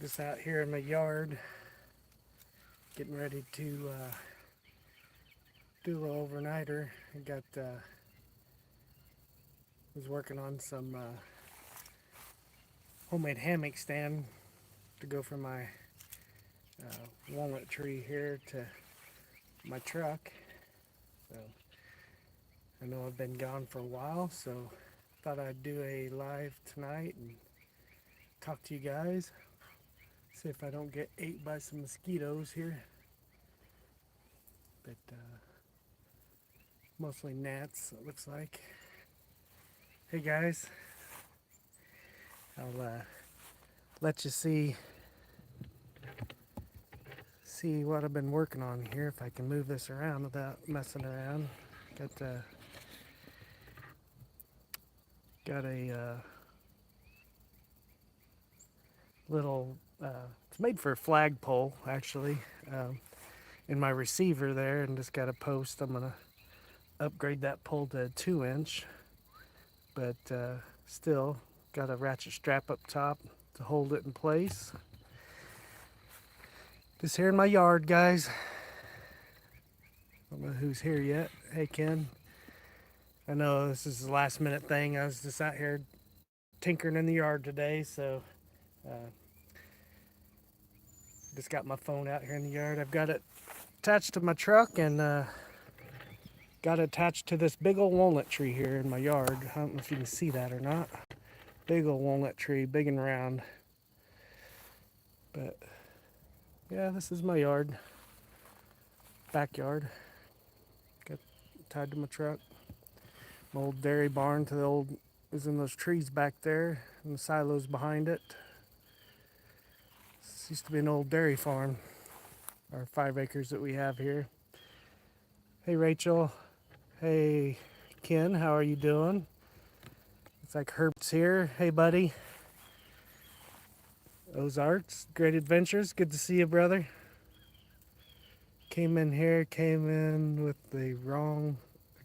Just out here in my yard, getting ready to do a little overnighter. I was working on some homemade hammock stand to go from my walnut tree here to my truck. So I know I've been gone for a while, so thought I'd do a live tonight and talk to you guys. See if I don't get ate by some mosquitoes here. But mostly gnats, it looks like. Hey guys, I'll let you see what I've been working on here, if I can move this around without messing around. Got a little, it's made for a flagpole actually, in my receiver there, and just got a post. I'm gonna upgrade that pole to a 2-inch, but still got a ratchet strap up top to hold it in place. Just here in my yard, guys. I don't know who's here yet. Hey Ken, I know this is a last minute thing. I was just out here tinkering in the yard today, so just got my phone out here in the yard. I've got it attached to my truck, and got it attached to this big old walnut tree here in my yard. I don't know if you can see that or not. Big old walnut tree, big and round. But yeah, this is my yard, backyard. Got tied to my truck. My old dairy barn is in those trees back there, and the silos behind it. This used to be an old dairy farm, our 5 acres that we have here. Hey Rachel, hey Ken, how are you doing? It's like Herb's here. Hey buddy. Ozarks, Great Adventures, good to see you, brother. Came in with the wrong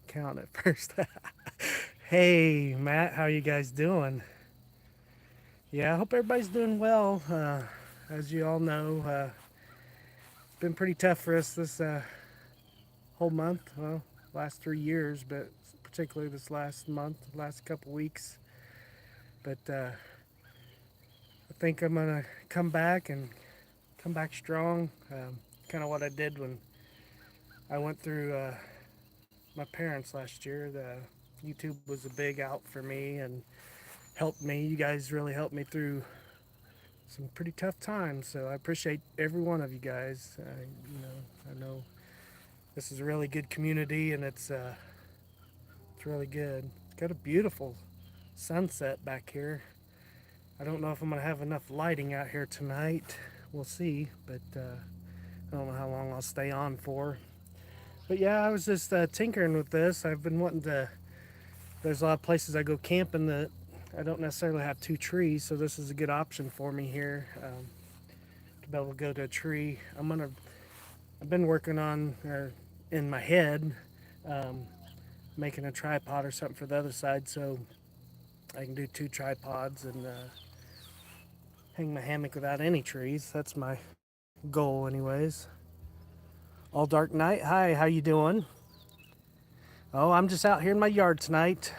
account at first. Hey Matt, how you guys doing? Yeah, I hope everybody's doing well. As you all know, it's been pretty tough for us this whole month. Well, last 3 years, but particularly this last month, last couple weeks. But I think I'm gonna come back strong. Kind of what I did when I went through my parents last year. The YouTube was a big out for me and helped me. You guys really helped me through some pretty tough times, so I appreciate every one of you guys. I know this is a really good community, and it's really good. It's got a beautiful sunset back here. I don't know if I'm gonna have enough lighting out here tonight. We'll see, but I don't know how long I'll stay on for. But yeah, I was just tinkering with this. I've been wanting to. There's a lot of places I go camping that I don't necessarily have 2 trees, so this is a good option for me here, to be able to go to a tree. I've been working on, in my head, making a tripod or something for the other side, so I can do 2 tripods and hang my hammock without any trees. That's my goal anyways. All Dark Night, hi, how you doing? Oh, I'm just out here in my yard tonight.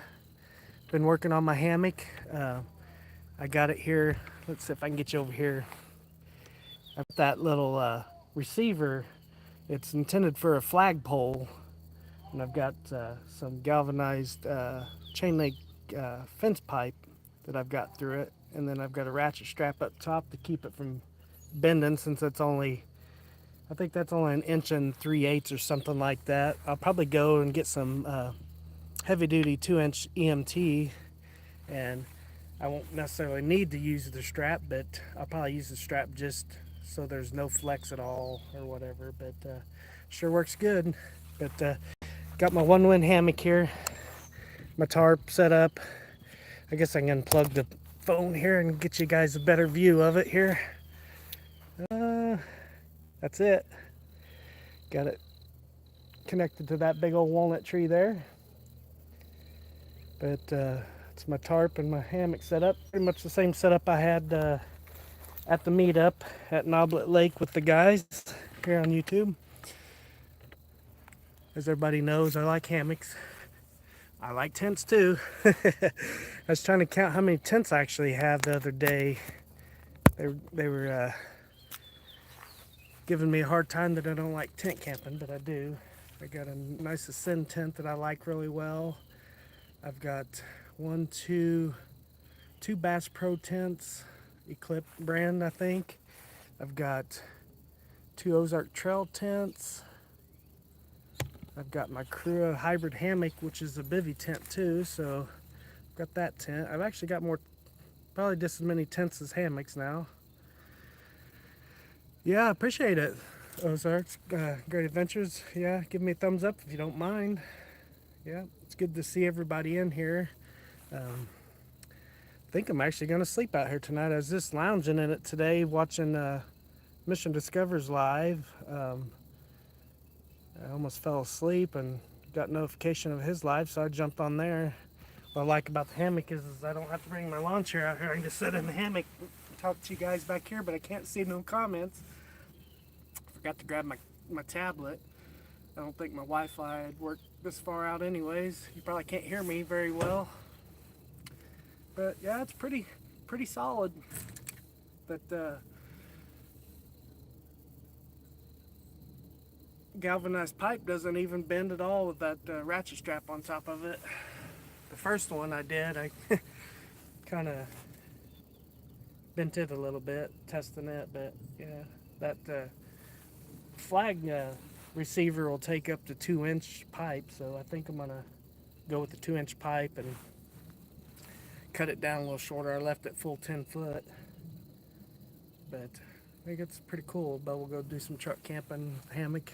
Been working on my hammock. I got it here. Let's see if I can get you over here. I've got that little receiver. It's intended for a flagpole, and I've got some galvanized chain link fence pipe that I've got through it, and then I've got a ratchet strap up top to keep it from bending, since I think that's only 1 3/8 or something like that. I'll probably go and get some heavy duty 2-inch EMT, and I won't necessarily need to use the strap, but I'll probably use the strap just so there's no flex at all or whatever. But sure works good. But got my 1-wind hammock here, my tarp set up. I guess I can unplug the phone here and get you guys a better view of it here. That's it. Got it connected to that big old walnut tree there. But it's my tarp and my hammock set up. Pretty much the same setup I had at the meetup at Noblet Lake with the guys here on YouTube. As everybody knows, I like hammocks. I like tents too. I was trying to count how many tents I actually have the other day. They were giving me a hard time that I don't like tent camping, but I do. I got a nice Ascend tent that I like really well. I've got two Bass Pro tents, Eclipse brand, I think. I've got two Ozark Trail tents. I've got my Crua hybrid hammock, which is a bivy tent too, so I've got that tent. I've actually got more, probably just as many tents as hammocks now. Yeah, I appreciate it. Ozarks, Great Adventures. Yeah, give me a thumbs up if you don't mind. Yeah, it's good to see everybody in here. I think I'm actually going to sleep out here tonight. I was just lounging in it today, watching Mission Discovers live. I almost fell asleep and got notification of his live, so I jumped on there. What I like about the hammock is I don't have to bring my lawn chair out here. I can just sit in the hammock and talk to you guys back here, but I can't see no comments. Forgot to grab my tablet. I don't think my Wi-Fi had worked this far out anyways. You probably can't hear me very well. But yeah, it's pretty solid. But galvanized pipe doesn't even bend at all with that ratchet strap on top of it. The first one I did, I kind of bent it a little bit, testing it, but yeah, that flag receiver will take up to 2-inch pipe, so I think I'm gonna go with the 2-inch pipe and cut it down a little shorter. I left it full 10 foot, but I think it's pretty cool. But we'll go do some truck camping, hammock.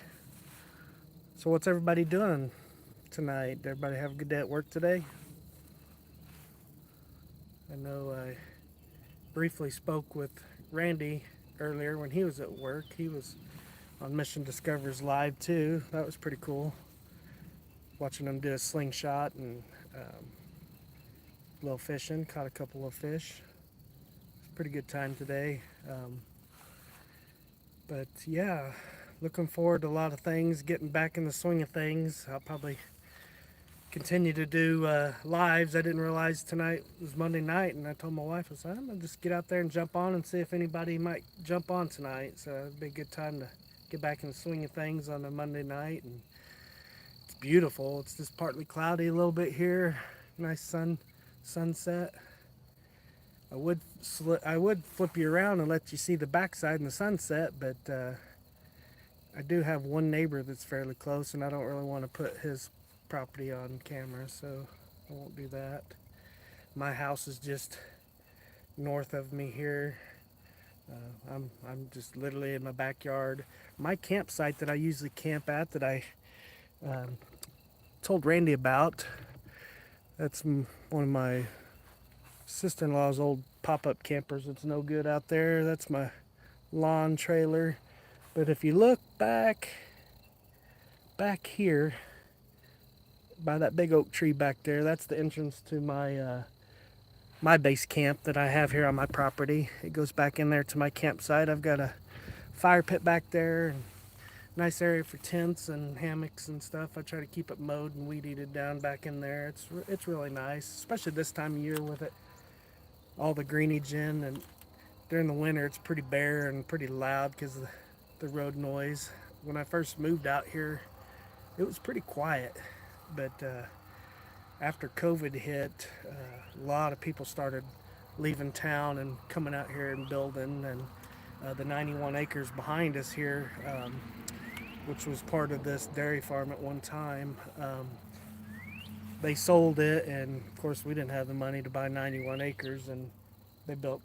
So what's everybody doing tonight? Everybody have a good day at work today? I know I briefly spoke with Randy earlier when he was at work. He was on Mission Discovers live too. That was pretty cool. Watching him do a slingshot and little fishing. Caught a couple of fish. It's a pretty good time today. But yeah, looking forward to a lot of things, getting back in the swing of things. I'll probably continue to do lives. I didn't realize tonight was Monday night, and I told my wife, I said, I'm going to just get out there and jump on and see if anybody might jump on tonight. So it'd be a good time to get back in the swing of things on a Monday night. And it's beautiful. It's just partly cloudy a little bit here. Nice sunset. I would flip you around and let you see the backside in the sunset, but I do have one neighbor that's fairly close, and I don't really want to put his property on camera, so I won't do that. My house is just north of me here. I'm just literally in my backyard. My campsite that I usually camp at, that I told Randy about, that's one of my sister-in-law's old pop-up campers. It's no good out there. That's my lawn trailer. But if you look back here by that big oak tree back there, that's the entrance to my base camp that I have here on my property. It goes back in there to my campsite. I've got a fire pit back there, and nice area for tents and hammocks and stuff. I try to keep it mowed and weed eated down back in there. It's really nice, especially this time of year with it all the greenage in. And during the winter it's pretty bare and pretty loud because of the road noise. When I first moved out here, it was pretty quiet, but after COVID hit, a lot of people started leaving town and coming out here and building. And the 91 acres behind us here, which was part of this dairy farm at one time, they sold it, and of course we didn't have the money to buy 91 acres, and they built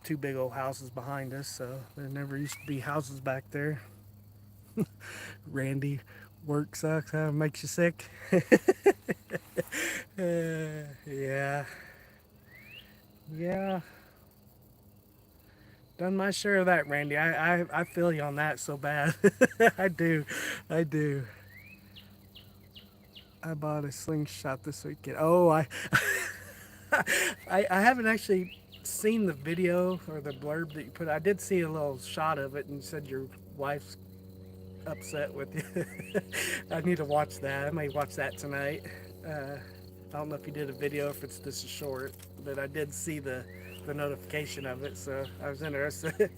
two big old houses behind us, so there never used to be houses back there. Randy, work sucks, huh? Makes you sick. Yeah. Done my share of that, Randy. I feel you on that so bad. I do. I bought a slingshot this weekend. Oh, I haven't actually seen the video or the blurb that you put. I did see a little shot of it, and you said your wife's upset with you. I need to watch that. I may watch that tonight. I don't know if you did a video, if it's just a short, but I did see the notification of it, so I was interested.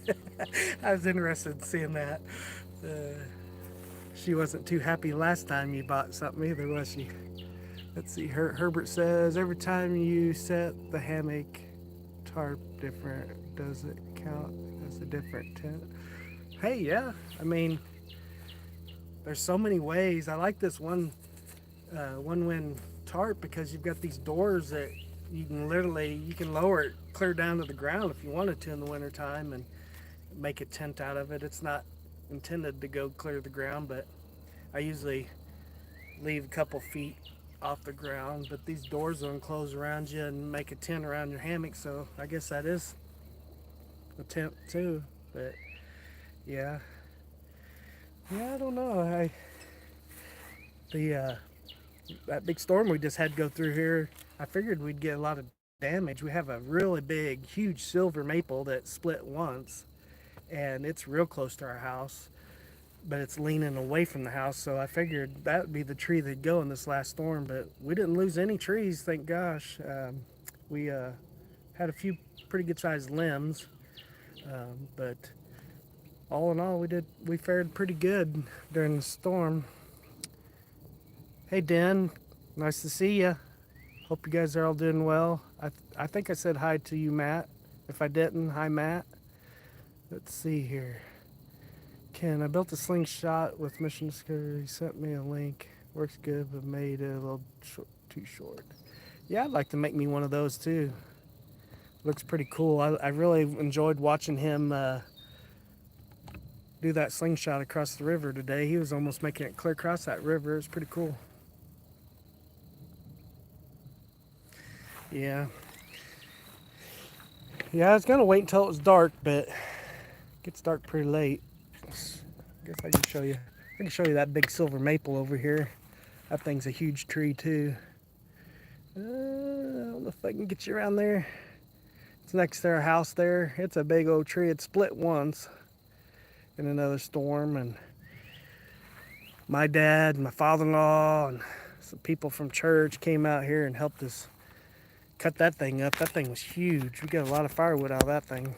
I was interested in seeing that. Uh, she wasn't too happy last time you bought something either, was she? Let's see. Herbert says every time you set the hammock tarp different, does it count as a different tent? Hey, yeah. I mean, there's so many ways. I like this one wind tarp because you've got these doors that you can lower it clear down to the ground if you wanted to in the wintertime and make a tent out of it. It's not intended to go clear to the ground, but I usually leave a couple feet off the ground, but these doors will enclose around you and make a tent around your hammock, so I guess that is a tent too. But yeah, I don't know. That big storm we just had go through here, I figured we'd get a lot of damage. We have a really big, huge silver maple that split once, and it's real close to our house, but it's leaning away from the house, so I figured that would be the tree that'd go in this last storm, but we didn't lose any trees, thank gosh. We had a few pretty good sized limbs, but all in all, we fared pretty good during the storm. Hey Den, nice to see you. Hope you guys are all doing well. I think I said hi to you, Matt. If I didn't, hi Matt. Let's see here. Ken, I built a slingshot with Mission Discovery. He sent me a link. Works good, but made it a little too short. Yeah, I'd like to make me one of those too. Looks pretty cool. I really enjoyed watching him do that slingshot across the river today. He was almost making it clear across that river. It was pretty cool. Yeah. Yeah, I was gonna wait until it was dark, but it gets dark pretty late. I guess I can show you. I can show you that big silver maple over here. That thing's a huge tree too. I don't know if I can get you around there. It's next to our house there. It's a big old tree. It split once in another storm, and my dad and my father-in-law and some people from church came out here and helped us cut that thing up. That thing was huge. We got a lot of firewood out of that thing.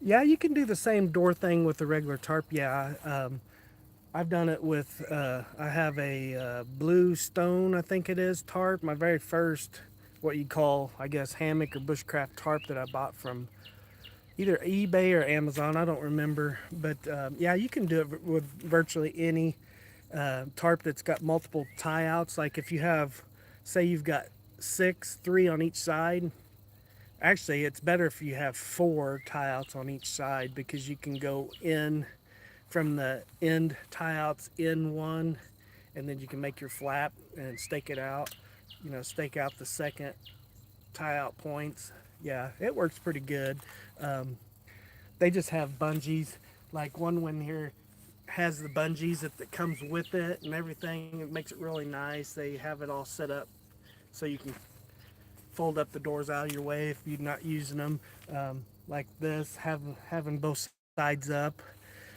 Yeah, you can do the same door thing with the regular tarp. Yeah, I've done it with, I have a blue stone, I think it is, tarp. My very first, what you call, I guess, hammock or bushcraft tarp that I bought from either eBay or Amazon. I don't remember. But yeah, you can do it with virtually any tarp that's got multiple tie outs. Like if you have, say you've got 6, 3 on each side. Actually, it's better if you have 4 tie outs on each side, because you can go in from the end tie outs in one, and then you can make your flap and stake it out. You know, stake out the second tie out points. Yeah, it works pretty good. They just have bungees. Like one here has the bungees that comes with it and everything. It makes it really nice. They have it all set up so you can fold up the doors out of your way if you're not using them. Like this, having both sides up.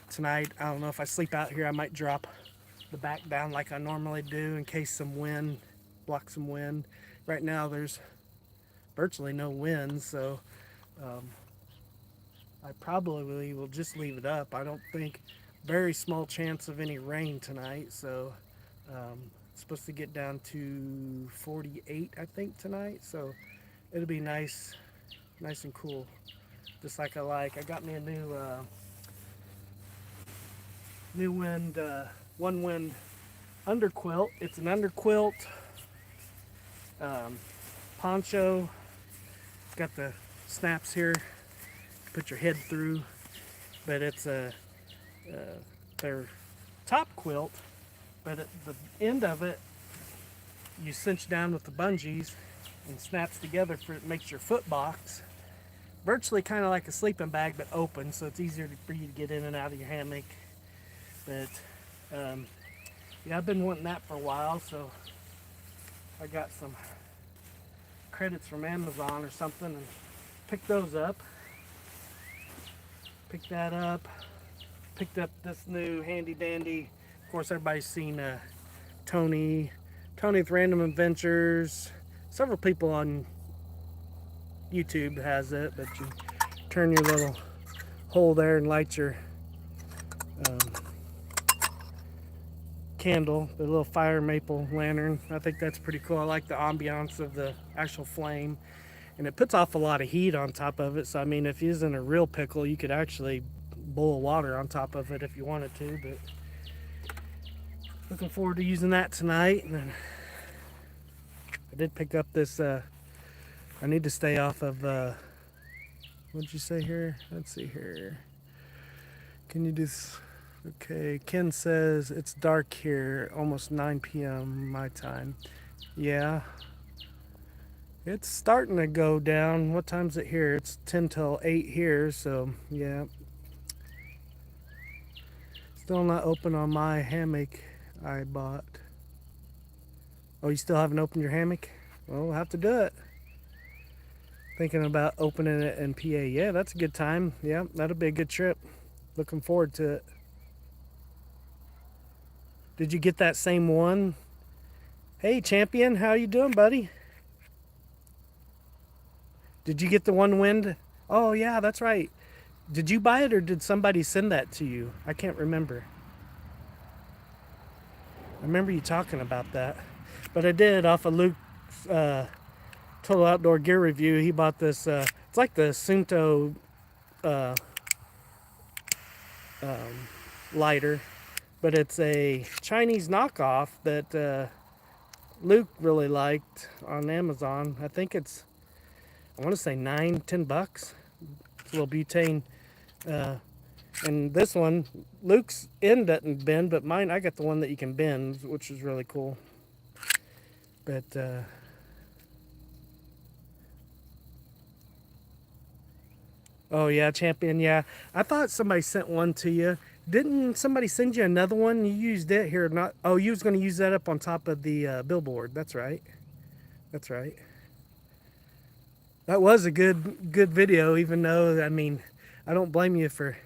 Tonight, I don't know if I sleep out here, I might drop the back down like I normally do in case some wind, block some wind. Right now there's virtually no wind, so I probably will just leave it up. I don't think, very small chance of any rain tonight, so it's supposed to get down to 48, I think, tonight, so it'll be nice and cool, just like I like. I got me a new one wind underquilt. It's an underquilt poncho. It's got the snaps here to put your head through, but it's their top quilt, but at the end of it you cinch down with the bungees and snaps together for it, makes your foot box virtually kind of like a sleeping bag, but open, so it's easier for you to get in and out of your hammock. But yeah, I've been wanting that for a while, so I got some credits from Amazon or something and picked those up. Picked that up. Picked up this new handy dandy. Of course, everybody's seen Tony with Random Adventures. Several people on YouTube has it, but you turn your little hole there and light your um, candle, the little fire maple lantern. I think that's pretty cool. I like the ambiance of the actual flame, and it puts off a lot of heat on top of it. So I mean, if you're in a real pickle, you could actually boil water on top of it if you wanted to. But looking forward to using that tonight. And then I did pick up this. I need to stay off of. What'd you say here? Let's see here. Can you do this? Okay, Ken says it's dark here, almost 9 p.m. my time. Yeah. It's starting to go down. What time's it here? It's 10 till 8 here, so yeah. Still not open on my hammock I bought. Oh, you still haven't opened your hammock? Well, we'll have to do it. Thinking about opening it in PA. Yeah, that's a good time. Yeah, that'll be a good trip. Looking forward to it. Did you get that same one? Hey, champion, how you doing, buddy? Did you get the one wind? Oh, yeah, that's right. Did you buy it or did somebody send that to you? I can't remember. I remember you talking about that. But I did off of Luke's Total Outdoor Gear Review. He bought this, it's like the Sunto lighter, but it's a Chinese knockoff that Luke really liked on Amazon. I think it's, I want to say $9-10. It's a little butane. And this one, Luke's end doesn't bend, but mine, I got the one that you can bend, which is really cool. But oh yeah, champion, yeah. I thought somebody sent one to you. Didn't somebody send you another one? You used it here, not? Oh, you was going to use that up on top of the billboard. That's right. That's right. That was a good video, even though, I mean, I don't blame you for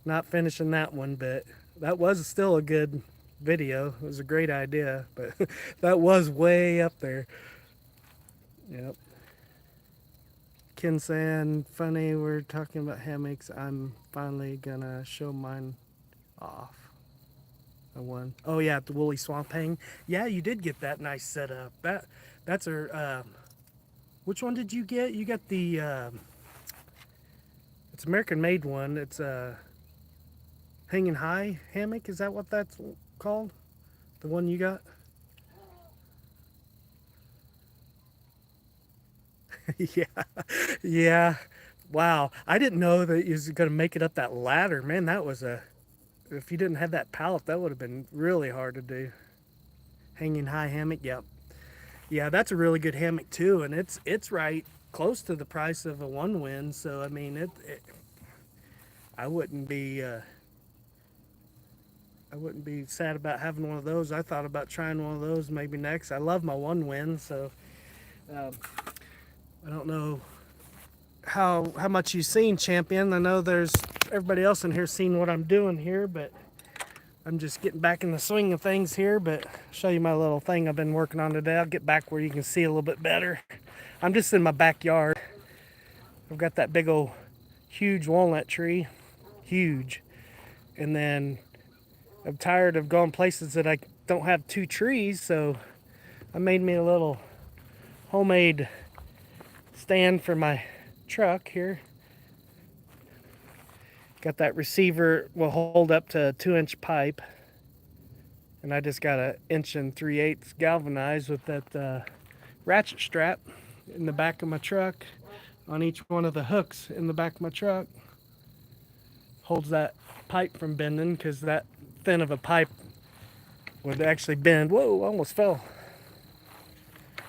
not finishing that one, but that was still a good video. It was a great idea, but that was way up there. Yep. Ken saying, funny, we're talking about hammocks. I'm finally gonna show mine off. The one. Oh yeah, the woolly swamp hang. Yeah, you did get that nice setup. That's a. Which one did you get? You got the. It's American made one. It's a hanging high hammock. Is that what that's called? The one you got? Yeah, yeah. Wow, I didn't know that you was gonna make it up that ladder. Man, that was a. If you didn't have that pallet, that would have been really hard to do. Hanging high hammock. Yep. Yeah, that's a really good hammock too, and it's right close to the price of a one wind. So I mean, I wouldn't be sad about having one of those. I thought about trying one of those maybe next. I love my one wind, so I don't know how much you've seen, champion. I know there's everybody else in here seen what I'm doing here, but I'm just getting back in the swing of things here. But I'll show you my little thing I've been working on today. I'll get back where you can see a little bit better. I'm just in my backyard. I've got that big old huge walnut tree, huge, and then I'm tired of going places that I don't have two trees, so I made me a little homemade stand for my truck here. Got that receiver will hold up to a 2-inch pipe, and I just got an 1 3/8 galvanized with that ratchet strap in the back of my truck on each one of the hooks in the back of my truck. Holds that pipe from bending, because that thin of a pipe would actually bend. Whoa, I almost fell. I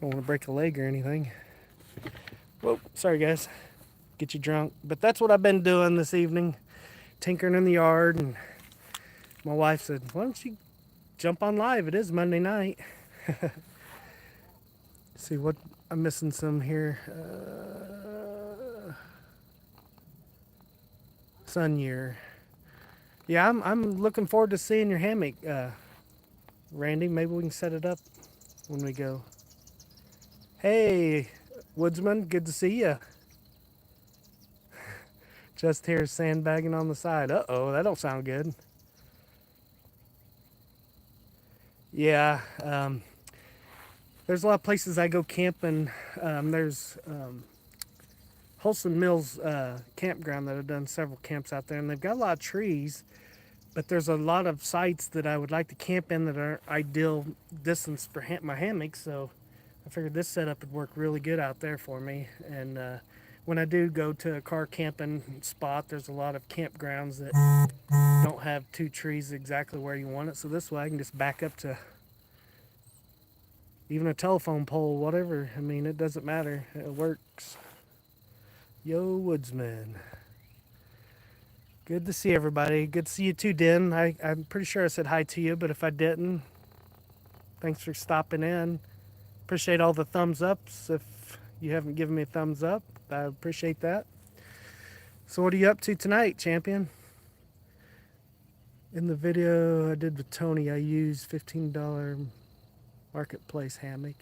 don't want to break a leg or anything. Whoa, sorry guys. Get you drunk. But that's what I've been doing this evening. Tinkering in the yard. And my wife said, why don't you jump on live? It is Monday night. See what I'm missing some here. Sun year. Yeah, I'm looking forward to seeing your hammock, Randy. Maybe we can set it up when we go. Hey, Woodsman, good to see you. Just here sandbagging on the side. Uh-oh, that don't sound good. Yeah, there's a lot of places I go camping. There's Wholesome Mills campground that I've done several camps out there, and they've got a lot of trees, but there's a lot of sites that I would like to camp in that are ideal distance for my hammock. So I figured this setup would work really good out there for me. And when I do go to a car camping spot, there's a lot of campgrounds that don't have two trees exactly where you want it. So this way I can just back up to even a telephone pole, whatever. I mean, it doesn't matter. It works. Yo, Woodsman. Good to see everybody. Good to see you too, Den. I'm pretty sure I said hi to you, but if I didn't, thanks for stopping in. Appreciate all the thumbs ups. If you haven't given me a thumbs up, I appreciate that. So what are you up to tonight, champion? In the video I did with Tony, I used $15 marketplace hammock.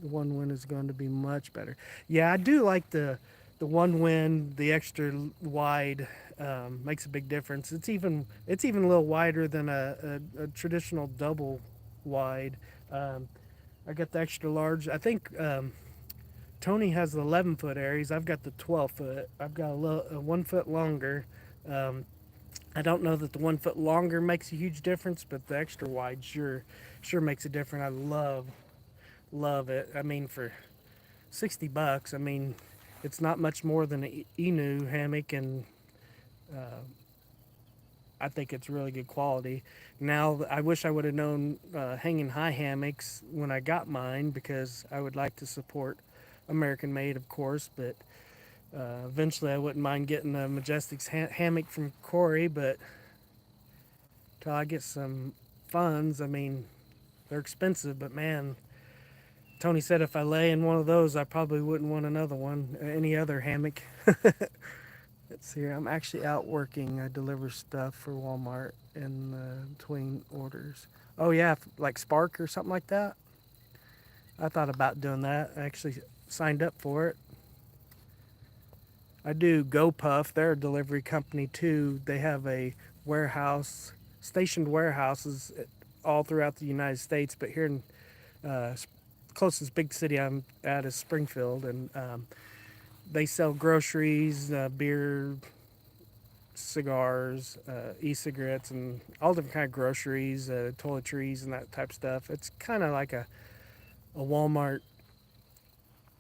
The one win is going to be much better. Yeah, I do like the one win, the extra wide makes a big difference. It's even a little wider than a traditional double wide. I got the extra large. I think Tony has the 11-foot Aries. I've got the 12-foot. I've got a 1 foot longer. I don't know that the 1 foot longer makes a huge difference, but the extra wide sure makes a difference. I love it. I mean, for $60, I mean, it's not much more than an Inu hammock, and I think it's really good quality. Now, I wish I would have known hanging high hammocks when I got mine, because I would like to support American made, of course, but eventually I wouldn't mind getting a Majestic's hammock from Corey, but till I get some funds, I mean, they're expensive, but man, Tony said if I lay in one of those, I probably wouldn't want another one, any other hammock. Let's see here. I'm actually out working. I deliver stuff for Walmart in between orders. Oh yeah, like Spark or something like that. I thought about doing that. I actually signed up for it. I do GoPuff. They're a delivery company too. They have a warehouse, stationed warehouses all throughout the United States, but here in closest big city I'm at is Springfield, and they sell groceries, beer, cigars, e-cigarettes, and all different kind of groceries, toiletries, and that type of stuff. It's kind of like a Walmart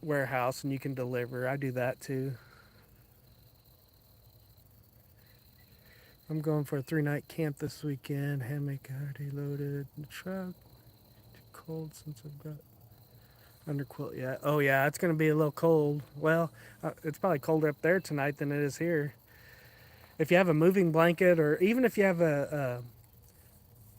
warehouse, and you can deliver. I do that too. I'm going for a 3-night camp this weekend. Hammock already loaded. The truck. Too cold since I've got underquilt yet. Oh yeah, it's gonna be a little cold. Well, it's probably colder up there tonight than it is here. If you have a moving blanket, or even if you have a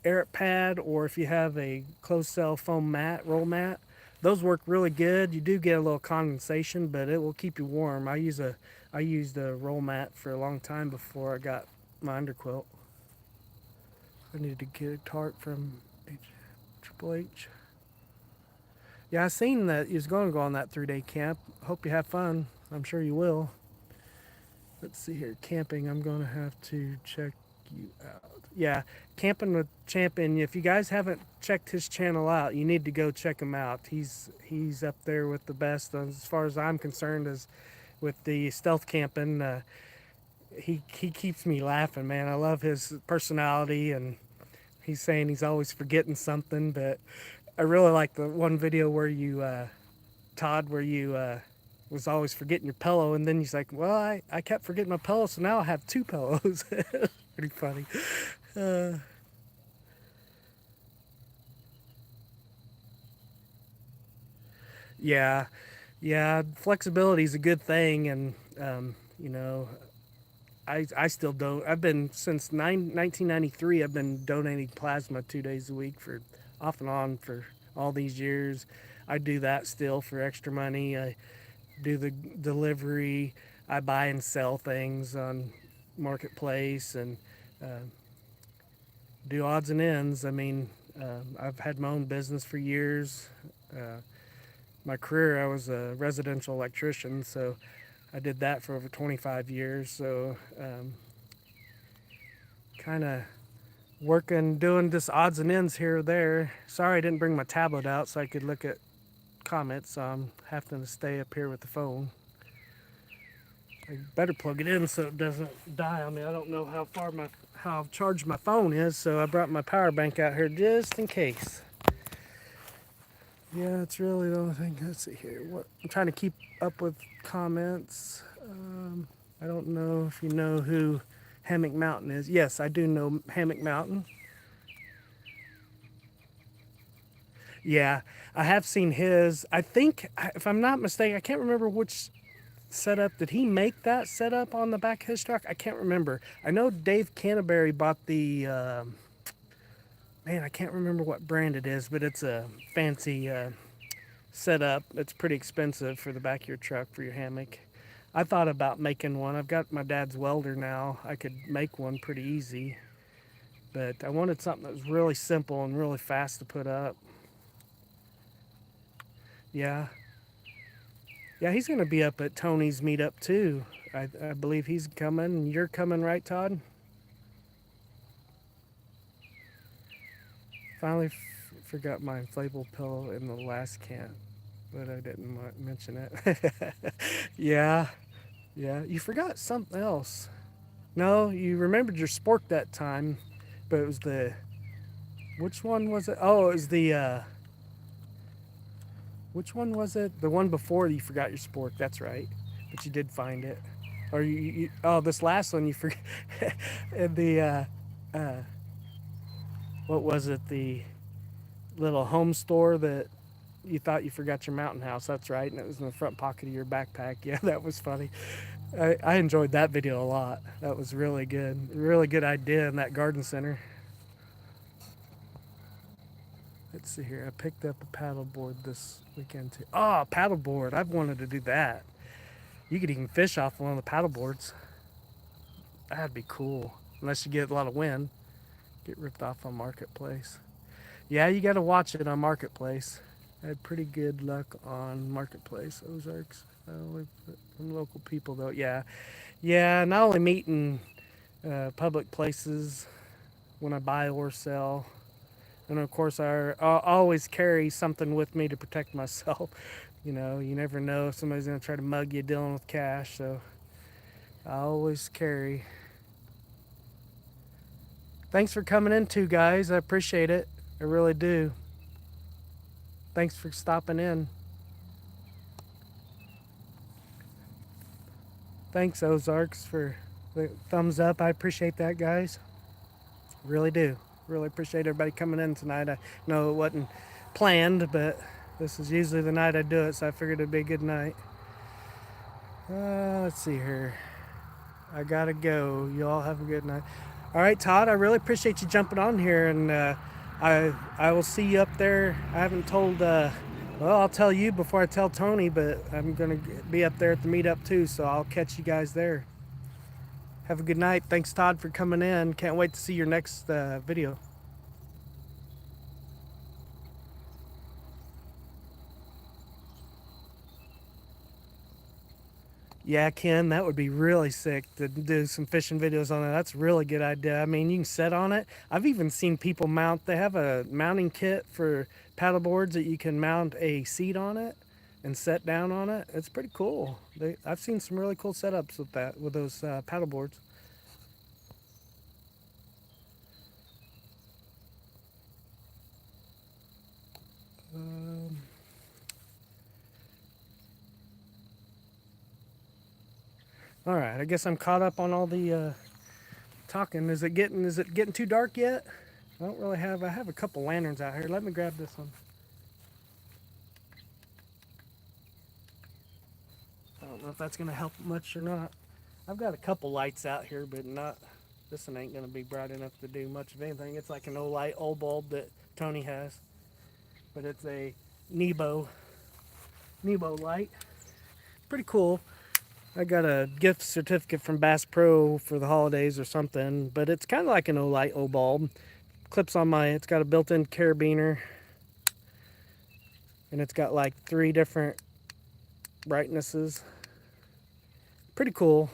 air pad, or if you have a closed cell foam mat, roll mat, those work really good. You do get a little condensation, but it will keep you warm. I used a roll mat for a long time before I got my underquilt. I need to get a tarp from Triple H. Yeah, I seen that you was going to go on that 3-day camp. Hope you have fun. I'm sure you will. Let's see here. Camping, I'm going to have to check you out. Yeah, Camping with Champion. If you guys haven't checked his channel out, you need to go check him out. He's up there with the best as far as I'm concerned, as with the stealth camping. He keeps me laughing, man. I love his personality, and he's saying he's always forgetting something, but I really like the one video where you, Todd, where you was always forgetting your pillow, and then he's like, well, I kept forgetting my pillow, so now I have two pillows. Pretty funny. Yeah, yeah, flexibility is a good thing, and you know, I still don't. I've been since 1993. I've been donating plasma 2 days a week for off and on for all these years. I do that still for extra money. I do the delivery. I buy and sell things on marketplace and uh, do odds and ends. I mean, I've had my own business for years. Uh, my career, I was a residential electrician, so I did that for over 25 years. So, kind of working, doing this odds and ends here or there. Sorry, I didn't bring my tablet out so I could look at comments. So I'm having to stay up here with the phone. I better plug it in so it doesn't die on me. I don't know how charged my phone is, so I brought my power bank out here just in case. Yeah, it's really the only thing. Let's see here. What I'm trying to keep up with comments. I don't know if you know who Hammock Mountain is. Yes, I do know Hammock Mountain. Yeah, I have seen his. I think, if I'm not mistaken, I can't remember which setup. Did he make that setup on the back of his truck? I can't remember. I know Dave Canterbury bought the. Man, I can't remember what brand it is, but it's a fancy setup. It's pretty expensive for the back of your truck for your hammock. I thought about making one. I've got my dad's welder now. I could make one pretty easy, but I wanted something that was really simple and really fast to put up. Yeah, yeah, he's gonna be up at Tony's meetup too. I believe he's coming. You're coming, right, Todd? Finally forgot my inflatable pillow in the last can, but I didn't mention it. Yeah, yeah. You forgot something else. No, you remembered your spork that time, but it was the. Which one was it? Oh, it was the. Which one was it? The one before you forgot your spork. That's right, but you did find it. Or oh, this last one you forgot. The what was it? The little home store that you thought you forgot your mountain house. That's right, and it was in the front pocket of your backpack. Yeah, that was funny. I enjoyed that video a lot. That was really good. Really good idea in that garden center. Let's see here. I picked up a paddleboard this weekend too. Oh, paddleboard. I've wanted to do that. You could even fish off one of the paddleboards. That'd be cool. Unless you get a lot of wind. Get ripped off on Marketplace. Yeah, you got to watch it on Marketplace. I had pretty good luck on Marketplace, Ozarks. From local people, though. Yeah. Yeah, not only meeting public places when I buy or sell. And of course, I always carry something with me to protect myself. You know, you never know if somebody's going to try to mug you dealing with cash. So I always carry. Thanks for coming in, too, guys. I appreciate it. I really do. Thanks for stopping in. Thanks, Ozarks, for the thumbs up. I appreciate that, guys. Really do. Really appreciate everybody coming in tonight. I know it wasn't planned, but this is usually the night I do it, so I figured it'd be a good night. Let's see here. I gotta go. You all have a good night. All right, Todd. I really appreciate you jumping on here, and I will see you up there. I haven't told. Well, I'll tell you before I tell Tony, but I'm gonna be up there at the meetup too, so I'll catch you guys there. Have a good night. Thanks, Todd, for coming in. Can't wait to see your next video. Yeah, Ken, that would be really sick to do some fishing videos on it. That's a really good idea. I mean, you can set on it. I've even seen people mount, they have a mounting kit for paddle boards that you can mount a seat on it and set down on it. It's pretty cool. I've seen some really cool setups with that, with those paddle boards. Um, all right, I guess I'm caught up on all the talking. Is it getting too dark yet? I have a couple lanterns out here. Let me grab this one. I don't know if that's gonna help much or not. I've got a couple lights out here, but not. This one ain't gonna be bright enough to do much of anything. It's like an old bulb that Tony has. but it's a Nebo light. Pretty cool. I got a gift certificate from Bass Pro for the holidays or something, but it's kind of like an Olight O bulb. Clips on my, it's got a built-in carabiner, and it's got like 3 different brightnesses. Pretty cool.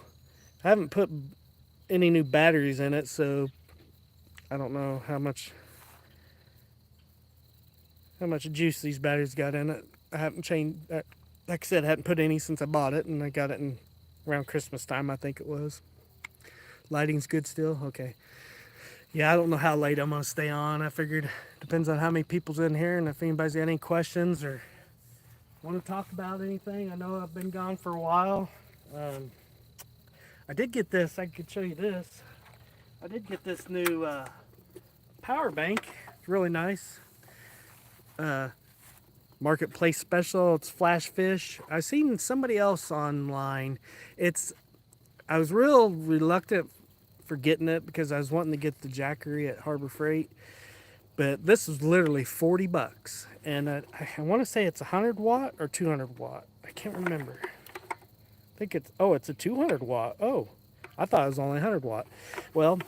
I haven't put any new batteries in it, so I don't know how much juice these batteries got in it. I haven't changed. Like I said, I hadn't put any since I bought it, and I got it in around Christmas time, I think it was. Lighting's good still. Okay. Yeah, I don't know how late I'm gonna stay on. I figured depends on how many people's in here, and if anybody's got any questions or want to talk about anything. I know I've been gone for a while. Um, I did get this. I could show you this. I did get this new power bank. It's really nice. Uh, Marketplace special. It's flash fish. I've seen somebody else online. It's I was real reluctant for getting it because I was wanting to get the Jackery at Harbor Freight, but this is literally $40, and I want to say it's 100 watt or 200 watt. I can't remember. I think it's a 200 watt. Oh, I thought it was only 100 watt. Well,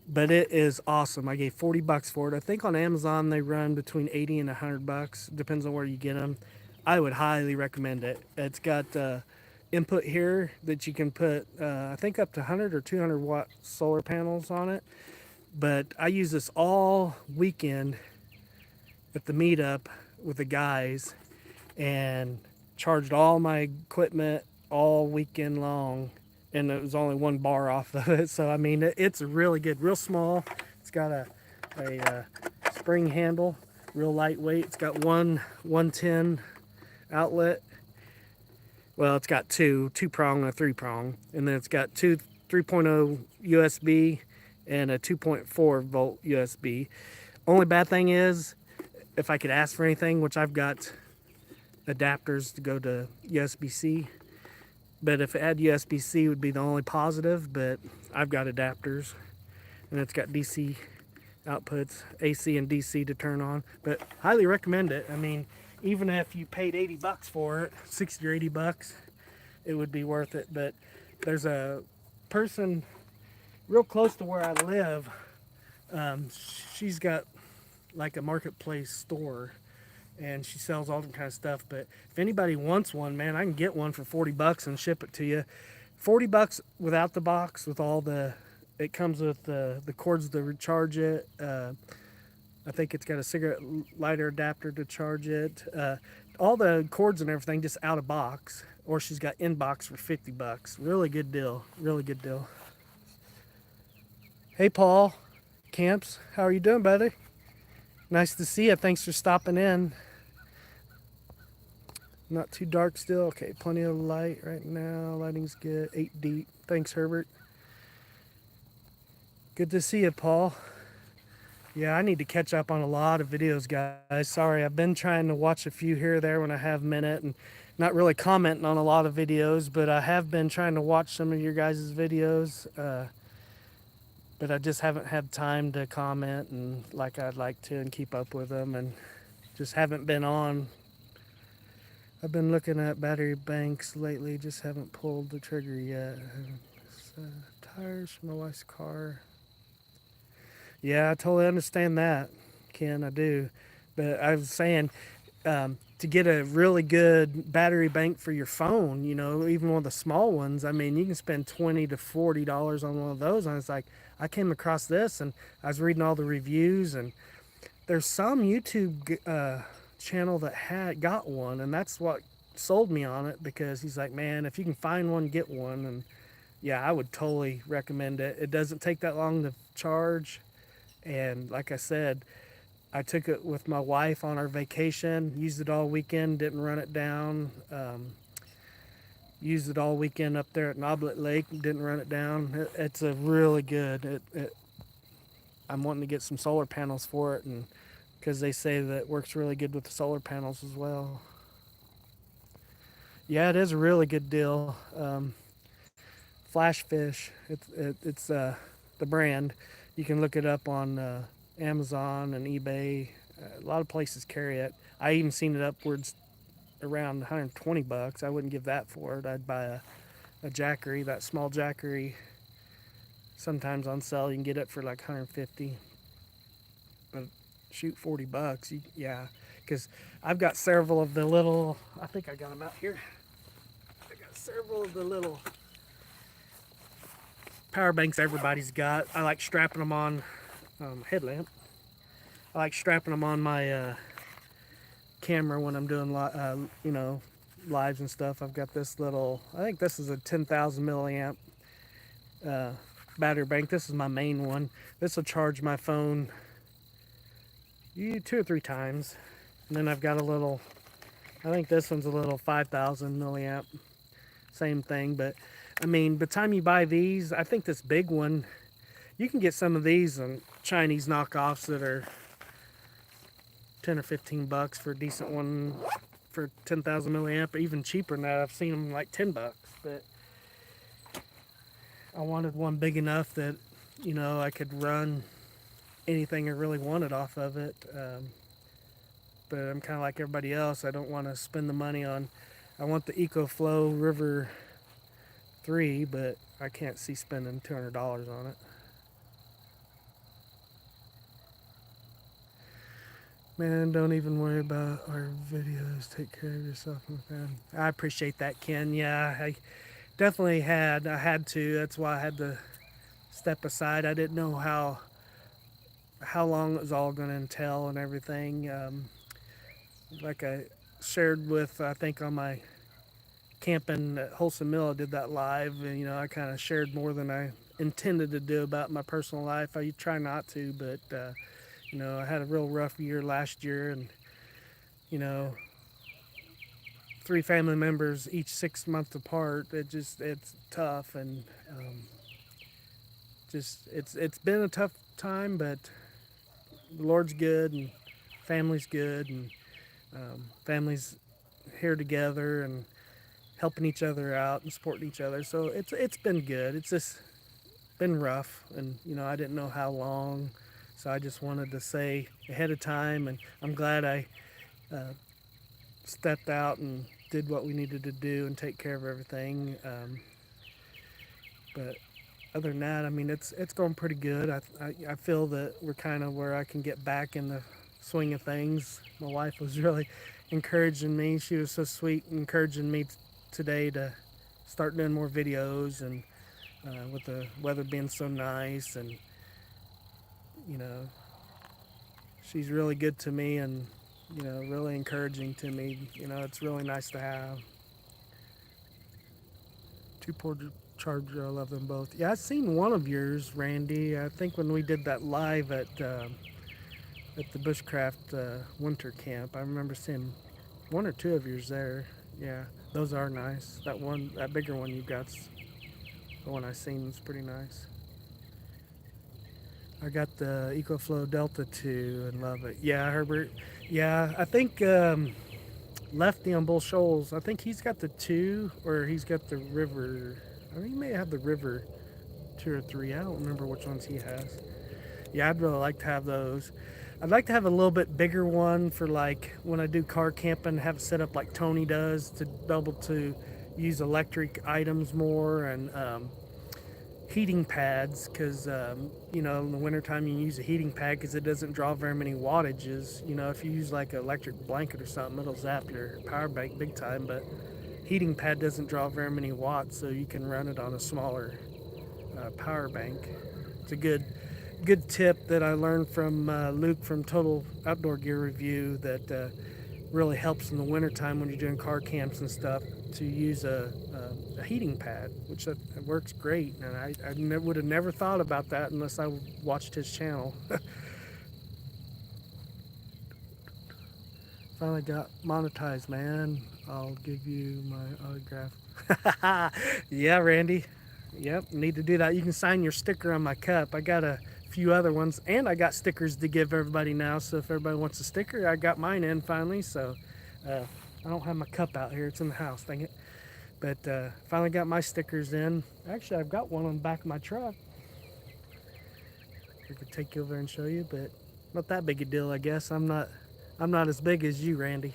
but it is awesome. I gave $40 for it. I think on Amazon they run between 80 and $100. Depends on where you get them. I would highly recommend it. It's got input here that you can put, I think up to 100 or 200 watt solar panels on it. But I use this all weekend at the meetup with the guys and charged all my equipment all weekend long, and it was only 1 bar off of it. So I mean, it's really good, real small. It's got a spring handle, real lightweight. It's got one 110 outlet. Well, it's got two prong and a 3-prong, and then it's got two 3.0 USB and a 2.4 volt USB. Only bad thing is, if I could ask for anything, which I've got adapters to go to USB-C, but if it had USB-C would be the only positive, but I've got adapters, and it's got DC outputs, AC and DC to turn on. But highly recommend it. I mean, even if you paid $80 for it, 60 or $80, it would be worth it. But there's a person real close to where I live. She's got like a marketplace store, and she sells all different kind of stuff. But if anybody wants one, man, I can get one for $40 and ship it to you. $40 without the box, with all the, it comes with the cords to recharge it. I think it's got a cigarette lighter adapter to charge it. All the cords and everything just out of box, or she's got in box for $50. Really good deal. Really good deal. Hey, Paul Camps, how are you doing, buddy? Nice to see you. Thanks for stopping in. Not too dark still. Okay, plenty of light right now. Lighting's good. 8 deep. Thanks, Herbert. Good to see you, Paul. Yeah, I need to catch up on a lot of videos, guys. Sorry, I've been trying to watch a few here or there when I have a minute, and not really commenting on a lot of videos, but I have been trying to watch some of your guys' videos. But I just haven't had time to comment and like I'd like to and keep up with them, and just haven't been on. I've been looking at battery banks lately, just haven't pulled the trigger yet. Tires for my wife's car. Yeah, I totally understand that, Ken, I do. But I was saying, to get a really good battery bank for your phone, even one of the small ones, I mean, you can spend $20 to $40 on one of those. And it's like, I came across this and I was reading all the reviews, and there's some YouTube channel that got one, and that's what sold me on it, because he's like, man, if you can find one, get one. And yeah, I would totally recommend it. It doesn't take that long to charge. And like I said, I took it with my wife on our vacation, used it all weekend, didn't run it down. Used it all weekend up there at Noblet Lake, didn't run it down. It's a really good. I'm wanting to get some solar panels for it, and because they say that it works really good with the solar panels as well. Yeah, it is a really good deal. Flash Fish, it's the brand. You can look it up on Amazon and eBay. A lot of places carry it. I even seen it upwards around 120 bucks. I wouldn't give that for it. I'd buy a Jackery, that small Jackery. Sometimes on sale you can get it for like 150. But shoot, 40 bucks. Yeah, because I've got several of the little. I think I got them out here. I got several of the little power banks everybody's got. I like strapping them on headlamp. I like strapping them on my camera when I'm doing lives and stuff. I've got this little. I think this is a 10,000 milliamp uh, battery bank. This is my main one. This will charge my phone 2 or 3 times. And then I've got a little. I think this one's a little 5,000 milliamp. Same thing, but I mean, by the time you buy these, I think this big one, you can get some of these on Chinese knockoffs that are 10 or 15 bucks for a decent one for 10,000 milliamp, or even cheaper than that. I've seen them like 10 bucks, but I wanted one big enough that, I could run anything I really wanted off of it. But I'm kind of like everybody else. I don't want to spend the money on, I want the EcoFlow River 3, but I can't see spending $200 on it. Man, don't even worry about our videos. Take care of yourself and family. I appreciate that, Ken. Yeah, I definitely had. I had to. That's why I had to step aside. I didn't know how long it was all going to entail and everything. Like I shared with, I think on my camping at Wholesome Mill, I did that live, and I kind of shared more than I intended to do about my personal life. I try not to, but I had a real rough year last year, and you know, 3 family members each 6 months apart. It's tough, and it's been a tough time, but the Lord's good, and family's good, and families here together and helping each other out and supporting each other. So it's been good. It's just been rough, and I didn't know how long, so I just wanted to say ahead of time, and I'm glad I stepped out and did what we needed to do and take care of everything. But other than that, I mean, it's going pretty good. I feel that we're kind of where I can get back in the swing of things. My wife was really encouraging me. She was so sweet, encouraging me today to start doing more videos, and with the weather being so nice, and you know, she's really good to me, and really encouraging to me. It's really nice to have. Two port charger, I love them both. Yeah, I've seen one of yours, Randy. I think when we did that live at the Bushcraft winter camp, I remember seeing 1 or 2 of yours there. Yeah, those are nice. That bigger one you got's the one I seen is pretty nice. I got the EcoFlow Delta 2 and love it. Yeah, Herbert. Yeah, I think Lefty on Bull Shoals, I think he's got the 2, or he's got the River. I think he may have the River 2 or 3. I don't remember which ones he has. Yeah, I'd really like to have those. I'd like to have a little bit bigger one for like when I do car camping, have it set up like Tony does, to be able to use electric items more, and heating pads, because in the wintertime you can use a heating pad because it doesn't draw very many wattages. If you use like an electric blanket or something, it'll zap your power bank big time, but heating pad doesn't draw very many watts, so you can run it on a smaller power bank. It's a good tip that I learned from Luke from Total Outdoor Gear Review, that really helps in the wintertime when you're doing car camps and stuff, to use a heating pad, which works great. And I would have never thought about that unless I watched his channel. Finally got monetized, man. I'll give you my autograph. Yeah, Randy. Yep, need to do that. You can sign your sticker on my cup. I got a few other ones, and I got stickers to give everybody now. So if everybody wants a sticker, I got mine in finally. So I don't have my cup out here. It's in the house, dang it. But finally got my stickers in. Actually, I've got one on the back of my truck. I could take you over and show you, but not that big a deal, I guess. I'm not as big as you, Randy.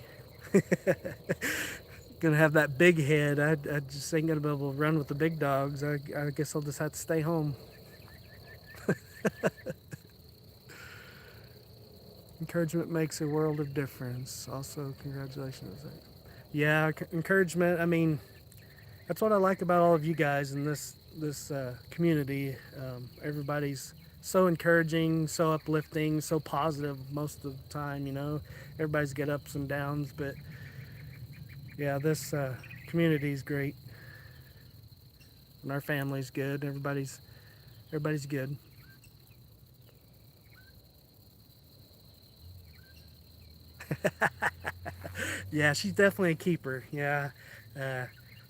Gonna have that big head. I just ain't gonna be able to run with the big dogs. I guess I'll just have to stay home. Encouragement makes a world of difference. Also, congratulations. Yeah, encouragement. I mean, that's what I like about all of you guys in this community. Everybody's so encouraging, so uplifting, so positive most of the time. You know, everybody's got ups and downs, but yeah, this community is great, and our family's good. Everybody's good. Yeah, she's definitely a keeper. Yeah, uh,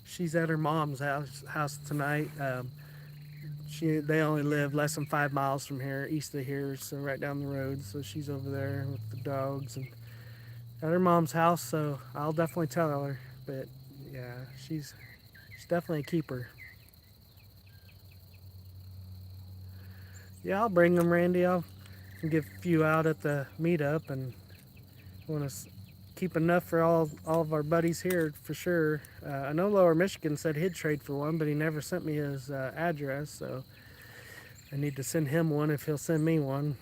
she's at her mom's house tonight. They only live less than 5 miles from here, east of here, so right down the road. So she's over there with the dogs and at her mom's house. So I'll definitely tell her. But yeah, she's definitely a keeper. Yeah, I'll bring them, Randy. I'll give a few out at the meetup, and want to keep enough for all of our buddies here for sure. I know Lower Michigan said he'd trade for one, but he never sent me his address, so I need to send him one if he'll send me one.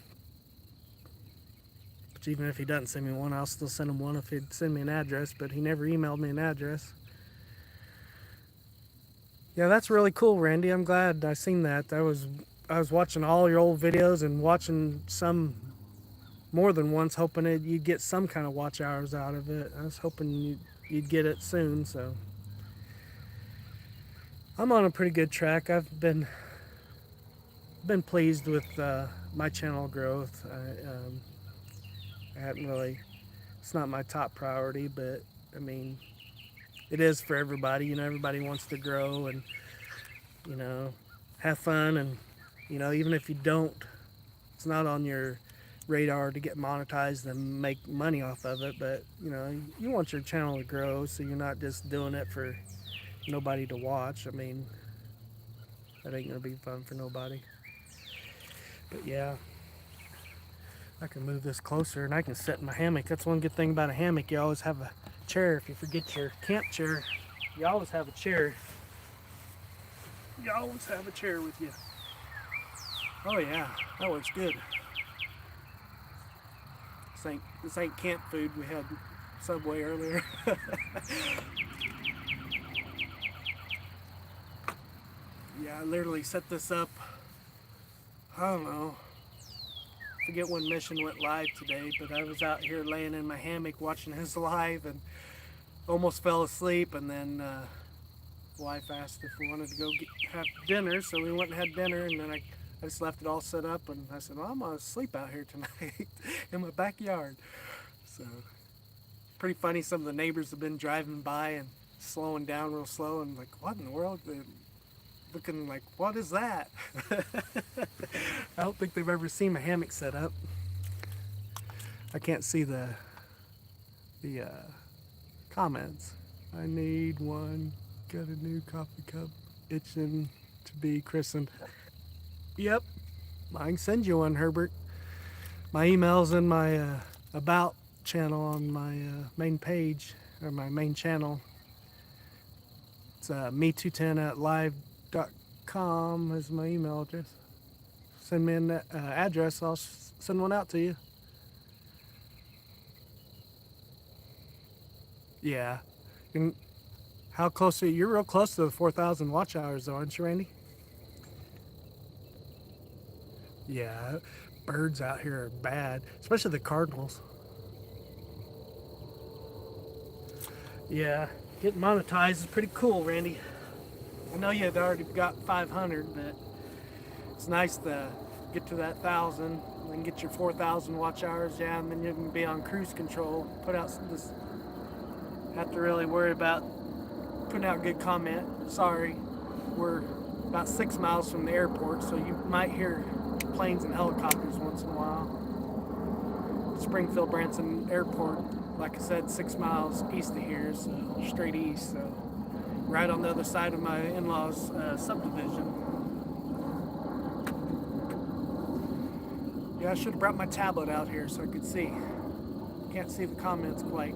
But even if he doesn't send me one, I'll still send him one if he'd send me an address. But he never emailed me an address. Yeah, that's really cool, Randy. I'm glad I seen that. I was watching all your old videos and watching some more than once, hoping you'd get some kind of watch hours out of it. I was hoping you'd get it soon. So I'm on a pretty good track. I've been pleased with my channel growth. I hadn't really. It's not my top priority, but I mean, it is for everybody. You know, everybody wants to grow and you know have fun, and you know even if you don't, it's not on your radar to get monetized and make money off of it. But you know, you want your channel to grow, so you're not just doing it for nobody to watch. I mean, that ain't gonna be fun for nobody. But yeah, I can move this closer and I can sit in my hammock. That's one good thing about a hammock. You always have a chair. If you forget your camp chair, you always have a chair. You always have a chair with you. Oh yeah, that works good. This ain't camp food. We had Subway earlier. Yeah, I literally set this up. I don't know. Forget when Mission went live today, but I was out here laying in my hammock watching his live and almost fell asleep. And then wife asked if we wanted to go have dinner, so we went and had dinner. And then I just left it all set up, and I said, well, I'm gonna sleep out here tonight in my backyard. So pretty funny. Some of the neighbors have been driving by and slowing down real slow, and like, what in the world? They're looking like, what is that? I don't think they've ever seen my hammock set up. I can't see the comments. I need one. Got a new coffee cup. Itching to be christened. Yep, I can send you one, Herbert. My email's in my about channel on my main page, or my main channel. It's me210 at live.com is my email address. Send me an address, I'll send one out to you. Yeah. And how close are you? You're real close to the 4,000 watch hours, though, aren't you, Randy? Yeah, birds out here are bad, especially the cardinals. Yeah, getting monetized is pretty cool, Randy. I know you had already got 500, but it's nice to get to that 1,000, then get your 4,000 watch hours, yeah, and then you can be on cruise control. Put out this. Have to really worry about putting out good comment. Sorry, we're about 6 miles from the airport, so you might hear planes and helicopters once in a while. Springfield Branson Airport, like I said, 6 miles east of here, so straight east, so right on the other side of my in-laws' subdivision. Yeah, Yeah, I should have brought my tablet out here so I could see. Can't see the comments quite.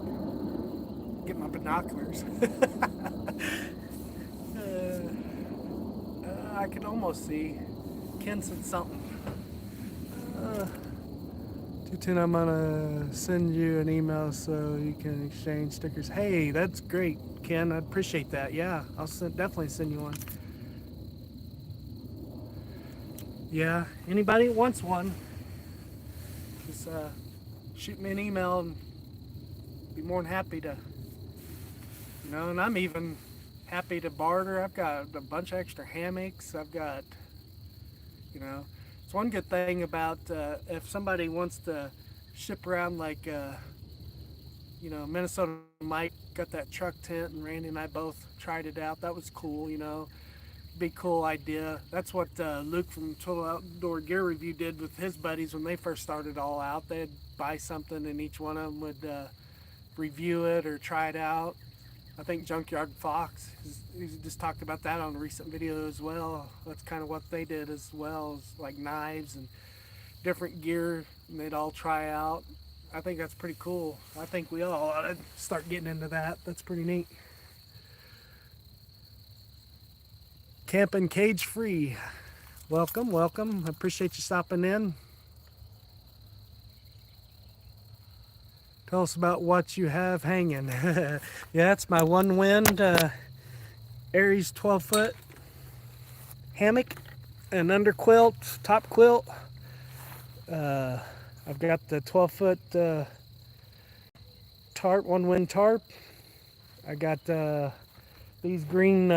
Get my binoculars. I can almost see. Ken said something. 210, I'm gonna send you an email so you can exchange stickers. Hey, that's great, Ken. I appreciate that. Yeah, I'll definitely send you one. Yeah, anybody that wants one, just shoot me an email and be more than happy to, and I'm even happy to barter. I've got a bunch of extra hammocks. I've got, it's one good thing about if somebody wants to ship around, like, Minnesota Mike got that truck tent, and Randy and I both tried it out. That was cool, Big cool idea. That's what Luke from Total Outdoor Gear Review did with his buddies when they first started all out. They'd buy something and each one of them would review it or try it out. I think Junkyard Fox, he just talked about that on a recent video as well. That's kind of what they did as well, as like knives and different gear, and they'd all try out. I think that's pretty cool. I think we all ought to start getting into that. That's pretty neat. Camping Cage Free. Welcome, welcome. I appreciate you stopping in. Tell us about what you have hanging. Yeah, that's my one wind Aries 12-foot hammock and under quilt, top quilt. I've got the 12-foot tarp, one wind tarp. I got these green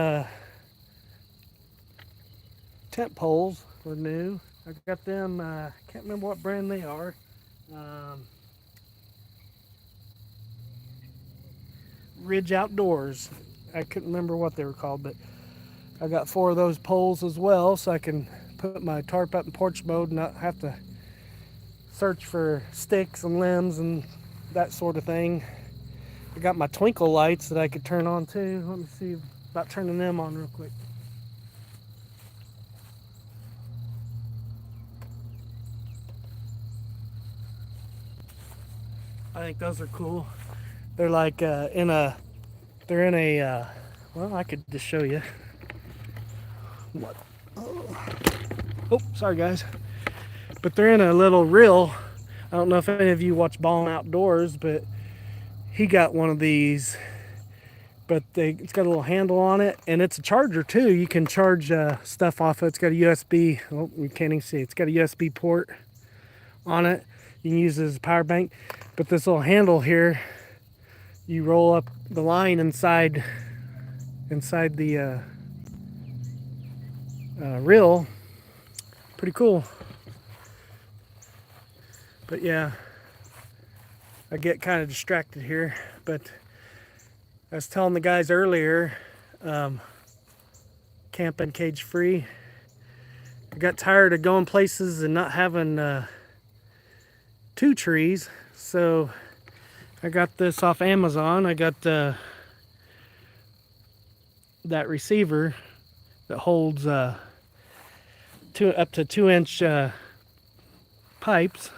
tent poles were new. I got them, can't remember what brand they are. Ridge Outdoors. I couldn't remember what they were called, but I got 4 of those poles as well, so I can put my tarp up in porch mode and not have to search for sticks and limbs and that sort of thing. I got my twinkle lights that I could turn on too. Let me see about turning them on real quick. I think those are cool. They're like they're in a, well, I could just show you. What? Oh, sorry guys. But they're in a little reel. I don't know if any of you watch Ballin' Outdoors, but he got one of these. But it's got a little handle on it, and it's a charger too. You can charge stuff off it. It's got a USB, oh, you can't even see. It's got a USB port on it. You can use it as a power bank. But this little handle here, you roll up the line inside the reel. Pretty cool. But yeah, I get kind of distracted here. But I was telling the guys earlier, camping cage free. I got tired of going places and not having 2 trees, so I got this off Amazon. I got that receiver that holds up to 2-inch pipes.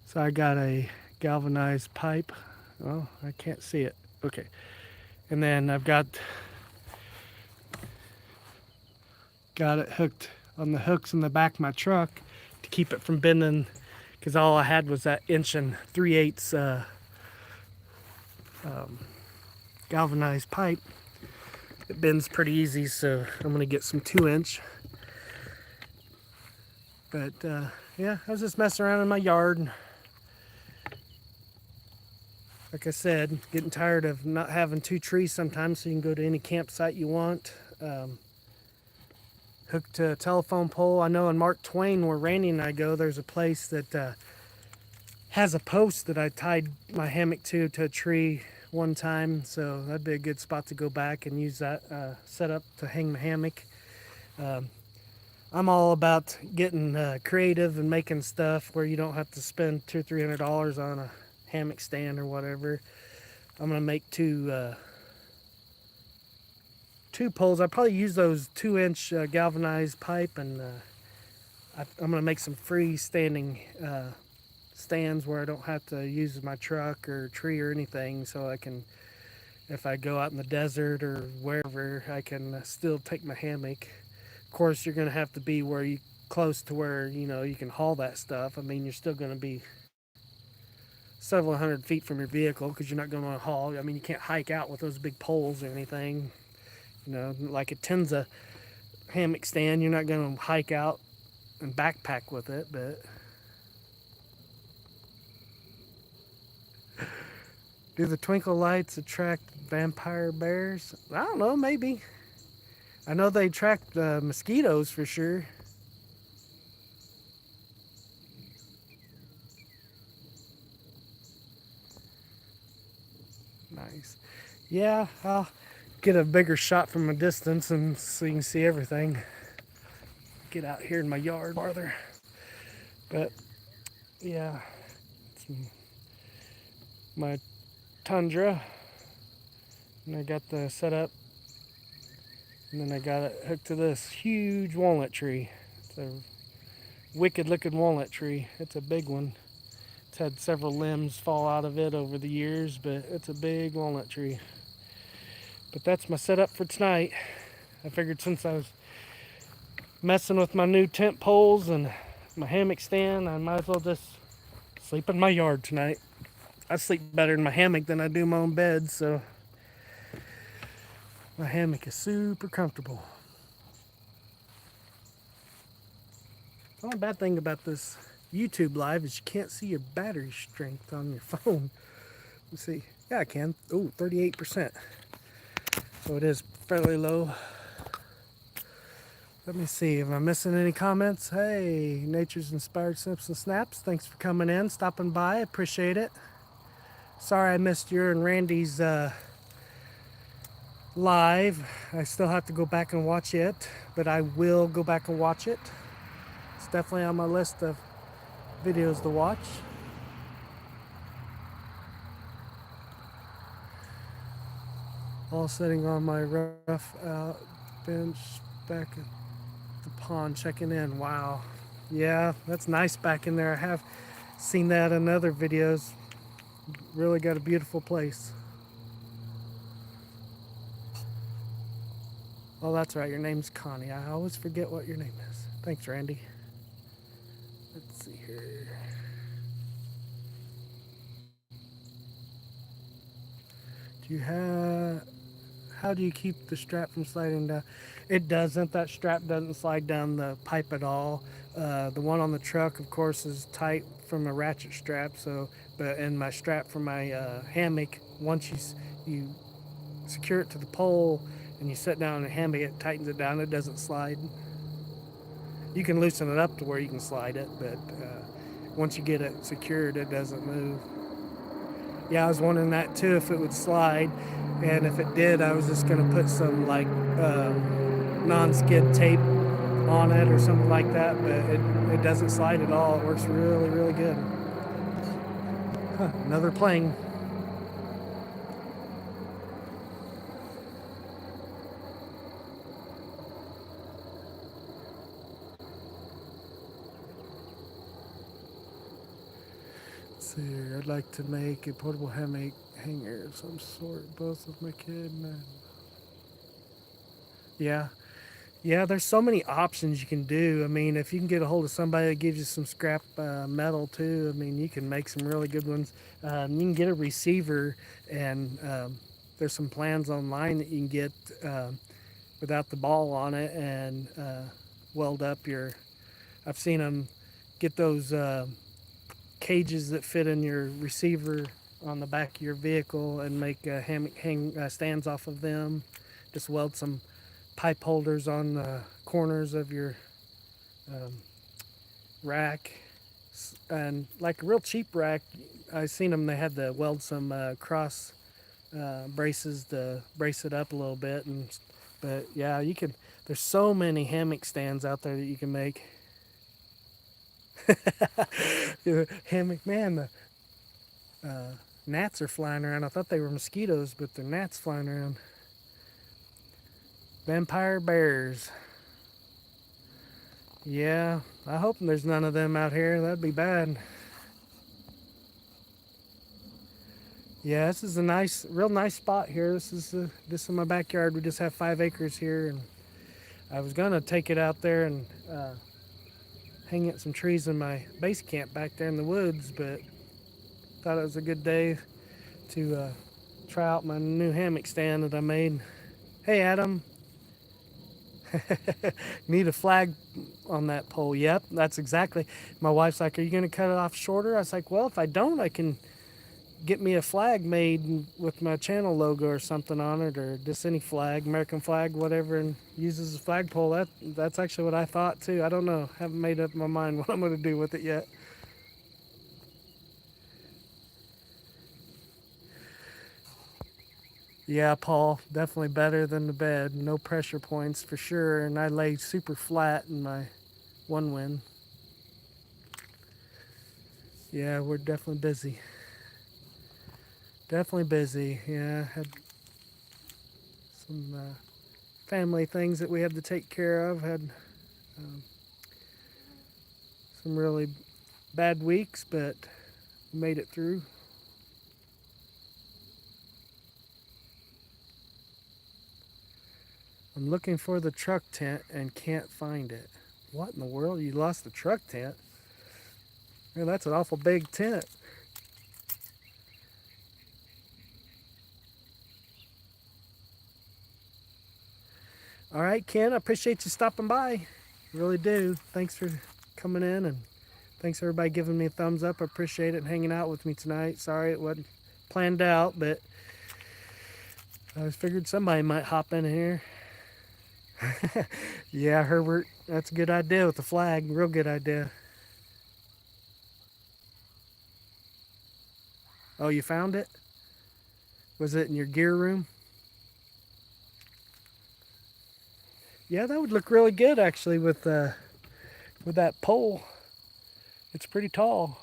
So I got a galvanized pipe. Oh, I can't see it. Okay. And then I've got it hooked on the hooks in the back of my truck to keep it from bending, because all I had was that 1 3/8 galvanized pipe. It bends pretty easy, so I'm gonna get some 2-inch. But yeah, I was just messing around in my yard. Like I said, getting tired of not having 2 trees sometimes, so you can go to any campsite you want. Hooked to a telephone pole. I know in Mark Twain, where Randy and I go, there's a place that has a post that I tied my hammock to a tree one time, so that'd be a good spot to go back and use that setup to hang my hammock. I'm all about getting creative and making stuff where you don't have to spend $200 or $300 on a hammock stand or whatever. I'm gonna make two poles. I probably use those 2-inch galvanized pipe and I'm gonna make some freestanding stands where I don't have to use my truck or tree or anything, so I can, if I go out in the desert or wherever, I can still take my hammock. Of course, you're gonna have to be where you close to where you can haul that stuff. I mean, you're still gonna be several hundred feet from your vehicle because you're not going to want to haul. I mean, you can't hike out with those big poles or anything. Like a Tenza hammock stand, you're not going to hike out and backpack with it. But do the twinkle lights attract vampire bears? I don't know, maybe. I know they attract mosquitoes for sure. Nice. Yeah, I'll get a bigger shot from a distance and so you can see everything. Get out here in my yard farther. But yeah, it's my Tundra, and I got the setup, and then I got it hooked to this huge walnut tree. It's a wicked looking walnut tree. It's a big one. It's had several limbs fall out of it over the years, but it's a big walnut tree. But that's my setup for tonight. I figured since I was messing with my new tent poles and my hammock stand, I might as well just sleep in my yard tonight. I sleep better in my hammock than I do my own bed, so my hammock is super comfortable. The only bad thing about this YouTube live is you can't see your battery strength on your phone. Let's see. Yeah, I can. Oh, 38%. So it is fairly low. Let me see. Am I missing any comments? Hey, Nature's Inspired Snips and Snaps. Thanks for coming in, stopping by. Appreciate it. Sorry I missed your and Randy's live. I still have to go back and watch it, but I will go back and watch it. It's definitely on my list of videos to watch. All sitting on my rough out bench back at the pond checking in. Wow. Yeah, that's nice back in there. I have seen that in other videos. Really got a beautiful place. Oh, that's right. Your name's Connie. I always forget what your name is. Thanks, Randy. Let's see here. Do you have... How do you keep the strap from sliding down? It doesn't. That strap doesn't slide down the pipe at all. The one on the truck, of course, is tight from a ratchet strap. And my strap for my hammock, once you secure it to the pole and you sit down in the hammock, it tightens it down. It doesn't slide. You can loosen it up to where you can slide it, but once you get it secured, it doesn't move. Yeah, I was wondering that too, if it would slide. And if it did, I was just going to put some like non-skid tape on it or something like that, but it doesn't slide at all. It works really, really good. Huh, another plane. Let's see here. I'd like to make a portable hammock hanger of some sort, both with my kid and... Yeah. Yeah, there's so many options you can do. I mean, if you can get a hold of somebody that gives you some scrap metal too, I mean, you can make some really good ones. You can get a receiver, and there's some plans online that you can get without the ball on it and weld up your... I've seen them get those cages that fit in your receiver on the back of your vehicle and make stands off of them. Just weld some pipe holders on the corners of your um, rack, and like a real cheap rack, I seen them. They had to weld some cross braces to brace it up a little bit, but yeah, you can. There's so many hammock stands out there that you can make. Hammock, man, the gnats are flying around. I thought they were mosquitoes, but they're gnats flying around. Vampire bears. Yeah, I hope there's none of them out here. That'd be bad. Yeah, this is a nice, real nice spot here. This is my backyard. We just have 5 acres here, and I was gonna take it out there and hang it some trees in my base camp back there in the woods, but thought it was a good day to try out my new hammock stand that I made. Hey, Adam, need a flag on that pole. Yep, that's exactly. My wife's like, "Are you gonna cut it off shorter?" I was like, "Well, if I don't, I can get me a flag made with my channel logo or something on it, or just any flag, American flag, whatever, and use as a flagpole." That's actually what I thought too. I don't know. Haven't made up my mind what I'm gonna do with it yet. Yeah, Paul, definitely better than the bed. No pressure points for sure, and I lay super flat in my one win. Yeah, we're definitely busy. Definitely busy. Yeah, had some family things that we had to take care of. Had um, some really bad weeks, but made it through. I'm looking for the truck tent and can't find it. What in the world? You lost the truck tent? Man, that's an awful big tent. All right, Ken, I appreciate you stopping by. Really do. Thanks for coming in, and thanks everybody giving me a thumbs up. I appreciate it and hanging out with me tonight. Sorry it wasn't planned out, but I figured somebody might hop in here. Yeah, Herbert, that's a good idea with the flag. Real good idea. Oh, you found it? Was it in your gear room? Yeah, that would look really good actually with that pole. It's pretty tall.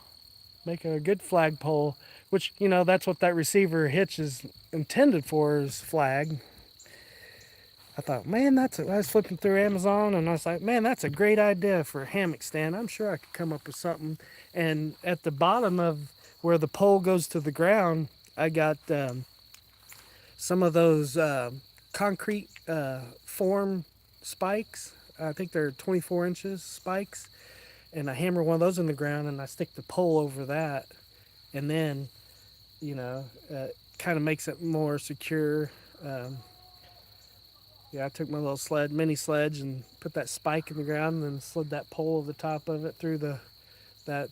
Make a good flag pole, which that's what that receiver hitch is intended for, is flag. I thought, man, I was flipping through Amazon and I was like, man, that's a great idea for a hammock stand. I'm sure I could come up with something. And at the bottom of where the pole goes to the ground, I got some of those concrete form spikes. I think they're 24 inches spikes. And I hammer one of those in the ground and I stick the pole over that. And then, you know, kind of makes it more secure. Um, Yeah, I took my little mini sledge, and put that spike in the ground, and then slid that pole over the top of it through that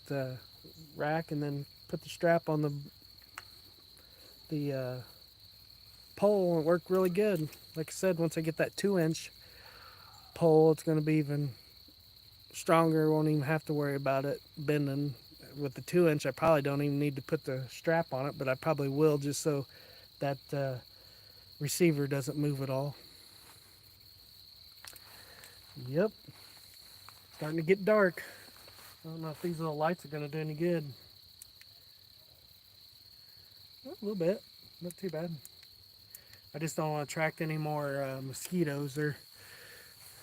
rack, and then put the strap on the pole, and it worked really good. Like I said, once I get that 2-inch pole, it's going to be even stronger. Won't even have to worry about it bending. With the 2-inch, I probably don't even need to put the strap on it, but I probably will, just so that receiver doesn't move at all. Yep, starting to get dark. I don't know if these little lights are going to do any good. A little bit, not too bad. I just don't want to attract any more mosquitoes. It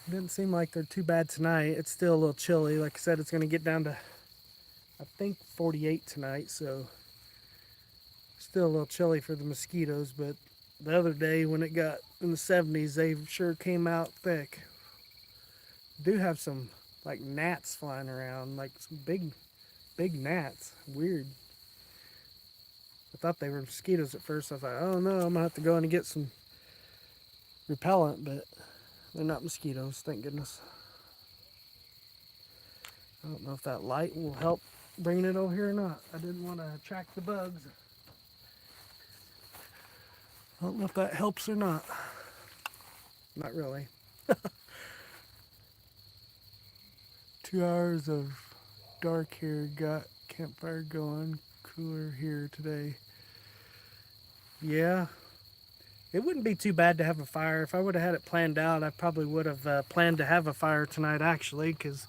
didn't seem like they're too bad tonight. It's still a little chilly. Like I said, it's going to get down to, I think, 48 tonight, so still a little chilly for the mosquitoes. But the other day when it got in the 70s, they sure came out thick. Do have some like gnats flying around, like some big gnats. Weird. I thought they were mosquitoes at first. I thought, oh no, I'm gonna have to go in and get some repellent, but they're not mosquitoes, thank goodness. I don't know if that light will help bringing it over here or not. I didn't want to attract the bugs. I don't know if that helps or not. Not really. 2 hours of dark here, got campfire going, cooler here today. Yeah, it wouldn't be too bad to have a fire. If I would have had it planned out, I probably would have planned to have a fire tonight, actually, because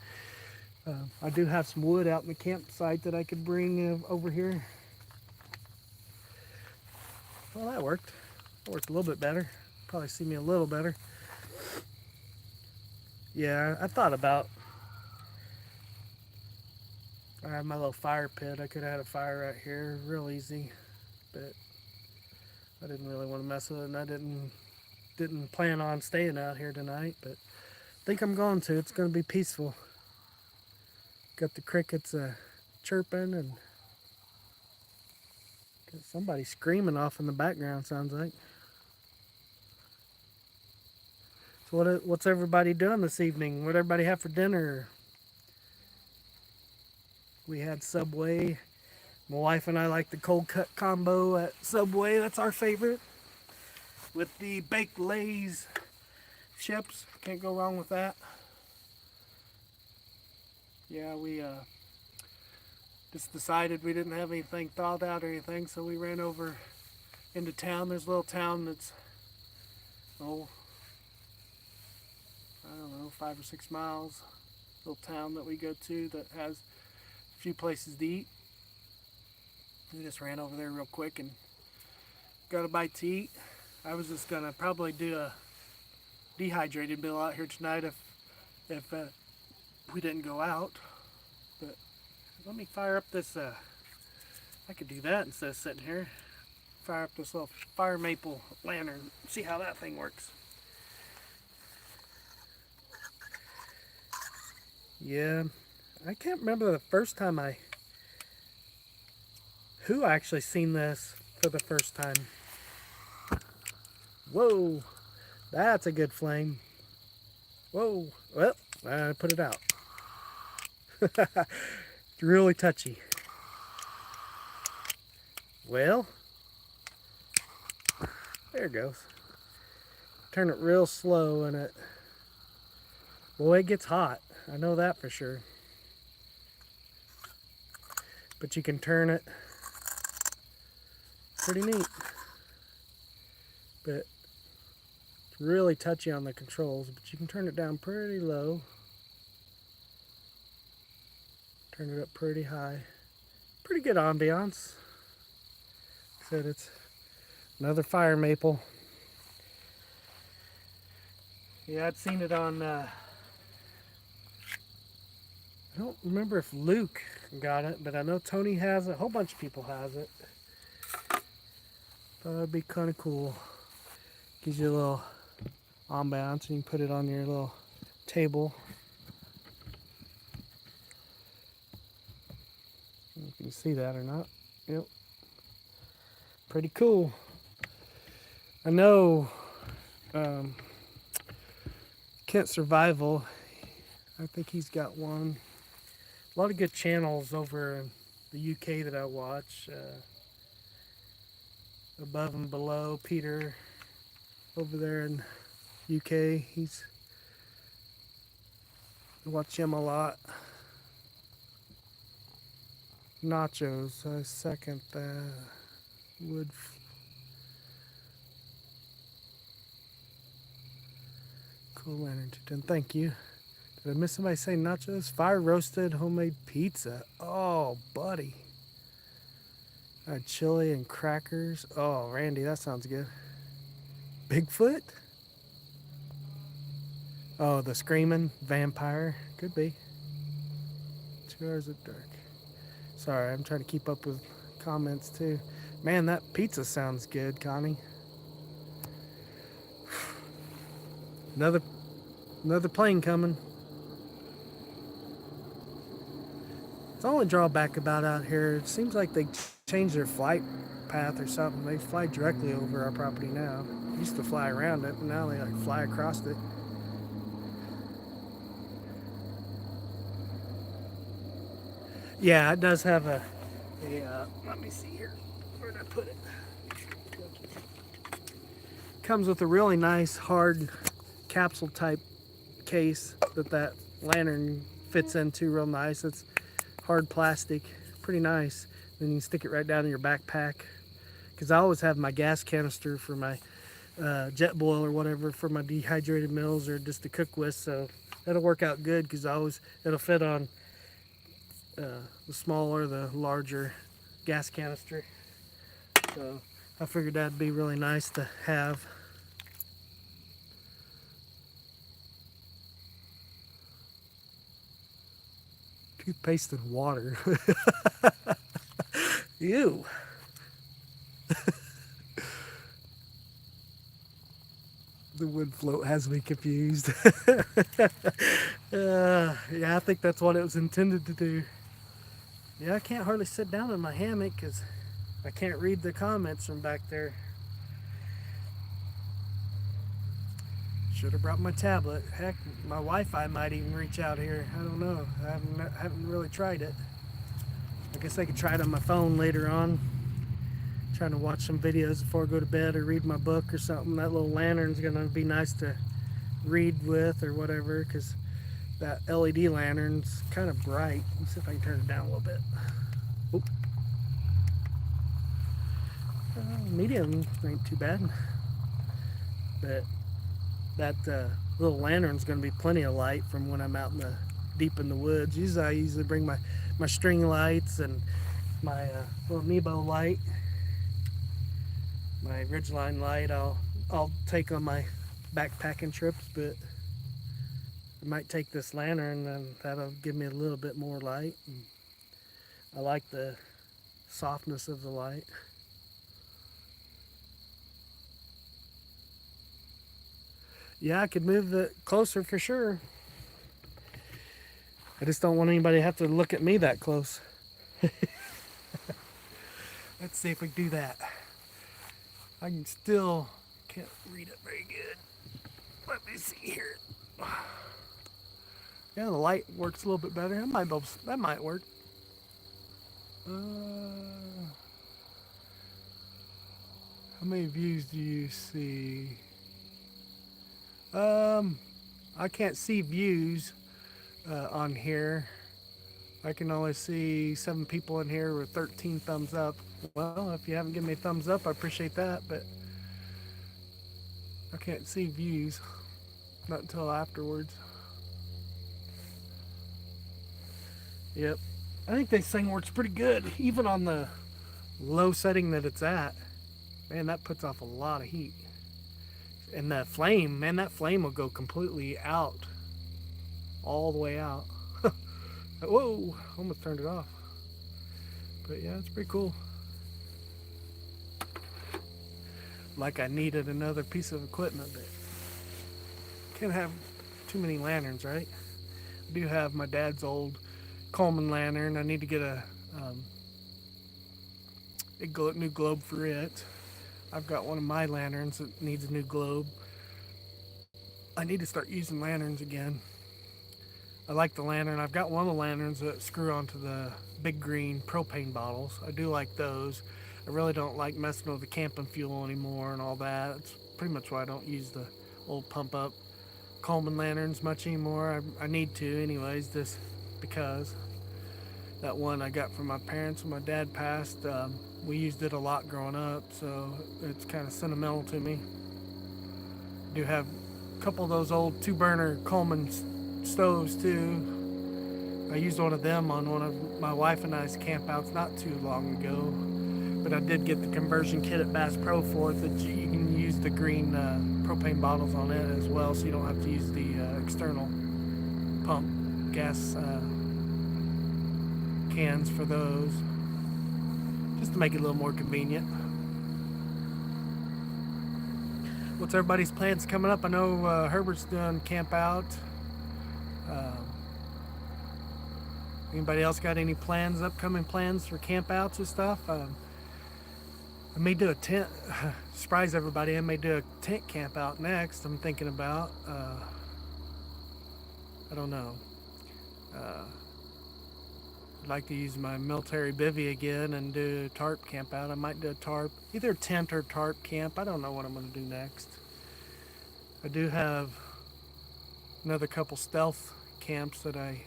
I do have some wood out in the campsite that I could bring over here. Well, that worked. That worked a little bit better. Probably see me a little better. Yeah, I thought about I have my little fire pit. I could have had a fire right here, real easy, but I didn't really want to mess with it, and I didn't plan on staying out here tonight. But I think I'm going to. It's going to be peaceful. Got the crickets chirping, and got somebody screaming off in the background. Sounds like. So what's everybody doing this evening? What everybody have for dinner? We had Subway. My wife and I like the cold cut combo at Subway. That's our favorite. With the baked Lay's chips. Can't go wrong with that. Yeah, we just decided we didn't have anything thawed out or anything, so we ran over into town. There's a little town that's, oh, I don't know, 5 or 6 miles. Little town that we go to that has a few places to eat. We just ran over there real quick and got a bite to eat. I was just gonna probably do a dehydrated meal out here tonight if we didn't go out. But let me fire up this. I could do that instead of sitting here. Fire up this little fire maple lantern. See how that thing works. Yeah, I can't remember the first time who actually seen this for the first time. Whoa, that's a good flame. Whoa, well, I put it out. It's really touchy. Well, there it goes. Turn it real slow and boy, it gets hot. I know that for sure. But you can turn it pretty neat. But it's really touchy on the controls, but you can turn it down pretty low. Turn it up pretty high. Pretty good ambiance. Said it's another fire maple. Yeah, I'd seen it on I don't remember if Luke got it, but I know Tony has it. A whole bunch of people has it. Thought that'd be kind of cool. Gives you a little ambiance, and you can put it on your little table. You can see that or not. Yep. Pretty cool. I know Kent Survival, I think he's got one. A lot of good channels over in the UK that I watch. Above and Below, Peter over there in UK. I watch him a lot. Nachos, I second that. Wood. Cool lantern 210. Thank you. Did I miss somebody say nachos? Fire roasted homemade pizza. Oh, buddy. I had chili and crackers. Oh, Randy, that sounds good. Bigfoot? Oh, the screaming vampire. Could be. 2 hours of dark. Sorry, I'm trying to keep up with comments too. Man, that pizza sounds good, Connie. Another plane coming. The only drawback about out here, it seems like they changed their flight path or something. They fly directly over our property now. Used to fly around it, but now they like fly across it. Yeah, it does have a let me see here. Where did I put it? Comes with a really nice hard capsule type case that lantern fits into real nice. It's hard plastic, pretty nice. Then you can stick it right down in your backpack. Because I always have my gas canister for my jet boil or whatever for my dehydrated meals or just to cook with. So that'll work out good because it'll fit on the smaller, the larger gas canister. So I figured that'd be really nice to have. Toothpaste and water. Ew. The wood float has me confused. Yeah, I think that's what it was intended to do. Yeah, I can't hardly sit down in my hammock because I can't read the comments from back there. Should have brought my tablet. Heck, my Wi-Fi might even reach out here. I don't know. I haven't really tried it. I guess I could try it on my phone later on. Trying to watch some videos before I go to bed or read my book or something. That little lantern's gonna be nice to read with or whatever, because that LED lantern's kind of bright. Let's see if I can turn it down a little bit. Oop. Medium ain't too bad, but that little lantern's gonna be plenty of light from when I'm out in the deep in the woods. I usually bring my string lights and my little Nebo light, my Ridgeline light. I'll take on my backpacking trips, but I might take this lantern and that'll give me a little bit more light. And I like the softness of the light. Yeah, I could move it closer for sure. I just don't want anybody to have to look at me that close. Let's see if we can do that. I can still can't read it very good. Let me see here. Yeah, the light works a little bit better. That might work. How many views do you see? I can't see views on here. I can only see 7 people in here with 13 thumbs up. Well, if you haven't given me a thumbs up, I appreciate that, but I can't see views. Not until afterwards. Yep. I think this thing works pretty good, even on the low setting that it's at. Man, that puts off a lot of heat. And that flame, man, that flame will go completely out. All the way out. Whoa, almost turned it off. But yeah, it's pretty cool. Like I needed another piece of equipment, but can't have too many lanterns, right? I do have my dad's old Coleman lantern. I need to get a new globe for it. I've got one of my lanterns that needs a new globe. I need to start using lanterns again. I like the lantern. I've got one of the lanterns that screw onto the big green propane bottles. I do like those. I really don't like messing with the camping fuel anymore and all that. It's pretty much why I don't use the old pump up Coleman lanterns much anymore. I need to anyways, just because. That one I got from my parents when my dad passed. We used it a lot growing up, so it's kind of sentimental to me. I do have a couple of those old 2-burner Coleman stoves too. I used one of them on one of my wife and I's campouts not too long ago. But I did get the conversion kit at Bass Pro for it that you can use the green propane bottles on it as well, so you don't have to use the external pump gas cans for those, just to make it a little more convenient. What's everybody's plans coming up? I know Herbert's doing camp out. Anybody else got any upcoming plans for camp outs or stuff? I may do a tent, surprise everybody, I may do a tent camp out next. I'm thinking about, I don't know. I'd like to use my military bivvy again and do a tarp camp out. I might do a tarp, either tent or tarp camp. I don't know what I'm going to do next. I do have another couple stealth camps that I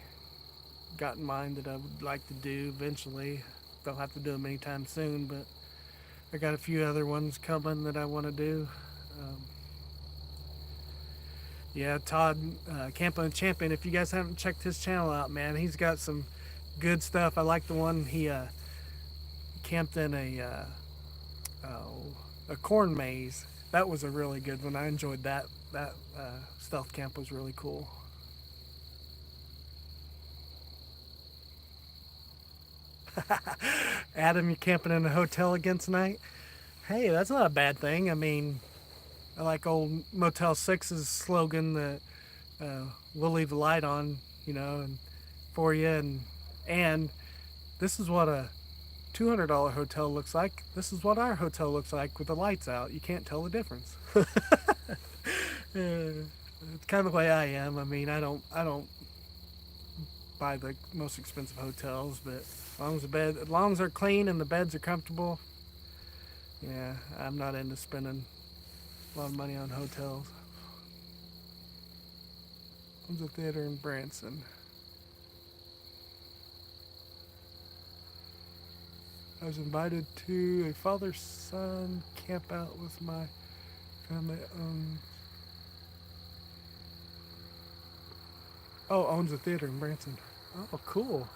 got in mind that I would like to do eventually. Don't have to do them anytime soon, but I got a few other ones coming that I want to do. Yeah, Todd, Camping Champion, if you guys haven't checked his channel out, man, he's got some good stuff. I like the one he camped in a corn maze. That was a really good one. I enjoyed that. That stealth camp was really cool. Adam, you camping in a hotel again tonight? Hey, that's not a bad thing. I mean, I like old Motel Six's slogan that we'll leave the light on, and for you, and this is what a $200 hotel looks like. This is what our hotel looks like with the lights out. You can't tell the difference. It's kind of the way I am. I mean, I don't buy the most expensive hotels, but as long as they're clean and the beds are comfortable, yeah, I'm not into spending a lot of money on hotels. There's a theater in Branson. I was invited to a father-son camp out with my family. Owns a theater in Branson. Oh, cool.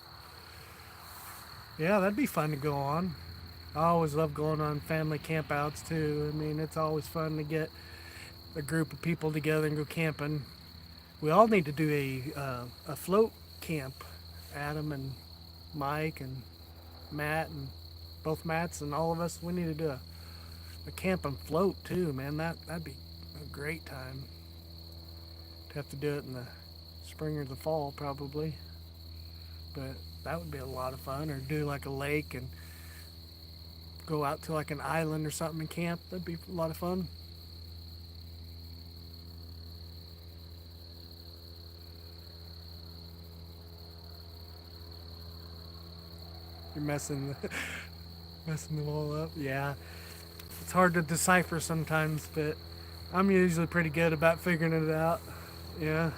Yeah, that'd be fun to go on. I always love going on family campouts too. I mean, it's always fun to get a group of people together and go camping. We all need to do a float camp. Adam and Mike and Matt and both Matts and all of us. We need to do a camp and float too, man. That'd be a great time. To have to do it in the spring or the fall probably, but that would be a lot of fun. Or do like a lake and go out to like an island or something and camp. That'd be a lot of fun. You're messing them all up. Yeah, it's hard to decipher sometimes, but I'm usually pretty good about figuring it out. Yeah,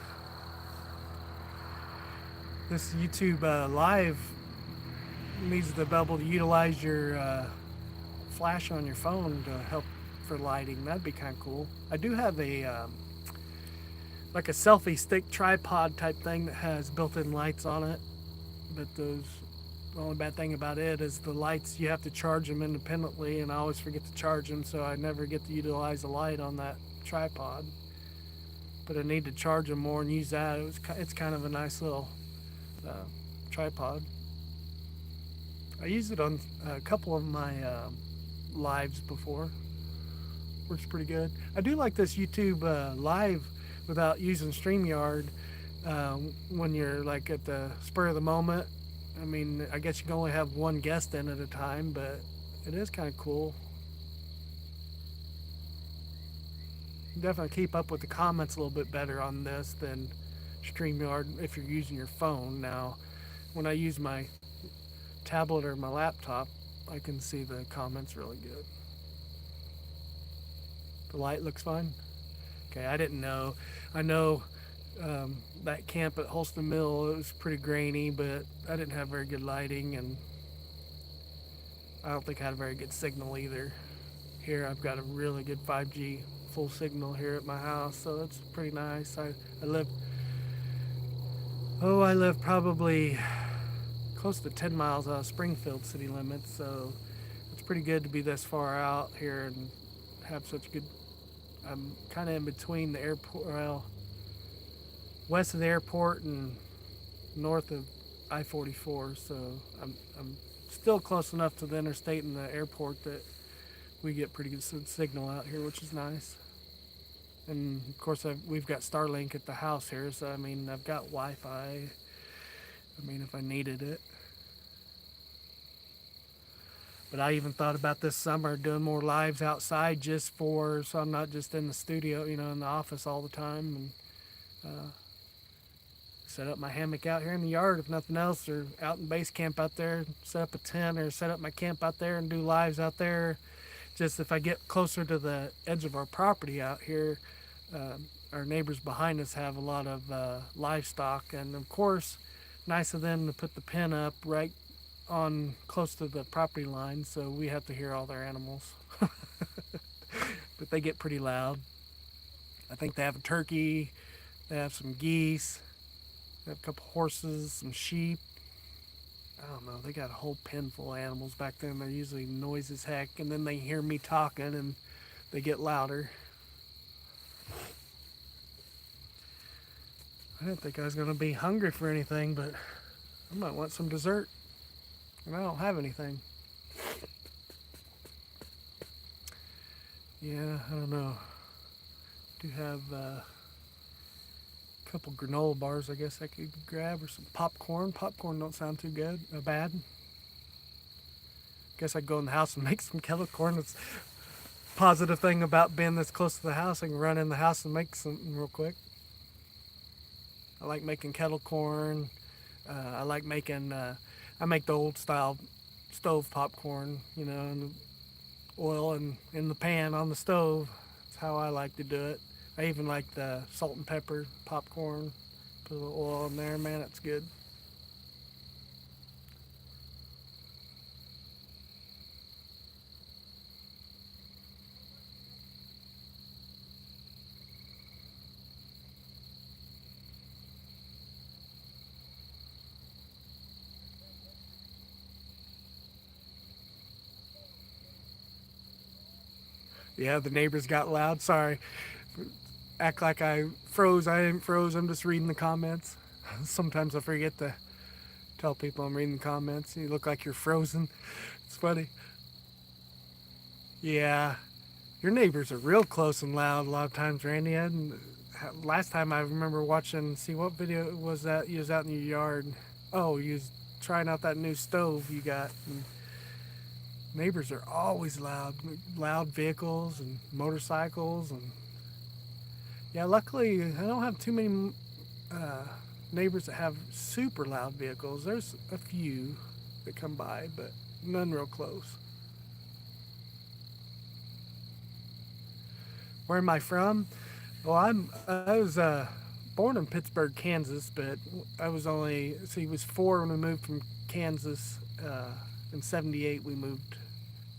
this YouTube live needs to be able to utilize your flash on your phone to help for lighting. That'd be kind of cool. I do have a like a selfie stick tripod type thing that has built-in lights on it, but the only bad thing about it is the lights, you have to charge them independently, and I always forget to charge them, so I never get to utilize the light on that tripod. But I need to charge them more and use that. It's kind of a nice little uh, tripod. I used it on a couple of my lives before. Works pretty good. I do like this YouTube live without using StreamYard when you're like at the spur of the moment. I mean, I guess you can only have one guest in at a time, but it is kind of cool. You definitely keep up with the comments a little bit better on this than StreamYard if you're using your phone. Now, when I use my tablet or my laptop, I can see the comments really good. The light looks fine. Okay, I didn't know. I know that camp at Holston Mill, it was pretty grainy, but I didn't have very good lighting, and I don't think I had a very good signal either. Here, I've got a really good 5G full signal here at my house, so that's pretty nice. I live probably close to 10 miles out of Springfield city limits, so it's pretty good to be this far out here and have such good. I'm kind of in between the airport, well, west of the airport and north of I-44, so I'm still close enough to the interstate and the airport that we get pretty good signal out here, which is nice. And of course, we've got Starlink at the house here, so I mean, I've got Wi-Fi. I mean, if I needed it. But I even thought about this summer doing more lives outside so I'm not just in the studio, in the office all the time, and set up my hammock out here in the yard if nothing else, or out in base camp out there, set up a tent or set up my camp out there and do lives out there. Just if I get closer to the edge of our property out here, our neighbors behind us have a lot of livestock, and of course, nice of them to put the pen up right on close to the property line, so we have to hear all their animals. But they get pretty loud. I think they have a turkey, they have some geese, they have a couple horses, some sheep. I don't know, they got a whole pen full of animals back there, and they're usually noisy as heck, and then they hear me talking and they get louder. I didn't think I was going to be hungry for anything, but I might want some dessert. and I don't have anything. Yeah, I don't know. Do have a couple granola bars, I guess I could grab, or some popcorn. Popcorn don't sound too good, bad. Guess I'd go in the house and make some kettle corn. It's a positive thing about being this close to the house. I can run in the house and make something real quick. I like making kettle corn. I like making. I make the old style stove popcorn. You know, and the oil and in the pan on the stove. That's how I like to do it. I even like the salt and pepper popcorn. Put a little oil in there, man. It's good. Yeah, the neighbors got loud. Sorry. Act like I froze. I didn't froze. I'm just reading the comments. Sometimes I forget to tell people I'm reading the comments. You look like you're frozen. It's funny. Yeah, your neighbors are real close and loud a lot of times, Randy. Last time I remember watching, see what video was that? You was out in your yard. Oh, you was trying out that new stove you got. And neighbors are always loud. Loud vehicles and motorcycles. And yeah, luckily I don't have too many uh, neighbors that have super loud vehicles. There's a few that come by, but none real close. Where am I from? Well, I was born in Pittsburgh, Kansas, but I was only see was 4 when we moved from Kansas. In '78, we moved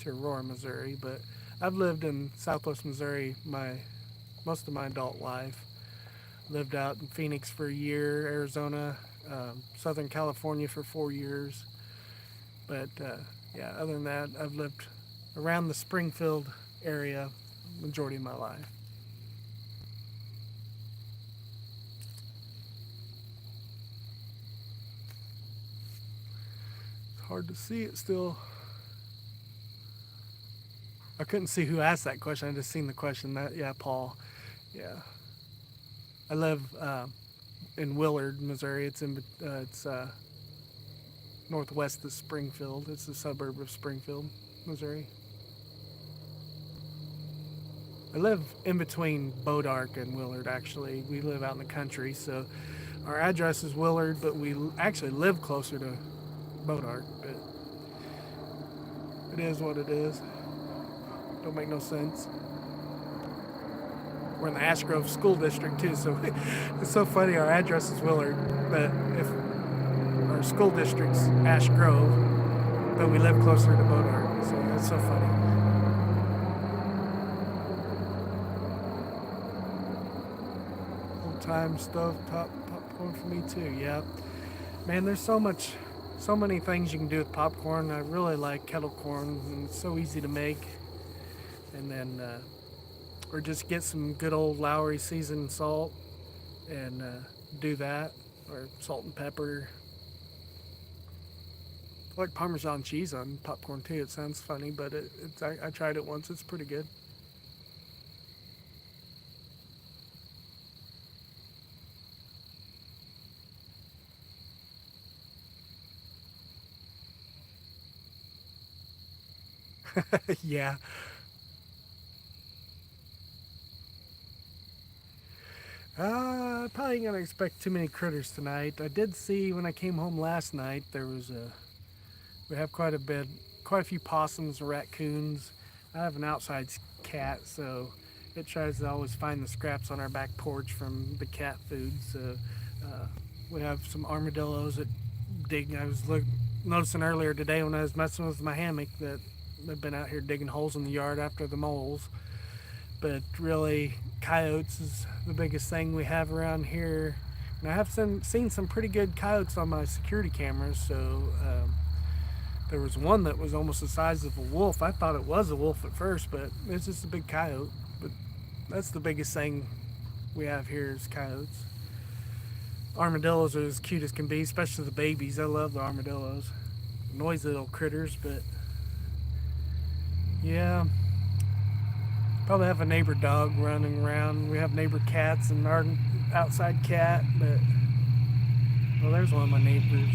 to Aurora, Missouri. But I've lived in Southwest Missouri my most of my adult life. Lived out in Phoenix for a year, Arizona, Southern California for 4 years. But yeah, other than that, I've lived around the Springfield area majority of my life. It's hard to see it still. I couldn't see who asked that question. I just seen the question. That yeah, Paul. Yeah, I live in Willard, Missouri. It's northwest of Springfield. It's a suburb of Springfield, Missouri. I live in between Bodark and Willard. Actually, we live out in the country, so our address is Willard, but we actually live closer to Bodark. But it is what it is. Don't make no sense. We're in the Ash Grove School District too, so it's so funny. Our address is Willard, but if our school district's Ash Grove, but we live closer to Bodark, so that's so funny. Old time stove top popcorn for me too. Yeah, man. There's so many things you can do with popcorn. I really like kettle corn, and it's so easy to make. And then, or just get some good old Lowry seasoned salt and do that, or salt and pepper. I like Parmesan cheese on popcorn too. It sounds funny, but I tried it once. It's pretty good. Yeah. Probably ain't gonna expect too many critters tonight. I did see when I came home last night there was a we have quite a few possums, raccoons. I have an outside cat, so it tries to always find the scraps on our back porch from the cat food. So uh, we have some armadillos that dig. Noticing earlier today when I was messing with my hammock that they've been out here digging holes in the yard after the moles. But really, coyotes is the biggest thing we have around here. And I have seen some pretty good coyotes on my security cameras. So there was one that was almost the size of a wolf. I thought it was a wolf at first, but it's just a big coyote. But that's the biggest thing we have here is coyotes. Armadillos are as cute as can be, especially the babies. I love the armadillos. noisy little critters, but yeah, probably have a neighbor dog running around. We have neighbor cats and our outside cat, but well, there's one of my neighbor's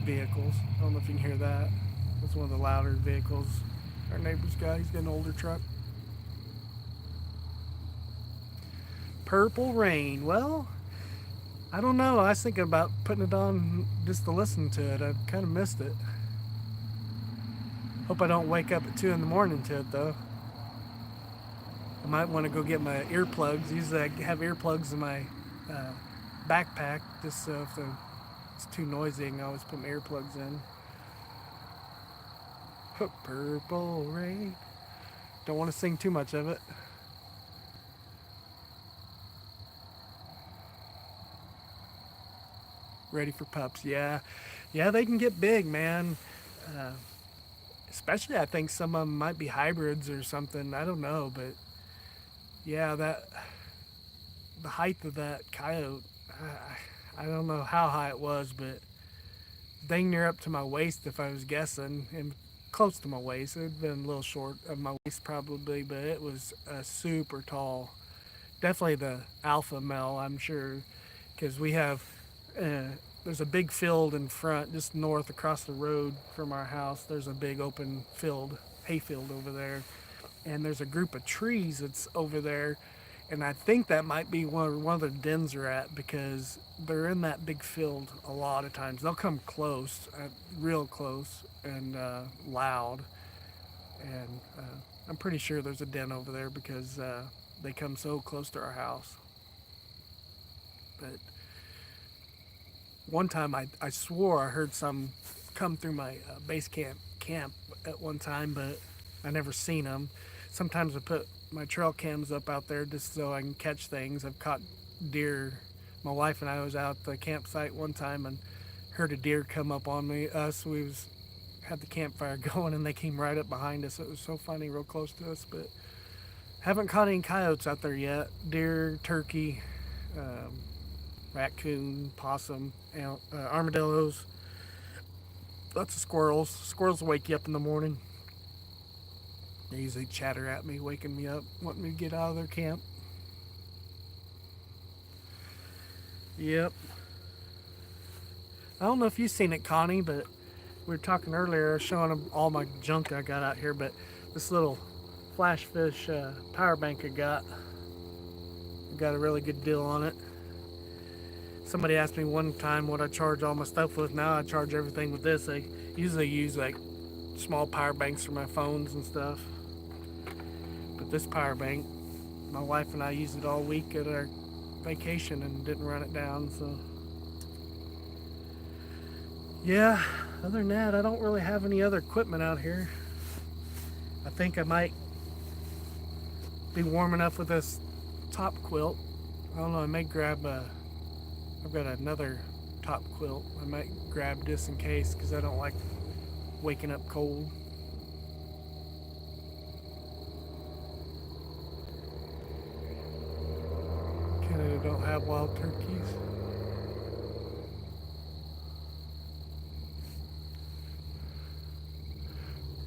vehicles. I don't know if you can hear that. That's one of the louder vehicles. Our neighbor's guy, he's got an older truck. Purple Rain. Well, I don't know. I was thinking about putting it on just to listen to it. I kind of missed it. Hope I don't wake up at 2 in the morning to it, though. I might want to go get my earplugs. Usually I have earplugs in my uh, backpack just so if it's too noisy, I can always put my earplugs in. Purple Rain. Don't want to sing too much of it. Ready for pups. Yeah. Yeah, they can get big, man. Uh, Especially, I think some of them might be hybrids or something. I don't know, but yeah, that the height of that coyote, I don't know how high it was, but dang near up to my waist if I was guessing, and close to my waist. It had been a little short of my waist probably, but it was super tall. Definitely the alpha male, I'm sure, because we have uh, there's a big field in front, just north across the road from our house. There's a big open field, hayfield over there, and there's a group of trees that's over there, and I think that might be one of their dens are at because they're in that big field a lot of times. They'll come close, real close, and loud, and I'm pretty sure there's a den over there because they come so close to our house. But one time I swore I heard some come through my base camp at one time, but I never seen them. Sometimes I put my trail cams up out there just so I can catch things. I've caught deer. My wife and I was out at the campsite one time and heard a deer come up on me. We was had the campfire going and they came right up behind us. It was so funny, real close to us. But haven't caught any coyotes out there yet. Deer, turkey, um, raccoon, possum, armadillos, lots of squirrels. Squirrels wake you up in the morning. They usually chatter at me, waking me up, wanting me to get out of their camp. Yep. I don't know if you've seen it, Connie, but we were talking earlier, showing them all my junk I got out here, but this little flash fish power bank I got a really good deal on it. Somebody asked me one time what I charge all my stuff with. Now I charge everything with this. I usually use like small power banks for my phones and stuff. But this power bank, my wife and I used it all week at our vacation and didn't run it down. So yeah, other than that, I don't really have any other equipment out here. I think I might be warm enough with this top quilt. I don't know, I may grab I've got another top quilt. I might grab this in case because I don't like waking up cold. Canada don't have wild turkeys.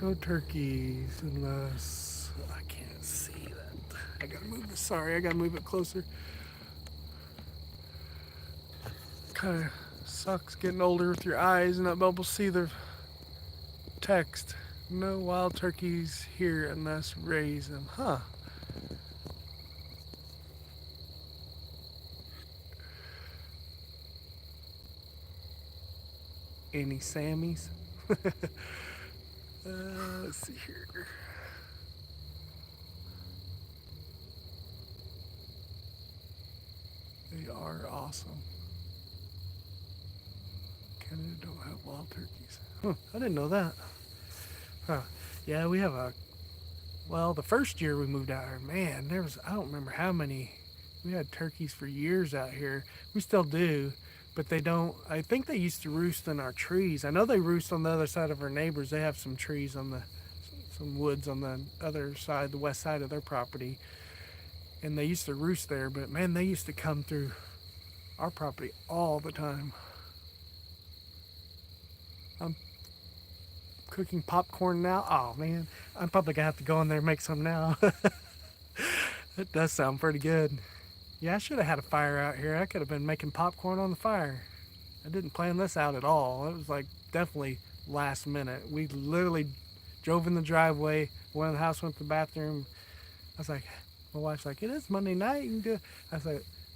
No turkeys unless I can't see that. I gotta move it. Sorry, I gotta move it closer. Kind of sucks getting older with your eyes and not being able to see the text. No wild turkeys here unless raise them. Huh. Any Sammies? Let's see here. They are awesome. Canada don't have wild turkeys. Huh, I didn't know that. Huh. Yeah, we have well, the first year we moved out here, man, I don't remember how many. We had turkeys for years out here. We still do, but they don't, I think they used to roost in our trees. I know they roost on the other side of our neighbors. They have some trees some woods on the other side, the west side of their property. And they used to roost there, but man, they used to come through our property all the time. I'm cooking popcorn now. Oh man, I'm probably gonna have to go in there and make some now. It does sound pretty good. Yeah, I should have had a fire out here. I could have been making popcorn on the fire. I didn't plan this out at all. It was like definitely last minute. We literally drove in the driveway, went in the house, went to the bathroom. I was like, my wife's like, it is Monday night. You can do it.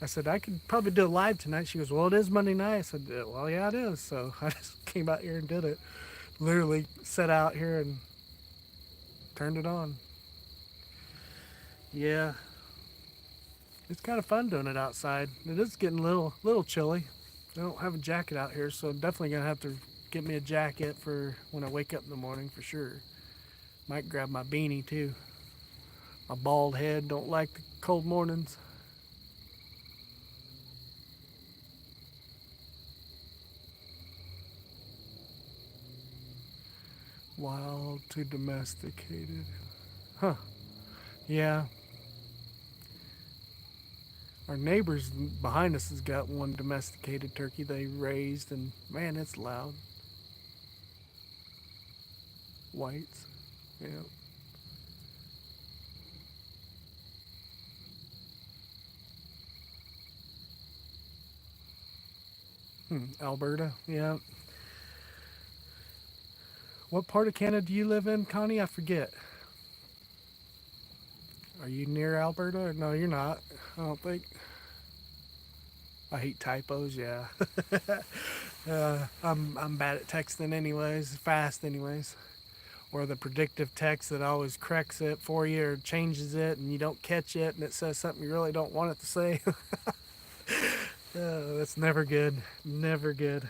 I said, I could probably do it live tonight. She goes, well, it is Monday night. I said, well, yeah, it is. So I just came out here and did it. Literally set out here and turned it on. Yeah, it's kind of fun doing it outside. It is getting a little chilly. I don't have a jacket out here, so I'm definitely gonna have to get me a jacket for when I wake up in the morning for sure. Might grab my beanie too. My bald head don't like the cold mornings. Wild to domesticated. Huh. Yeah. Our neighbors behind us has got one domesticated turkey they raised, and man, it's loud. Whites. Yeah. Alberta. Yeah. What part of Canada do you live in, Connie? I forget. Are you near Alberta? Or no, you're not. I don't think. I hate typos. Yeah. I'm bad at texting anyways. Fast anyways. Or the predictive text that always corrects it for you or changes it and you don't catch it and it says something you really don't want it to say. That's never good. Never good.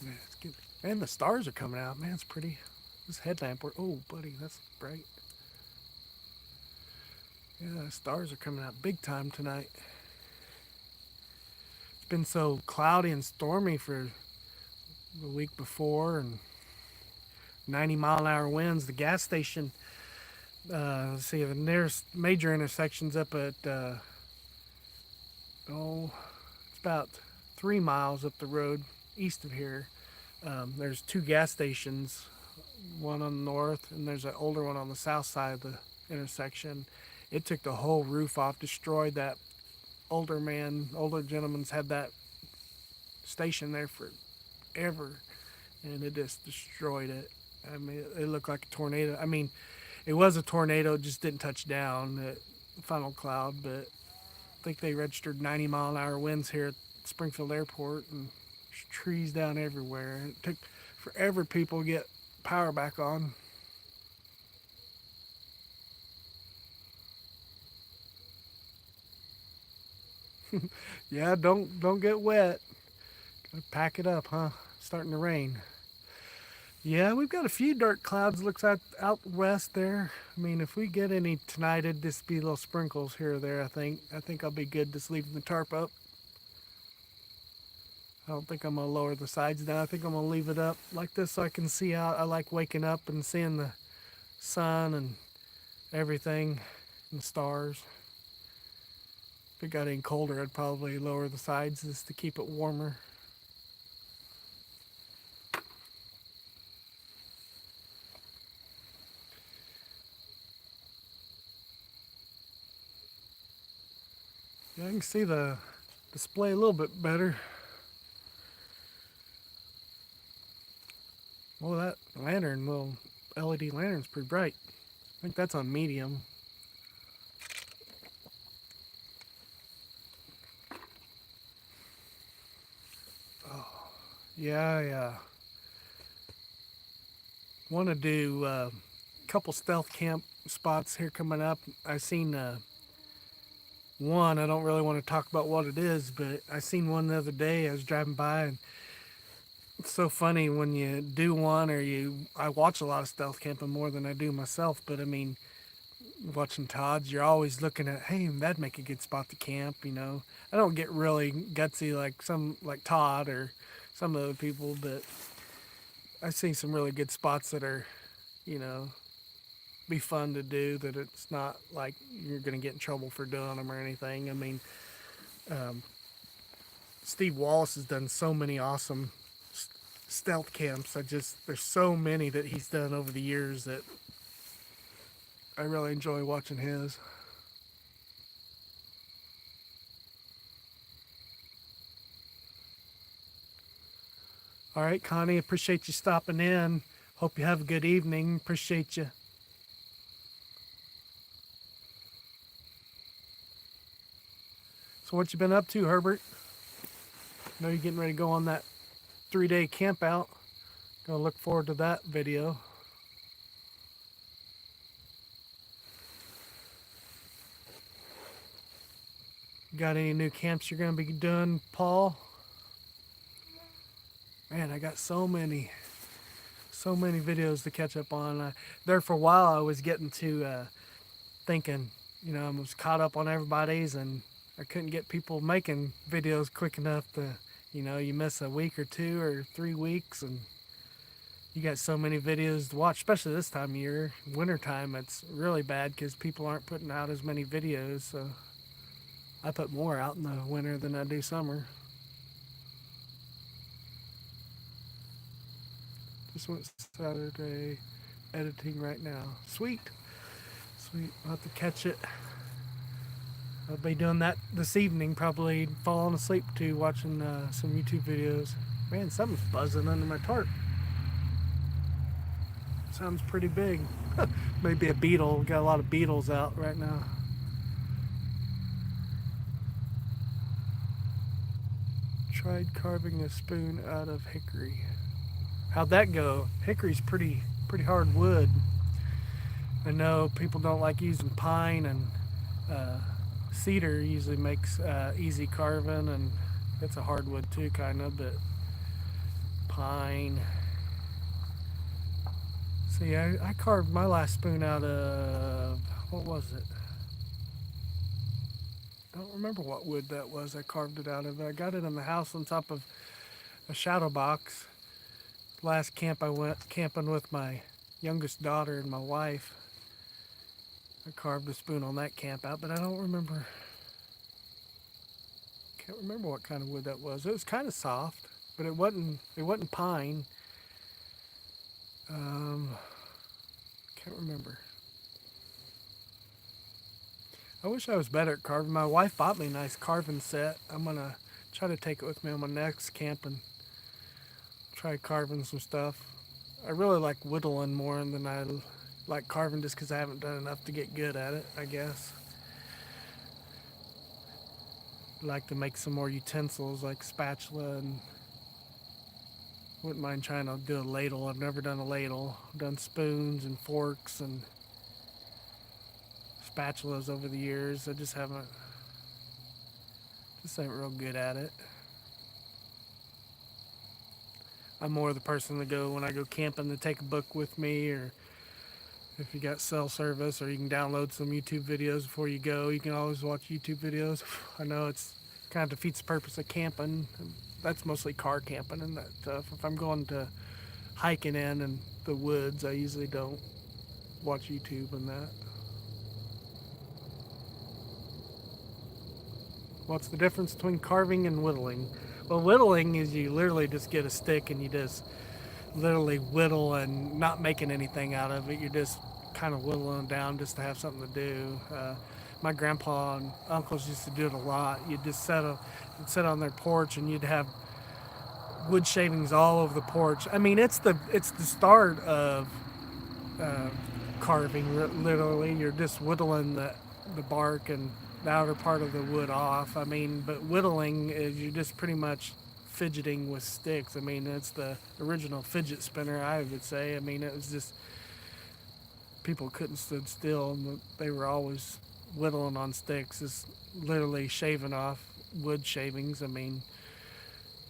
Yeah, it's good. And the stars are coming out. Man, it's pretty. This headlamp. Oh, buddy, that's bright. Yeah, the stars are coming out big time tonight. It's been so cloudy and stormy for the week before and 90-mile-an-hour winds. The gas station, let's see, the nearest major intersection's up at, it's about 3 miles up the road east of here. There's two gas stations, one on the north, and there's an older one on the south side of the intersection. It took the whole roof off, destroyed that older gentleman's had that station there forever, and it just destroyed it. I mean, it looked like a tornado. I mean, it was a tornado, it just didn't touch down at Funnel Cloud, but I think they registered 90-mile-an-hour winds here at Springfield Airport, and there's trees down everywhere. And it took forever people to get power back on. Yeah, don't get wet. Gotta pack it up, huh? Starting to rain. Yeah, we've got a few dark clouds. Looks like out west there. I mean, if we get any tonight, it'd just be little sprinkles here or there. I think I'll be good just leaving the tarp up. I don't think I'm gonna lower the sides down. I think I'm gonna leave it up like this so I can see out. I like waking up and seeing the sun and everything and stars. If it got any colder, I'd probably lower the sides just to keep it warmer. Yeah, I can see the display a little bit better. Well, that little LED lantern's pretty bright. I think that's on medium. Yeah, yeah. Want to do a couple stealth camp spots here coming up. I seen one. I don't really want to talk about what it is, but I seen one the other day. I was driving by, and it's so funny when you do one or you. I watch a lot of stealth camping more than I do myself, but I mean, watching Todd's, you're always looking at, hey, that'd make a good spot to camp. I don't get really gutsy like Todd or some other people, but I've seen some really good spots that are, you know, be fun to do. That it's not like you're gonna get in trouble for doing them or anything. I mean, um, Steve Wallace has done so many awesome stealth camps. There's so many that he's done over the years that I really enjoy watching his. All right, Connie, appreciate you stopping in. Hope you have a good evening. Appreciate you. So what you been up to, Herbert? I know you're getting ready to go on that 3-day camp out. Gonna look forward to that video. Got any new camps you're gonna be doing, Paul? Man, I got so many videos to catch up on. There for a while, I was getting to thinking, I was caught up on everybody's, and I couldn't get people making videos quick enough to, you miss a week or 2 or 3 weeks, and you got so many videos to watch, especially this time of year. Wintertime, it's really bad because people aren't putting out as many videos, so I put more out in the winter than I do summer. Just went Saturday editing right now. Sweet. Sweet. I'll have to catch it. I'll be doing that this evening, probably falling asleep too, watching some YouTube videos. Man, something's buzzing under my tarp. Sounds pretty big. Maybe a beetle. Got a lot of beetles out right now. Tried carving a spoon out of hickory. How'd that go? Hickory's pretty hard wood. I know people don't like using pine, and cedar usually makes easy carving, and it's a hardwood too, kind of, but pine. See, I carved my last spoon out of, what was it? I don't remember what wood that was I carved it out of. I got it in the house on top of a shadow box. Last camp I went camping with my youngest daughter and my wife. I carved a spoon on that camp out, but I don't remember. Can't remember what kind of wood that was. It was kind of soft, but it wasn't pine. Can't remember. I wish I was better at carving. My wife bought me a nice carving set. I'm gonna try to take it with me on my next camp and try carving some stuff. I really like whittling more than I like carving, just because I haven't done enough to get good at it, I guess. I'd like to make some more utensils like spatula, and wouldn't mind trying to do a ladle. I've never done a ladle. I've done spoons and forks and spatulas over the years. I just ain't real good at it. I'm more the person to go when I go camping to take a book with me, or if you got cell service, or you can download some YouTube videos before you go. You can always watch YouTube videos. I know it's kind of defeats the purpose of camping. That's mostly car camping and that stuff. If I'm going to hiking in the woods, I usually don't watch YouTube and that. What's the difference between carving and whittling? Well, whittling is you literally just get a stick and you just literally whittle and not making anything out of it. You're just kind of whittling down just to have something to do. My grandpa and uncles used to do it a lot. You'd just sit on their porch, and you'd have wood shavings all over the porch. I mean, it's the start of carving. Literally, you're just whittling the bark and the outer part of the wood off. I mean, but whittling is you're just pretty much fidgeting with sticks. I mean, it's the original fidget spinner, I would say. I mean, it was just people couldn't stood still, and they were always whittling on sticks. It's literally shaving off wood shavings. I mean,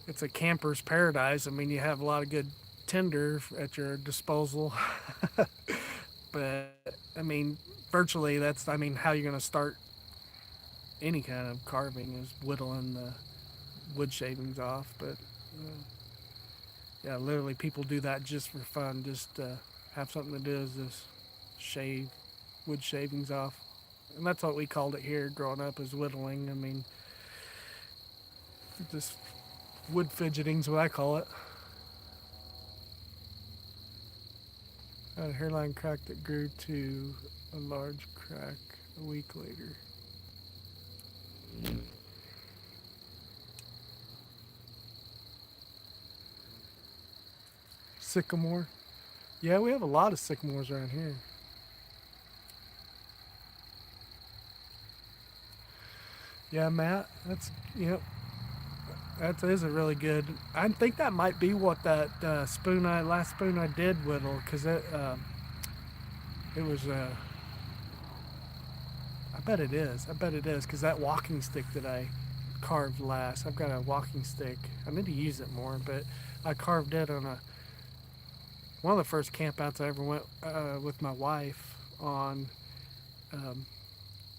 it's a camper's paradise. I mean, you have a lot of good tinder at your disposal. But I mean, virtually how you're going to start any kind of carving is whittling the wood shavings off. But yeah, literally people do that just for fun, just have something to do, is just shave wood shavings off. And that's what we called it here growing up, is whittling. I mean, just wood fidgeting's what I call it. Had a hairline crack that grew to a large crack a week later. Sycamore. Yeah, we have a lot of sycamores around here. Yeah, Matt, that's, yep, that is a really good. I think that might be what that last spoon I did whittle, because it was. I bet it is. I bet it is, because that walking stick that I carved last. I've got a walking stick. I need to use it more, but I carved it on one of the first campouts I ever went with my wife on. Um,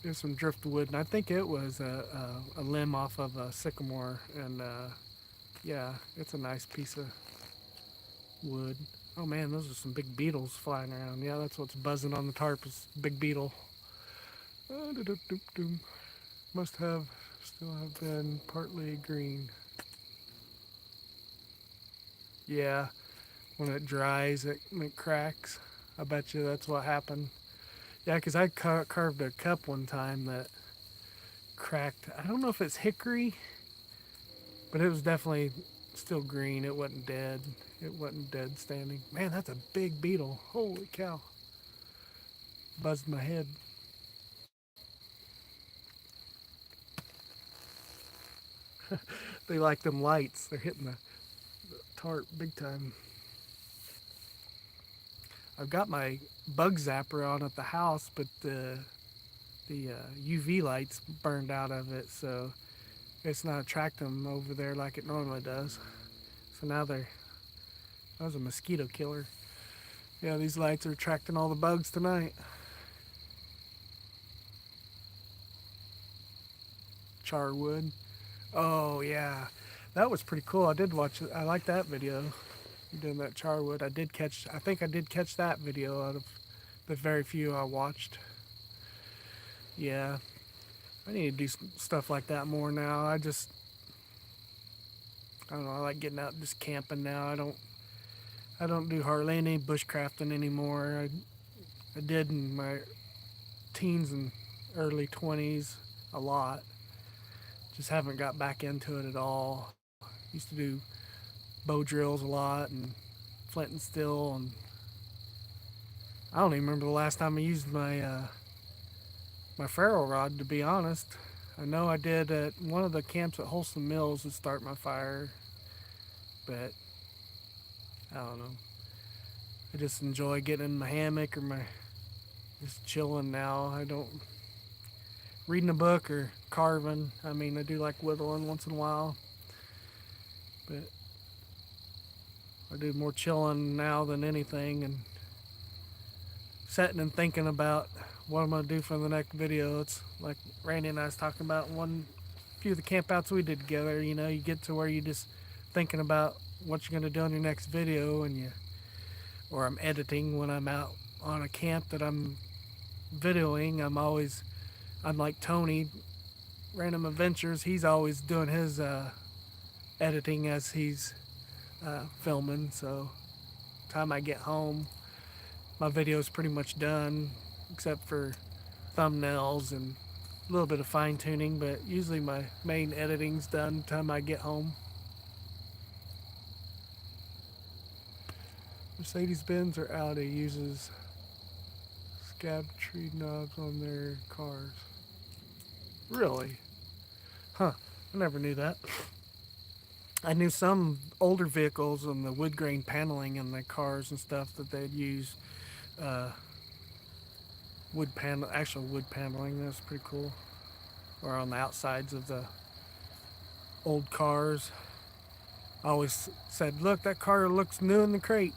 There's some driftwood, and I think it was a limb off of a sycamore, and yeah, it's a nice piece of wood. Oh man, those are some big beetles flying around. Yeah, that's what's buzzing on the tarp is big beetle. Must have still have been partly green. Yeah, when it dries, it cracks. I bet you that's what happened. Yeah, because I carved a cup one time that cracked. I don't know if it's hickory, but it was definitely still green. It wasn't dead. It wasn't dead standing. Man, that's a big beetle. Holy cow. Buzzed my head. They like them lights. They're hitting the tarp big time. I've got my bug zapper on at the house, but the UV lights burned out of it, so it's not attracting them over there like it normally does. So now that was a mosquito killer. Yeah, these lights are attracting all the bugs tonight. Charwood. Oh yeah, that was pretty cool. I did watch it. I like that video. Doing that charwood. I did catch. I think I did catch that video out of the very few I watched. Yeah, I need to do stuff like that more now. I don't know. I like getting out and just camping now. I don't do hardly any bushcrafting anymore. I did in my teens and early 20s a lot. Just haven't got back into it at all. Used to do bow drills a lot and flint and steel, and I don't even remember the last time I used my ferro rod, to be honest. I know I did at one of the camps at Holston Mills to start my fire, but I don't know. I just enjoy getting in my hammock or my just chilling now. I don't reading a book or carving. I mean, I do like whittling once in a while, but I do more chilling now than anything, and sitting and thinking about what I'm gonna do for the next video. It's like Randy and I was talking about one few of the campouts we did together. You know, you get to where you just thinking about what you're gonna do on your next video, and or I'm editing when I'm out on a camp that I'm videoing. I'm like Tony, Random Adventures. He's always doing his editing as he's filming. So, time I get home, my video is pretty much done, except for thumbnails and a little bit of fine tuning. But usually my main editing's done time I get home. Mercedes-Benz or Audi uses scab tree knobs on their cars. Really? Huh. I never knew that. I knew some older vehicles and the wood grain paneling in the cars and stuff that they'd use uh, actual wood paneling. That's pretty cool. Or on the outsides of the old cars. I always said, look, that car looks new in the crate.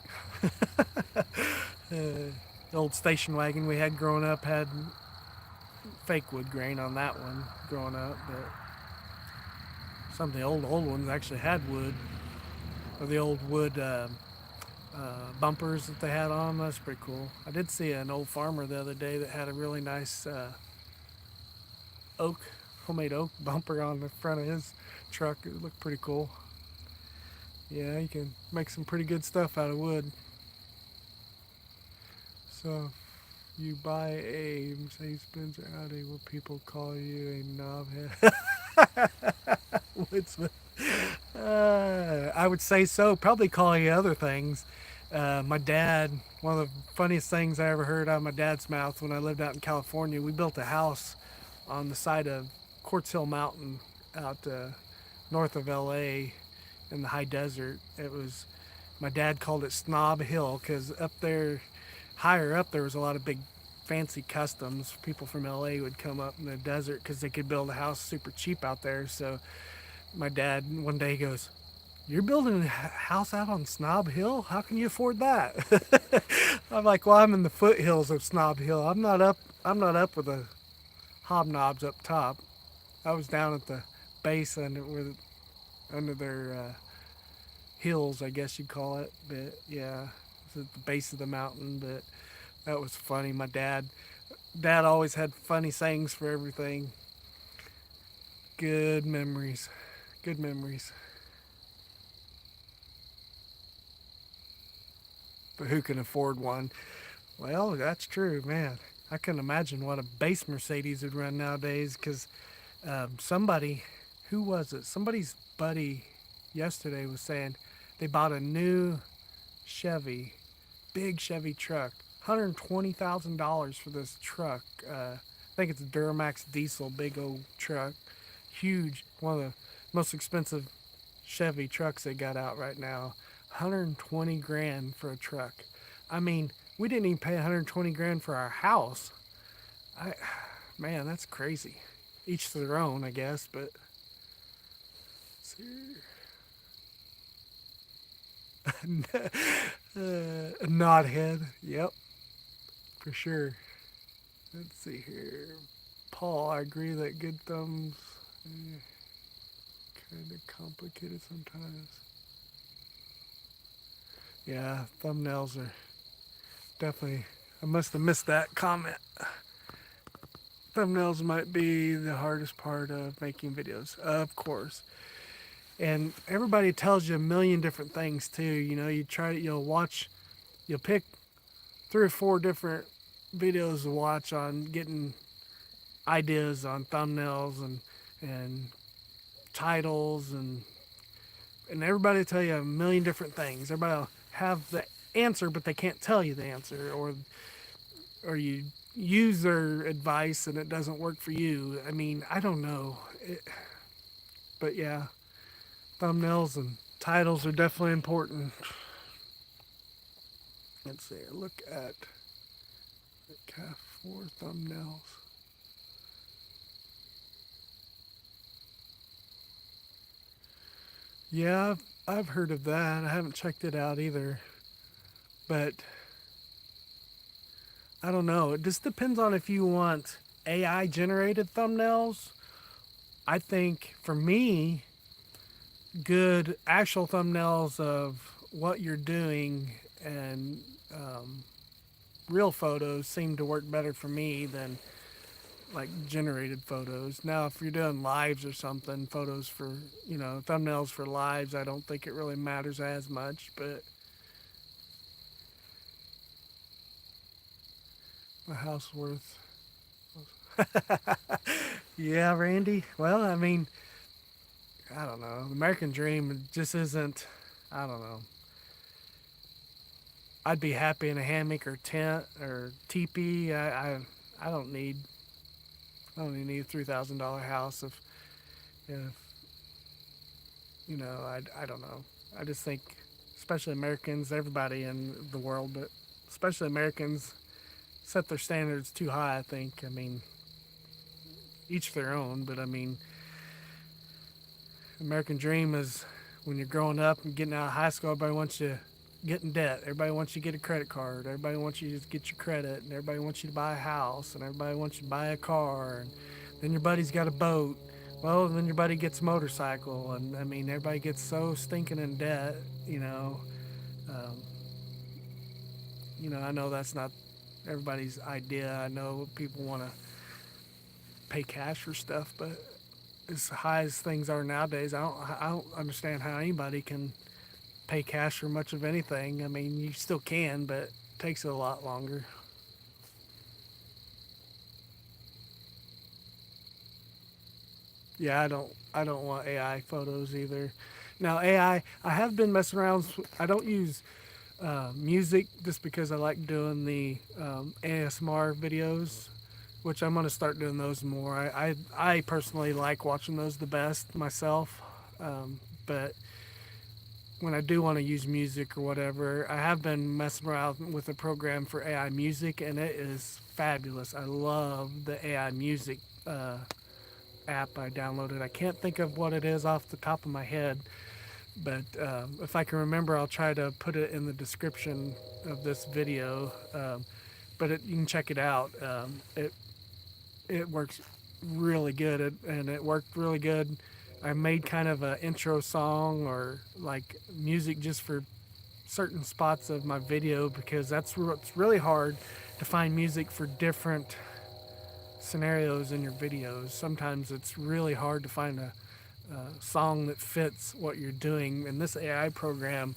The old station wagon we had growing up had fake wood grain on that one growing up, but some of the old ones actually had wood, or the old wood bumpers that they had on them. That's pretty cool. I did see an old farmer the other day that had a really nice homemade oak bumper on the front of his truck. It looked pretty cool. Yeah, you can make some pretty good stuff out of wood. So you buy a Mercedes-Benz or Audi, will people call you a knobhead? What's I would say so. Probably call you other things. My dad, one of the funniest things I ever heard out of my dad's mouth when I lived out in California, we built a house on the side of Quartz Hill Mountain out north of LA in the high desert. It was, my dad called it Snob Hill because up there, higher up, there was a lot of big fancy customs. People from LA would come up in the desert because they could build a house super cheap out there. So my dad one day goes, "You're building a house out on Snob Hill? How can you afford that?" I'm like, "Well, I'm in the foothills of Snob Hill. I'm not up. I'm not up with the hobnobs up top. I was down at the base under their hills, I guess you'd call it. But yeah, it's at the base of the mountain. But that was funny. My dad always had funny sayings for everything. Good memories. Good memories. But who can afford one? Well, that's true, man. I couldn't imagine what a base Mercedes would run nowadays because somebody, who was it? Somebody's buddy yesterday was saying they bought a new Chevy, big Chevy truck, $120,000 for this truck. I think it's a Duramax diesel, big old truck, huge, one of the most expensive Chevy trucks they got out right now. 120 grand for a truck. I mean, we didn't even pay 120 grand for our house. I, man, that's crazy. Each to their own, I guess, but a nod head. Yep, for sure. Let's see here. Paul, I agree that good thumbs kind of complicated sometimes. Yeah, thumbnails are definitely. I must have missed that comment. Thumbnails might be the hardest part of making videos, of course. And everybody tells you a million different things too. You know, you'll pick 3 or 4 different videos to watch on getting ideas on thumbnails and titles and everybody will tell you a million different things. Everybody will have the answer, but they can't tell you the answer, or you use their advice and it doesn't work for you. I mean, I don't know, but yeah, thumbnails and titles are definitely important. Let's see. Look at the CAF 4 thumbnails. Yeah, I've heard of that. I haven't checked it out either, but I don't know. It just depends on if you want AI generated thumbnails. I think for me, good actual thumbnails of what you're doing and real photos seem to work better for me than like generated photos. Now, if you're doing lives or something, photos for, thumbnails for lives, I don't think it really matters as much, but a house worth. Yeah, Randy. Well, I mean, I don't know. The American dream just isn't, I don't know. I'd be happy in a hammock or tent or teepee. I don't need, I don't even need a $3,000 house if I don't know. I just think, especially Americans, everybody in the world, but especially Americans, set their standards too high. I think. I mean, each their own, but I mean, American dream is when you're growing up and getting out of high school, everybody wants you to get in debt. Everybody wants you to get a credit card. Everybody wants you to get your credit, and everybody wants you to buy a house, and everybody wants you to buy a car, and then your buddy's got a boat. Well, then your buddy gets a motorcycle, and I mean, everybody gets so stinking in debt. Um, I know that's not everybody's idea. I know people want to pay cash for stuff, but as high as things are nowadays, I don't understand how anybody can pay cash for much of anything. I mean, you still can, but it takes a lot longer. Yeah, I don't want AI photos either. Now I have been messing around. I don't use music just because I like doing the ASMR videos, which I'm gonna start doing those more. I personally like watching those the best myself, but when I do want to use music or whatever, I have been messing around with a program for AI music, and it is fabulous. I love the AI music app I downloaded. I can't think of what it is off the top of my head, but if I can remember, I'll try to put it in the description of this video. But you can check it out. It works really good, and it worked really good. I made kind of an intro song or like music just for certain spots of my video because that's what's really hard to find music for different scenarios in your videos. Sometimes it's really hard to find a song that fits what you're doing, and this AI program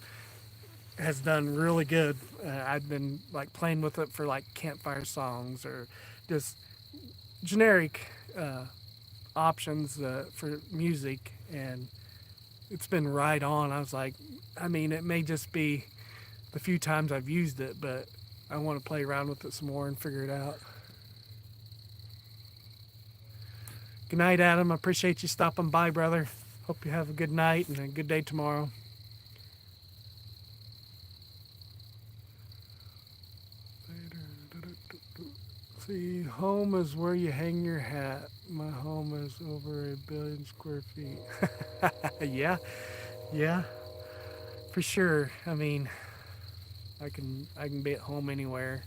has done really good. I've been like playing with it for like campfire songs or just generic options for music, and it's been right on. I was like, I mean, it may just be the few times I've used it, but I want to play around with it some more and figure it out. Good night, Adam. I appreciate you stopping by, brother. Hope you have a good night and a good day tomorrow. See, home is where you hang your hat. My home is over 1 billion square feet. Yeah, yeah, for sure. I mean, I can be at home anywhere.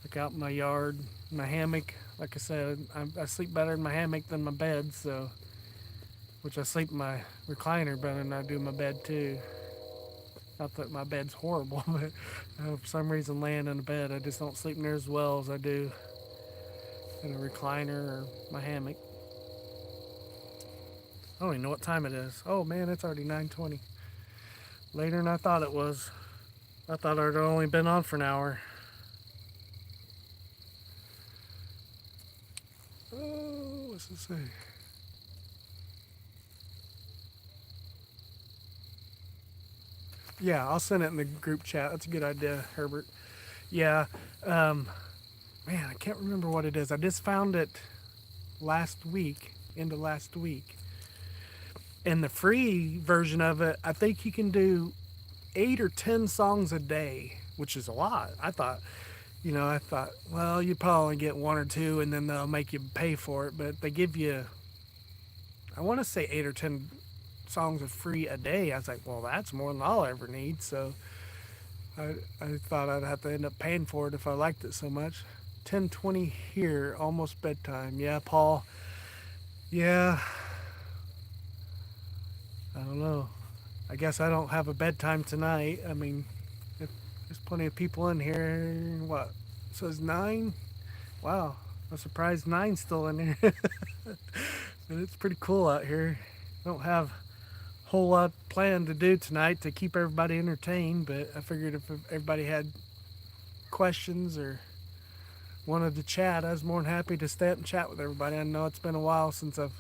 Like out in my yard, my hammock. Like I said, I sleep better in my hammock than my bed. So, which I sleep in my recliner better than I do my bed too. Not that my bed's horrible, but for some reason, laying in a bed, I just don't sleep near as well as I do in a recliner or my hammock. I don't even know what time it is. Oh man, it's already 9:20. Later than I thought it was. I thought I'd only been on for an hour. Oh, what's it say? Yeah, I'll send it in the group chat. That's a good idea, Herbert. Yeah, um, man, I can't remember what it is. I just found it last week, into last week. And the free version of it, I think you can do 8 or 10 songs a day, which is a lot. I thought, well, you probably get one or two and then they'll make you pay for it. But they give you, I want to say 8 or 10 songs are free a day. I was like, well, that's more than I'll ever need. So I thought I'd have to end up paying for it if I liked it so much. 10:20 here, almost bedtime. Yeah, Paul. Yeah, I don't know. I guess I don't have a bedtime tonight. I mean, if there's plenty of people in here. What? It says 9? Wow. I'm surprised nine's still in here. And it's pretty cool out here. I don't have a whole lot planned to do tonight to keep everybody entertained, but I figured if everybody had questions or wanted to chat, I was more than happy to stay up and chat with everybody. I know it's been a while since I've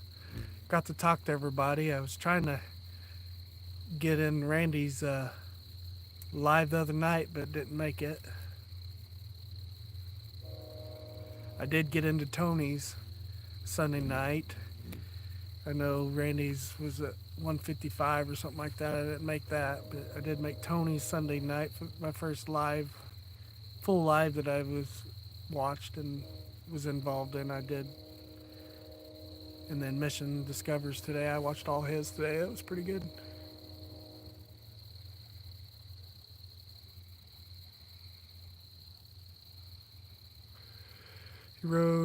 got to talk to everybody. I was trying to get in Randy's live the other night, but didn't make it. I did get into Tony's Sunday night. I know Randy's was at 155 or something like that. I didn't make that, but I did make Tony's Sunday night, my first live, full live that I was watched and was involved in. I did. And then Mission Discovers today. I watched all his today. It was pretty good.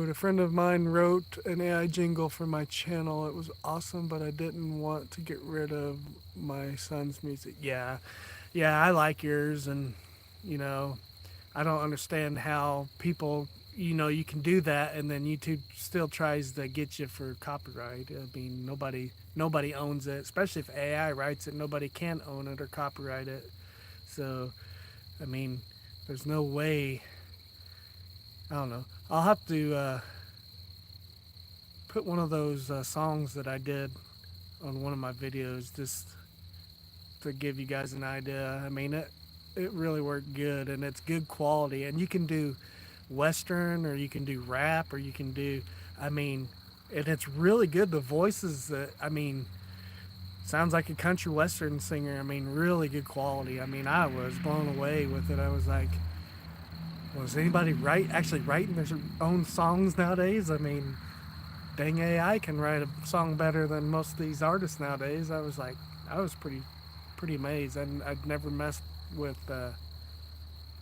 A friend of mine wrote an AI jingle for my channel. It was awesome, but I didn't want to get rid of my son's music. Yeah, I like yours, and you know, I don't understand how people, you can do that, and then YouTube still tries to get you for copyright. I mean, nobody owns it, especially if AI writes it. Nobody can own it or copyright it. So, I mean, there's no way. I don't know. I'll have to put one of those songs that I did on one of my videos just to give you guys an idea. I mean, it really worked good, and it's good quality. And you can do Western, or you can do rap, or you can do, I mean, and it's really good. The voices that, I mean, sounds like a country Western singer. I mean, really good quality. I mean, I was blown away with it. I was like, was anybody actually writing their own songs nowadays? I mean, dang, AI can write a song better than most of these artists nowadays. I was like, I was pretty amazed. And I'd never messed with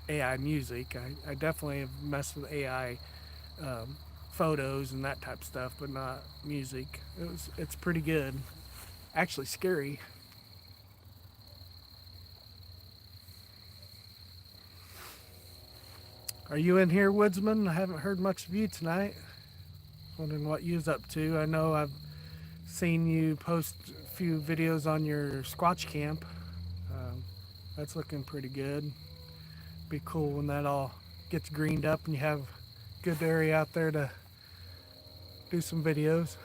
AI music. I definitely have messed with AI um, photos and that type of stuff, but not music. It's pretty good. Actually, scary. Are you in here, Woodsman? I haven't heard much of you tonight. Wondering what you's up to. I know I've seen you post a few videos on your Squatch camp. Um, that's looking pretty good. Be cool when that all gets greened up and you have a good area out there to do some videos.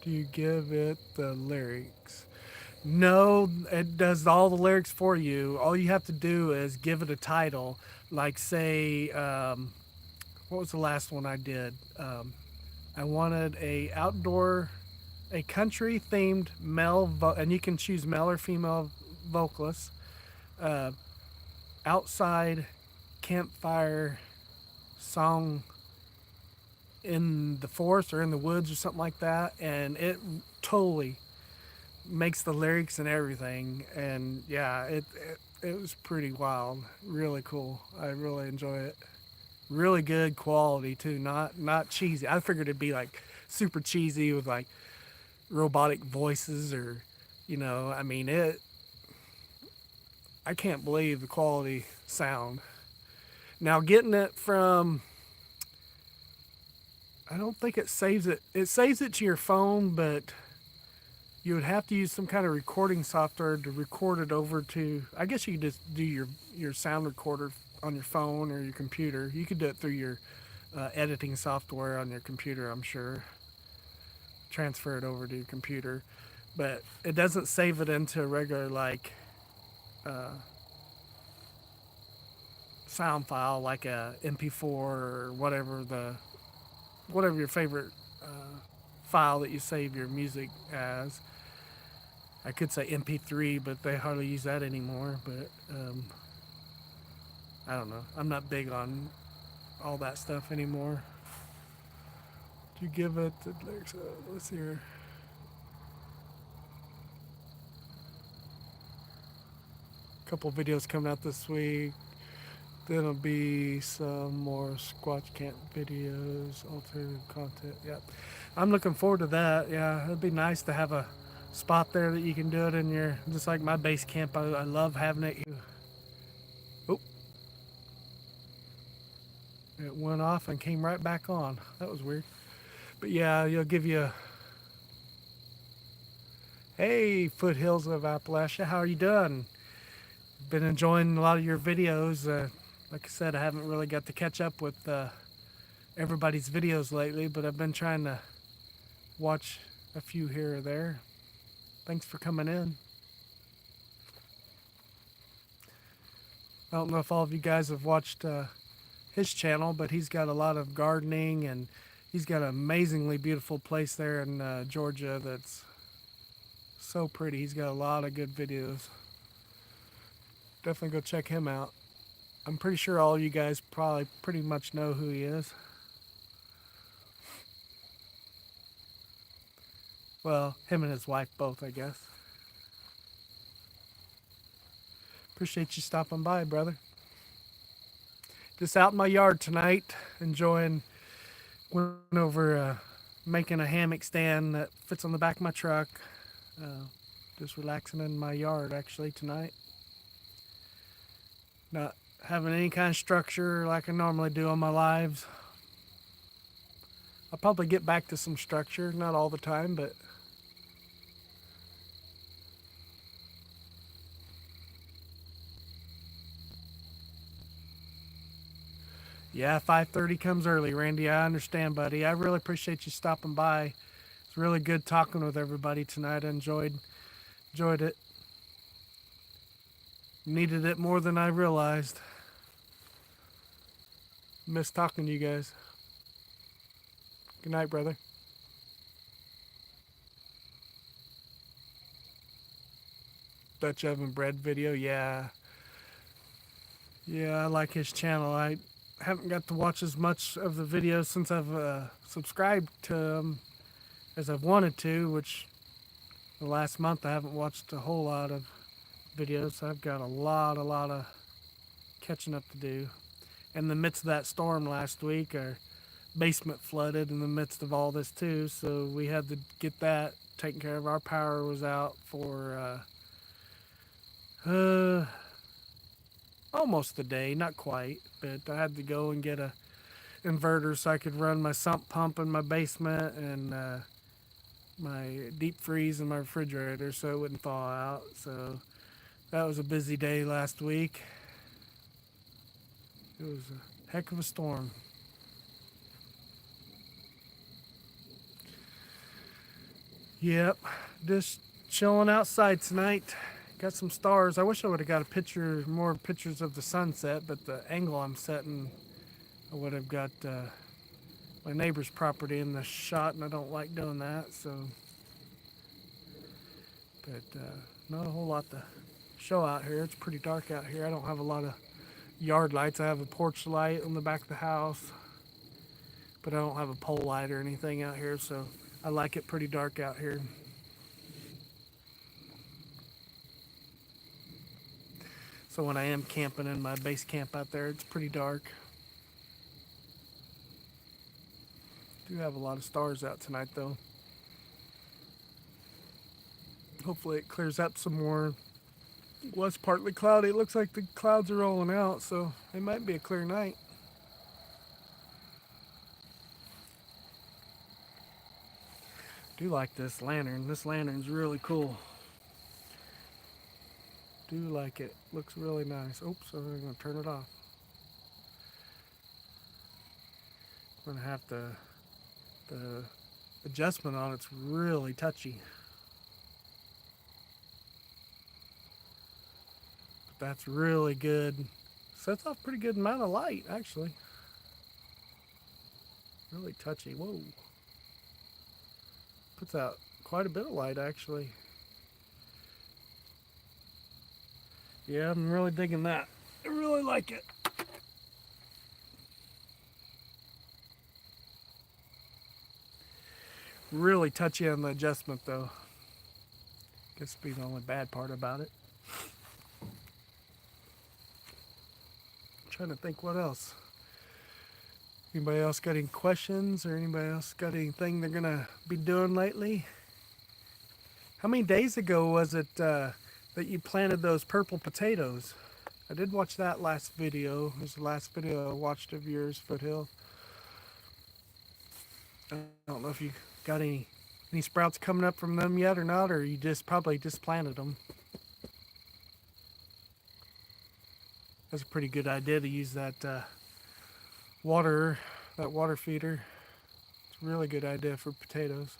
Do you give it the lyrics? No, it does all the lyrics for you. All you have to do is give it a title. Like, say, what was the last one I did? I wanted a country themed and you can choose male or female vocalists. Uh, outside campfire song in the forest or in the woods or something like that, and it totally makes the lyrics and everything. And yeah, it was pretty wild, really cool. I really enjoy it. Really good quality too, not cheesy. I figured it'd be like super cheesy with like robotic voices, or I mean, I can't believe the quality sound. Now, getting it from, I don't think it saves it. It saves it to your phone, but you would have to use some kind of recording software to record it over to. I guess you could just do your sound recorder on your phone or your computer. You could do it through your editing software on your computer, I'm sure. Transfer it over to your computer, but it doesn't save it into a regular like uh, sound file, like a MP4 or whatever your favorite file that you save your music as. I could say MP3, but they hardly use that anymore. But I don't know. I'm not big on all that stuff anymore. Do you give it? Let's see here. A couple videos coming out this week. Then there'll be some more Squatch Camp videos, alternative content. Yep. I'm looking forward to that. Yeah, it'd be nice to have a spot there that you can do it in your, just like my base camp. I love having it. Oh, it went off and came right back on. That was weird. But yeah, you'll give you a, hey, Foothills of Appalachia, how are you doing? Been enjoying a lot of your videos. Like I said, I haven't really got to catch up with everybody's videos lately, but I've been trying to watch a few here or there. Thanks for coming in. I don't know if all of you guys have watched his channel, but he's got a lot of gardening, and he's got an amazingly beautiful place there in Georgia that's so pretty. He's got a lot of good videos. Definitely go check him out. I'm pretty sure all you guys probably pretty much know who he is. Well, him and his wife both, I guess. Appreciate you stopping by, brother. Just out in my yard tonight, enjoying, went over making a hammock stand that fits on the back of my truck. Uh, just relaxing in my yard actually tonight. Not having any kind of structure like I normally do on my lives. I'll probably get back to some structure, not all the time, but Yeah, 5:30 comes early, Randy. I understand, buddy. I really appreciate you stopping by. It's really good talking with everybody tonight. I enjoyed it. Needed it more than I realized. Miss talking to you guys. Good night, brother. Dutch oven bread video. Yeah, yeah. I like his channel. I haven't got to watch as much of the videos since I've subscribed to him as I've wanted to, which the last month I haven't watched a whole lot of videos. So I've got a lot of catching up to do. In the midst of that storm last week, our basement flooded in the midst of all this too, so we had to get that taken care of. Our power was out for almost a day, not quite, but I had to go and get a inverter so I could run my sump pump in my basement and my deep freeze in my refrigerator so it wouldn't thaw out. So that was a busy day last week. It was a heck of a storm. Yep, just chilling outside tonight. Got some stars. I wish I would have got more pictures of the sunset, but the angle I'm setting, I would have got my neighbor's property in the shot, and I don't like doing that. So, but not a whole lot to show out here. It's pretty dark out here. I don't have a lot of yard lights. I have a porch light on the back of the house, but I don't have a pole light or anything out here. So I like it pretty dark out here. So when I am camping in my base camp out there, it's pretty dark. Do have a lot of stars out tonight though. Hopefully it clears up some more. It was partly cloudy. It looks like the clouds are rolling out, so it might be a clear night. Do like this lantern. This lantern's really cool. Do like it. Looks really nice. Oops, I'm gonna turn it off. I'm gonna have to. The adjustment on it's really touchy. But that's really good. Sets off pretty good amount of light actually. Really touchy. Whoa. Puts out quite a bit of light actually. Yeah, I'm really digging that. I really like it. Really touchy on the adjustment though. Guess be the only bad part about it. I'm trying to think what else. Anybody else got any questions or anybody else got anything they're gonna be doing lately? How many days ago was it that you planted those purple potatoes? I did watch that last video. It was the last video I watched of yours, Foothill. I don't know if you got any sprouts coming up from them yet or not, or you just probably just planted them. That's a pretty good idea to use water, that water feeder. It's a really good idea for potatoes.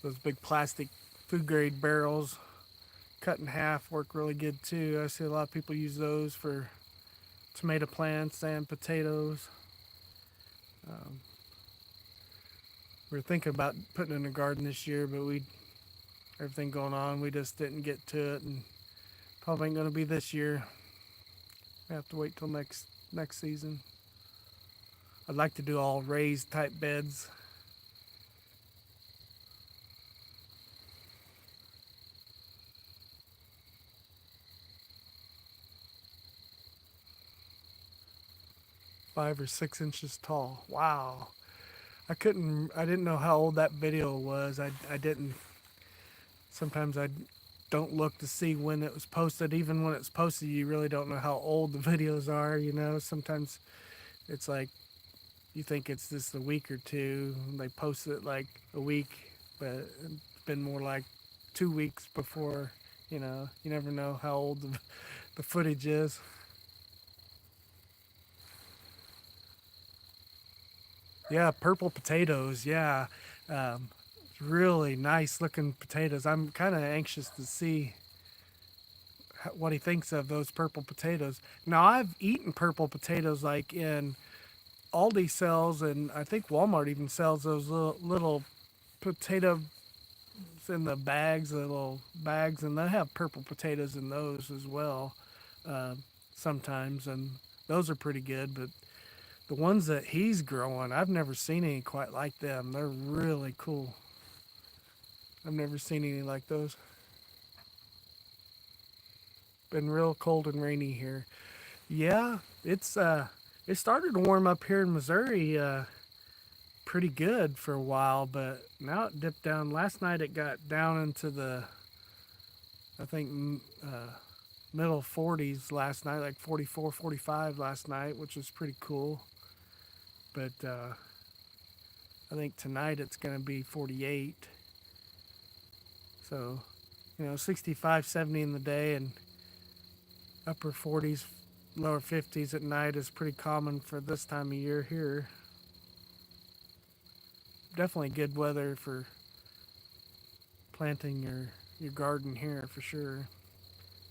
Those big plastic food grade barrels cut in half work really good too. I see a lot of people use those for tomato plants and potatoes. Um, we were thinking about putting in a garden this year, but everything going on, we just didn't get to it, and probably ain't gonna be this year. We have to wait till next season. I'd like to do all raised type beds. Five or 6 inches tall. Wow. I didn't know how old that video was. I didn't, sometimes I don't look to see when it was posted. Even when it's posted, you really don't know how old the videos are, you know? Sometimes it's like, you think it's just a week or two. They post it like a week, but it's been more like 2 weeks before, you know? You never know how old the footage is. Yeah, purple potatoes. Yeah, um, really nice looking potatoes. I'm kind of anxious to see what he thinks of those purple potatoes. Now, I've eaten purple potatoes like in Aldi sells, and I think Walmart even sells those little potatoes in the bags, the little bags, and they have purple potatoes in those as well uh, sometimes, and those are pretty good. But the ones that he's growing, I've never seen any quite like them. They're really cool. I've never seen any like those. Been real cold and rainy here. Yeah, it started to warm up here in Missouri pretty good for a while, but now it dipped down. Last night it got down into the I think middle 40s last night, like 44, 45 last night, which was pretty cool. But I think tonight it's going to be 48. So, 65, 70 in the day and upper 40s, lower 50s at night is pretty common for this time of year here. Definitely good weather for planting your garden here for sure.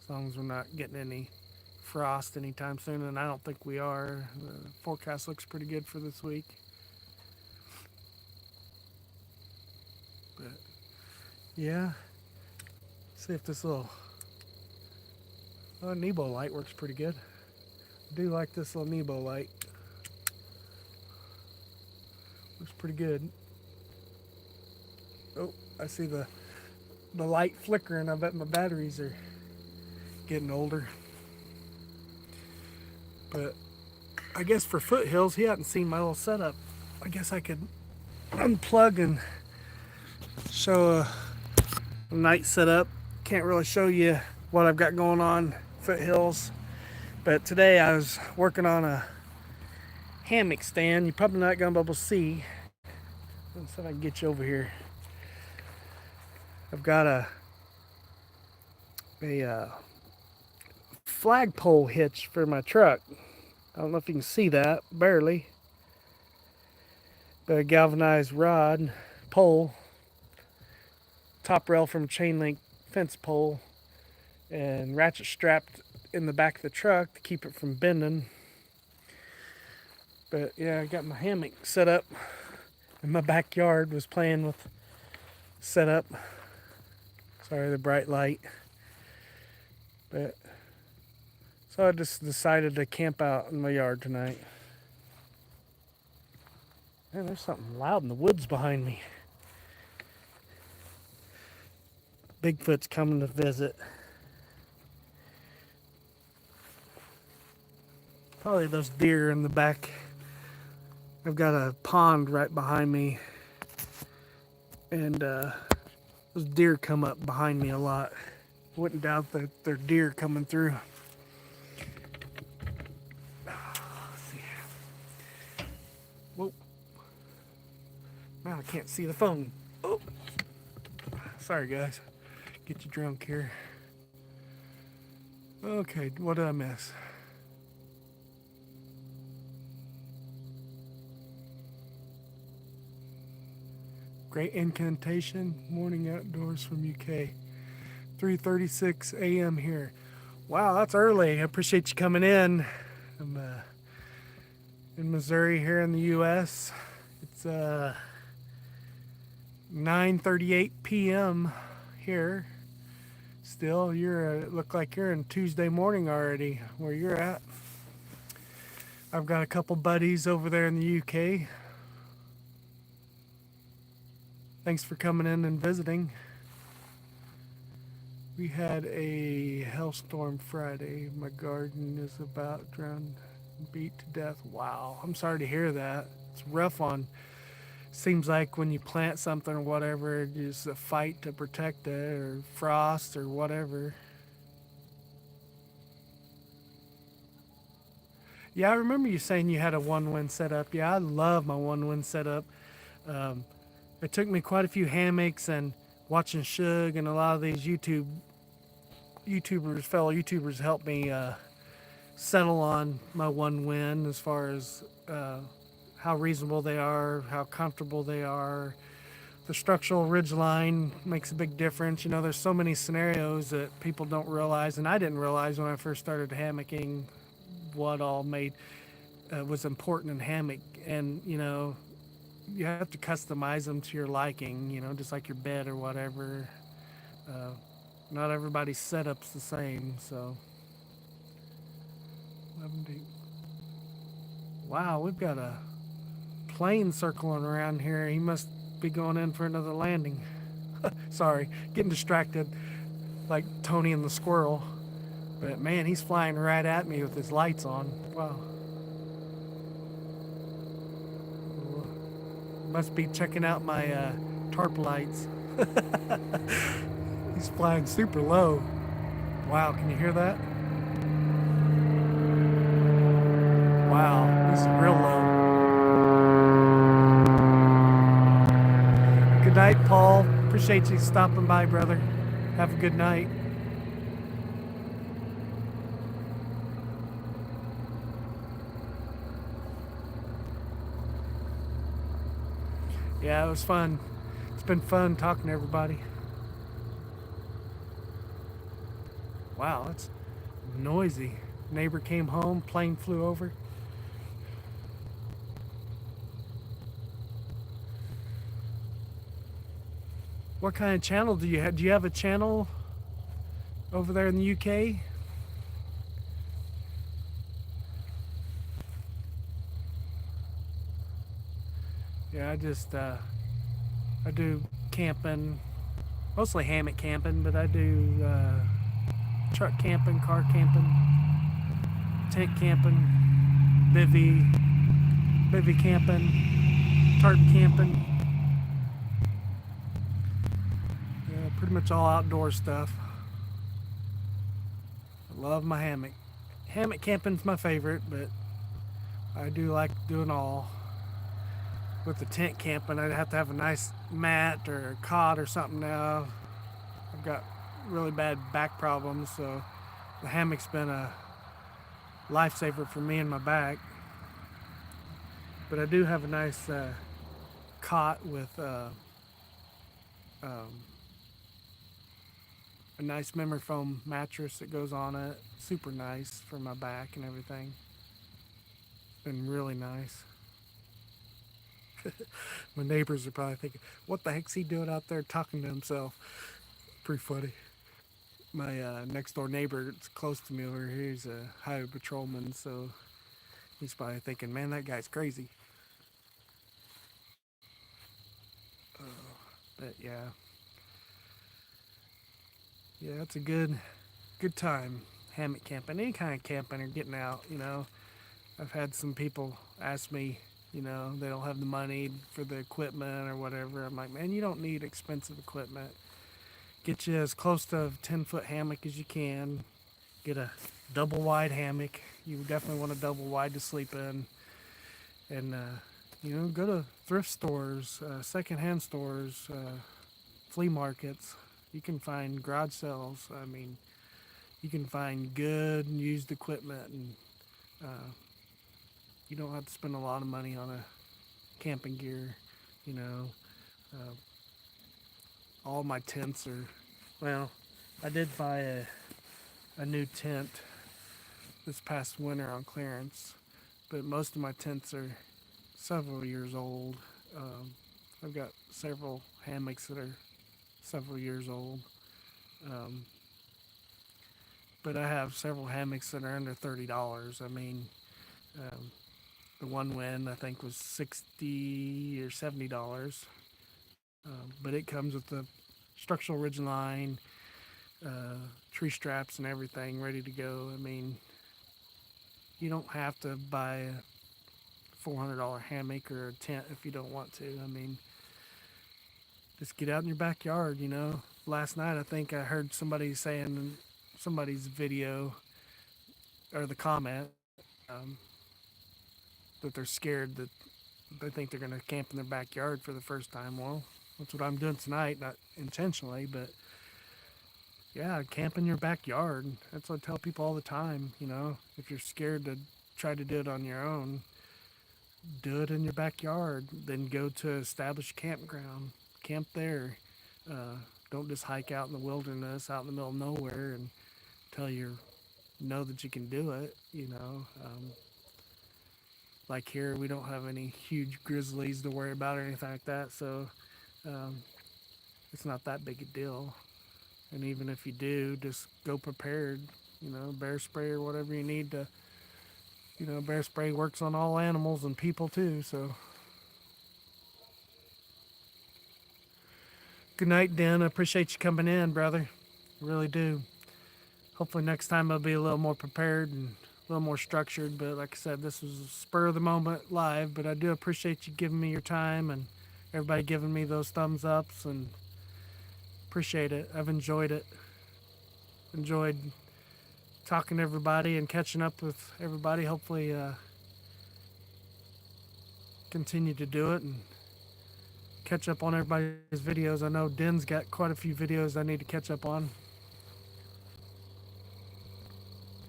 As long as we're not getting any frost anytime soon, and I don't think we are. The forecast looks pretty good for this week. But yeah, see if this little Nebo light works pretty good. I do like this little Nebo light. Looks pretty good. Oh, I see the light flickering. I bet my batteries are getting older. But I guess for foothills, he hadn't seen my little setup. I guess I could unplug and show a night setup. Can't really show you what I've got going on foothills. But today I was working on a hammock stand. You're probably not going to be able to see. Let's see if I can get you over here. I've got a flagpole hitch for my truck. I don't know if you can see that, barely. But a galvanized rod, pole, top rail from a chain link fence pole, and ratchet strapped in the back of the truck to keep it from bending. But yeah, I got my hammock set up in my backyard, was playing with setup. Sorry, the bright light. But so I just decided to camp out in my yard tonight. Man, there's something loud in the woods behind me. Bigfoot's coming to visit. Probably those deer in the back. I've got a pond right behind me, and those deer come up behind me a lot. Wouldn't doubt that they're deer coming through. Let's see. Whoa. Now I can't see the phone. Oh. Sorry, guys. Get you drunk here. Okay, what did I miss? Great incantation. Morning outdoors from UK. 3:36 a.m. here. Wow, that's early. I appreciate you coming in. I'm in Missouri here in the U.S. It's 9:38 p.m. here. Still, you're look like you're in Tuesday morning already where you're at. I've got a couple buddies over there in the UK. Thanks for coming in and visiting. We had a hailstorm Friday. My garden is about drowned, beat to death. Wow, I'm sorry to hear that. It's rough on. Seems like when you plant something or whatever, it's a fight to protect it, or frost or whatever. Yeah, I remember you saying you had a one wind setup. Yeah, I love my one wind setup. Um, it took me quite a few hammocks and watching Shug and a lot of these fellow YouTubers helped me settle on my one win as far as how reasonable they are, how comfortable they are. The structural ridge line makes a big difference. You know, there's so many scenarios that people don't realize, and I didn't realize when I first started hammocking what all made was important in hammock. And you know, you have to customize them to your liking. You know, just like your bed or whatever. Uh, Not everybody's setup's the same, so 11 deep. Wow, we've got a plane circling around here. He must be going in for another landing. Sorry, getting distracted like Tony and the squirrel. But man, he's flying right at me with his lights on. Wow. Must be checking out my tarp lights. He's flying super low. Wow, can you hear that? Wow, he's real low. Good night, Paul. Appreciate you stopping by, brother. Have a good night. Yeah, it was fun. It's been fun talking to everybody. Wow, it's noisy. Neighbor came home, plane flew over. What kind of channel do you have? Do you have a channel over there in the UK? Yeah, I do camping, mostly hammock camping, but I do truck camping, car camping, tent camping, bivy camping, tarp camping. Yeah, pretty much all outdoor stuff. I love my hammock. Hammock camping's my favorite, but I do like doing all. With the tent camping, I'd have to have a nice mat or a cot or something now. I've got really bad back problems, so the hammock's been a lifesaver for me and my back. But I do have a nice cot with um, a nice memory foam mattress that goes on it. Super nice for my back and everything. It's been really nice. My neighbors are probably thinking, what the heck's he doing out there talking to himself? Pretty funny. My next door neighbor that's close to me over here, he's a highway patrolman, so he's probably thinking, man, that guy's crazy. But yeah, it's a good time hammock camping, any kind of camping or getting out. You know, I've had some people ask me, you know, they don't have the money for the equipment or whatever. I'm like, man, you don't need expensive equipment. Get you as close to a 10-foot hammock as you can. Get a double wide hammock. You definitely want a double wide to sleep in. And, you know, go to thrift stores, secondhand stores, flea markets. You can find garage sales. I mean, you can find good and used equipment, and uh, you don't have to spend a lot of money on a camping gear. You know, uh, all my tents are, well, I did buy a new tent this past winter on clearance, but most of my tents are several years old. Um, I've got several hammocks that are several years old. Um, but I have several hammocks that are under $30. I mean, um, the one win I think was $60 or $70, but it comes with the structural ridge line, tree straps, and everything ready to go. I mean, you don't have to buy a $400 hammock or a tent if you don't want to. I mean, just get out in your backyard. You know, last night I think I heard somebody saying in somebody's video or the comment that they're scared that they think they're going to camp in their backyard for the first time. Well, that's what I'm doing tonight, not intentionally, but yeah, camp in your backyard. That's what I tell people all the time. You know, if you're scared to try to do it on your own, do it in your backyard. Then go to an established campground, camp there. Uh, don't just hike out in the wilderness, out in the middle of nowhere, until you know that you can do it. Like here, we don't have any huge grizzlies to worry about or anything like that, so um, it's not that big a deal. And even if you do, just go prepared. Bear spray or whatever you need to. Bear spray works on all animals and people too. So, good night, Den. I appreciate you coming in, brother. I really do. Hopefully, next time I'll be a little more prepared and a little more structured. But like I said, this was a spur of the moment live. But I do appreciate you giving me your time and everybody giving me those thumbs ups, and appreciate it. I've enjoyed it. Enjoyed talking to everybody and catching up with everybody. Hopefully, continue to do it and catch up on everybody's videos. I know Den's got quite a few videos I need to catch up on.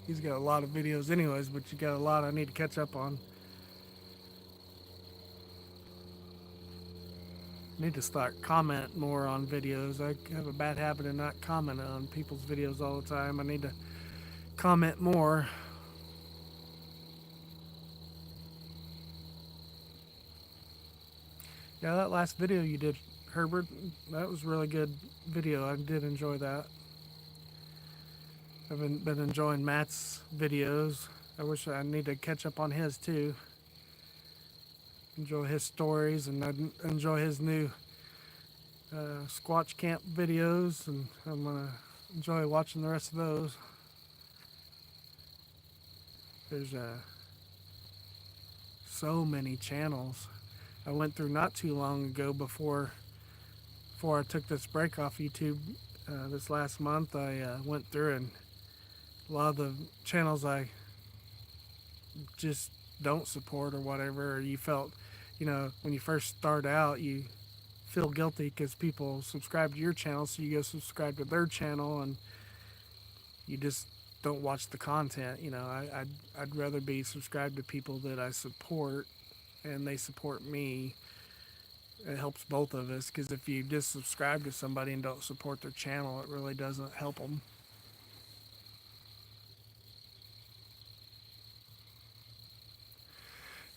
He's got a lot of videos, anyways, but you got a lot I need to catch up on. Need to start comment more on videos. I have a bad habit of not commenting on people's videos all the time. I need to comment more. Yeah, that last video you did, Herbert, that was a really good video. I did enjoy that. I've been enjoying Matt's videos. I wish I need to catch up on his too. Enjoy his stories, and I enjoy his new Squatch Camp videos, and I'm gonna enjoy watching the rest of those. There's so many channels I went through not too long ago before I took this break off YouTube. This last month, I went through, and a lot of the channels I just don't support or whatever, or you felt, when you first start out, you feel guilty because people subscribe to your channel, so you go subscribe to their channel, and you just don't watch the content. I'd rather be subscribed to people that I support and they support me. It helps both of us, because if you just subscribe to somebody and don't support their channel, it really doesn't help them.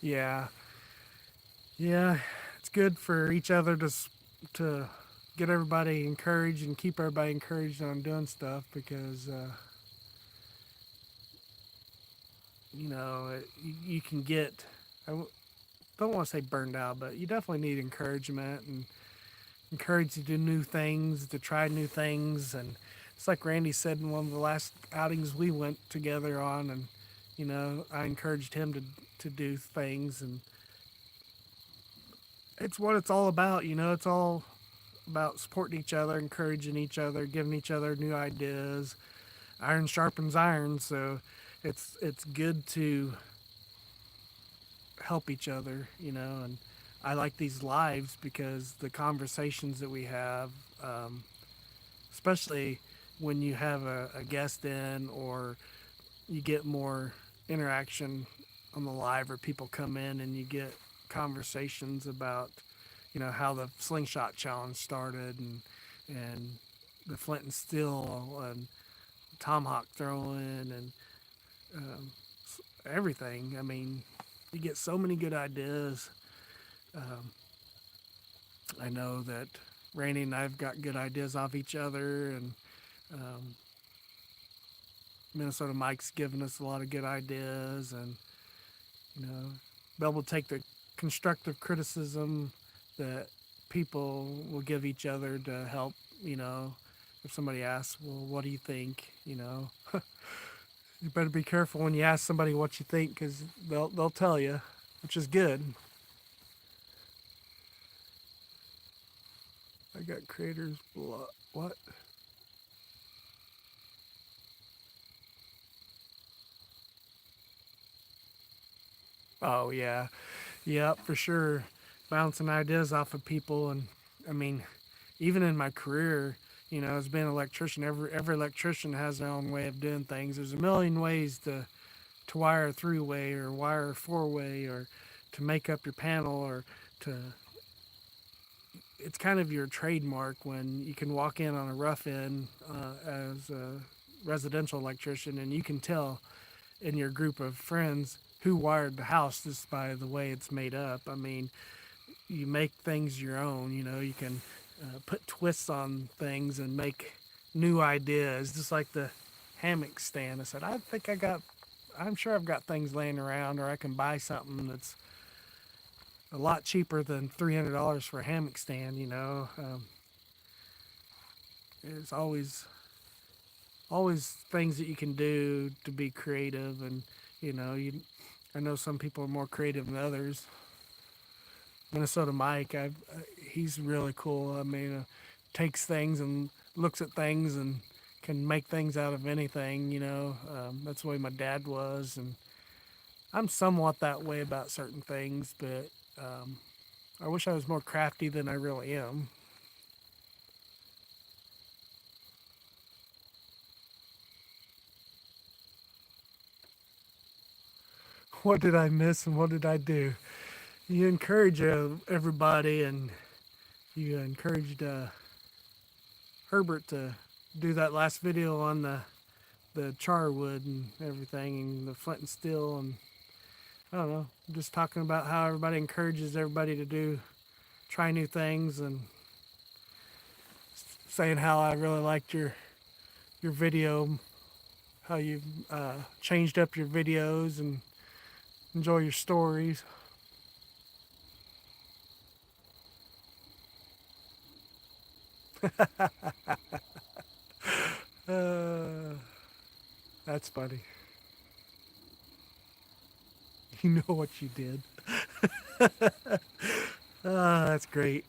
Yeah, yeah, it's good for each other to get everybody encouraged and keep everybody encouraged on doing stuff, because you can get, don't want to say burned out, but you definitely need encouragement and encourage you to do new things, to try new things. And it's like Randy said in one of the last outings we went together on, and I encouraged him to do things, and it's what it's all about. It's all about supporting each other, encouraging each other, giving each other new ideas. Iron sharpens iron, so it's good to help each other, and I like these lives because the conversations that we have, especially when you have a guest in, or you get more interaction on the live, or people come in and you get conversations about, how the slingshot challenge started, and the flint and steel and tomahawk throwing, and um, everything. I mean, you get so many good ideas. Um, I know that Randy and I've got good ideas off each other, and um, Minnesota Mike's given us a lot of good ideas, and be able to take the constructive criticism that people will give each other to help. If somebody asks, "Well, what do you think?" You better be careful when you ask somebody what you think, because they'll tell you, which is good. I got creators what? Oh yeah, yeah, for sure. Bouncing ideas off of people, and I mean, even in my career, as being an electrician, every electrician has their own way of doing things. There's a million ways to wire a three-way or wire a four-way, or to make up your panel or to it's kind of your trademark when you can walk in on a rough end as a residential electrician and you can tell in your group of friends who wired the house just by the way it's made up. I mean, you make things your own. You know, you can put twists on things and make new ideas, just like the hammock stand. I said, I'm sure I've got things laying around, or I can buy something that's a lot cheaper than $300 for a hammock stand. There's always things that you can do to be creative, and you know, you. I know some people are more creative than others. Minnesota Mike, he's really cool. I mean, takes things and looks at things and can make things out of anything. That's the way my dad was, and I'm somewhat that way about certain things, but I wish I was more crafty than I really am. What did I miss and what did I do? You encourage everybody, and you encouraged Herbert to do that last video on the charwood and everything, and the flint and steel, and I don't know, just talking about how everybody encourages everybody to try new things, and saying how I really liked your video, how you changed up your videos and enjoy your stories. Uh, that's funny. You know what you did. That's great.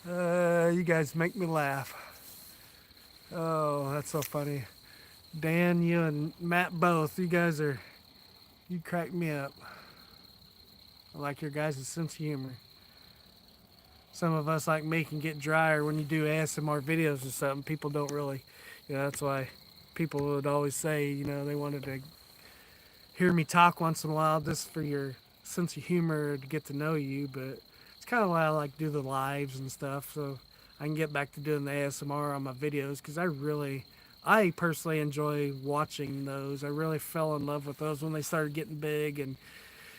You guys make me laugh. Oh, that's so funny. Dan, you and Matt both. You crack me up. I like your guys' sense of humor. Some of us like me can get drier when you do ASMR videos or something. People don't really, that's why people would always say, they wanted to hear me talk once in a while just for your sense of humor to get to know you. But it's kind of why I like do the lives and stuff, so I can get back to doing the ASMR on my videos, because I personally enjoy watching those. I really fell in love with those when they started getting big, and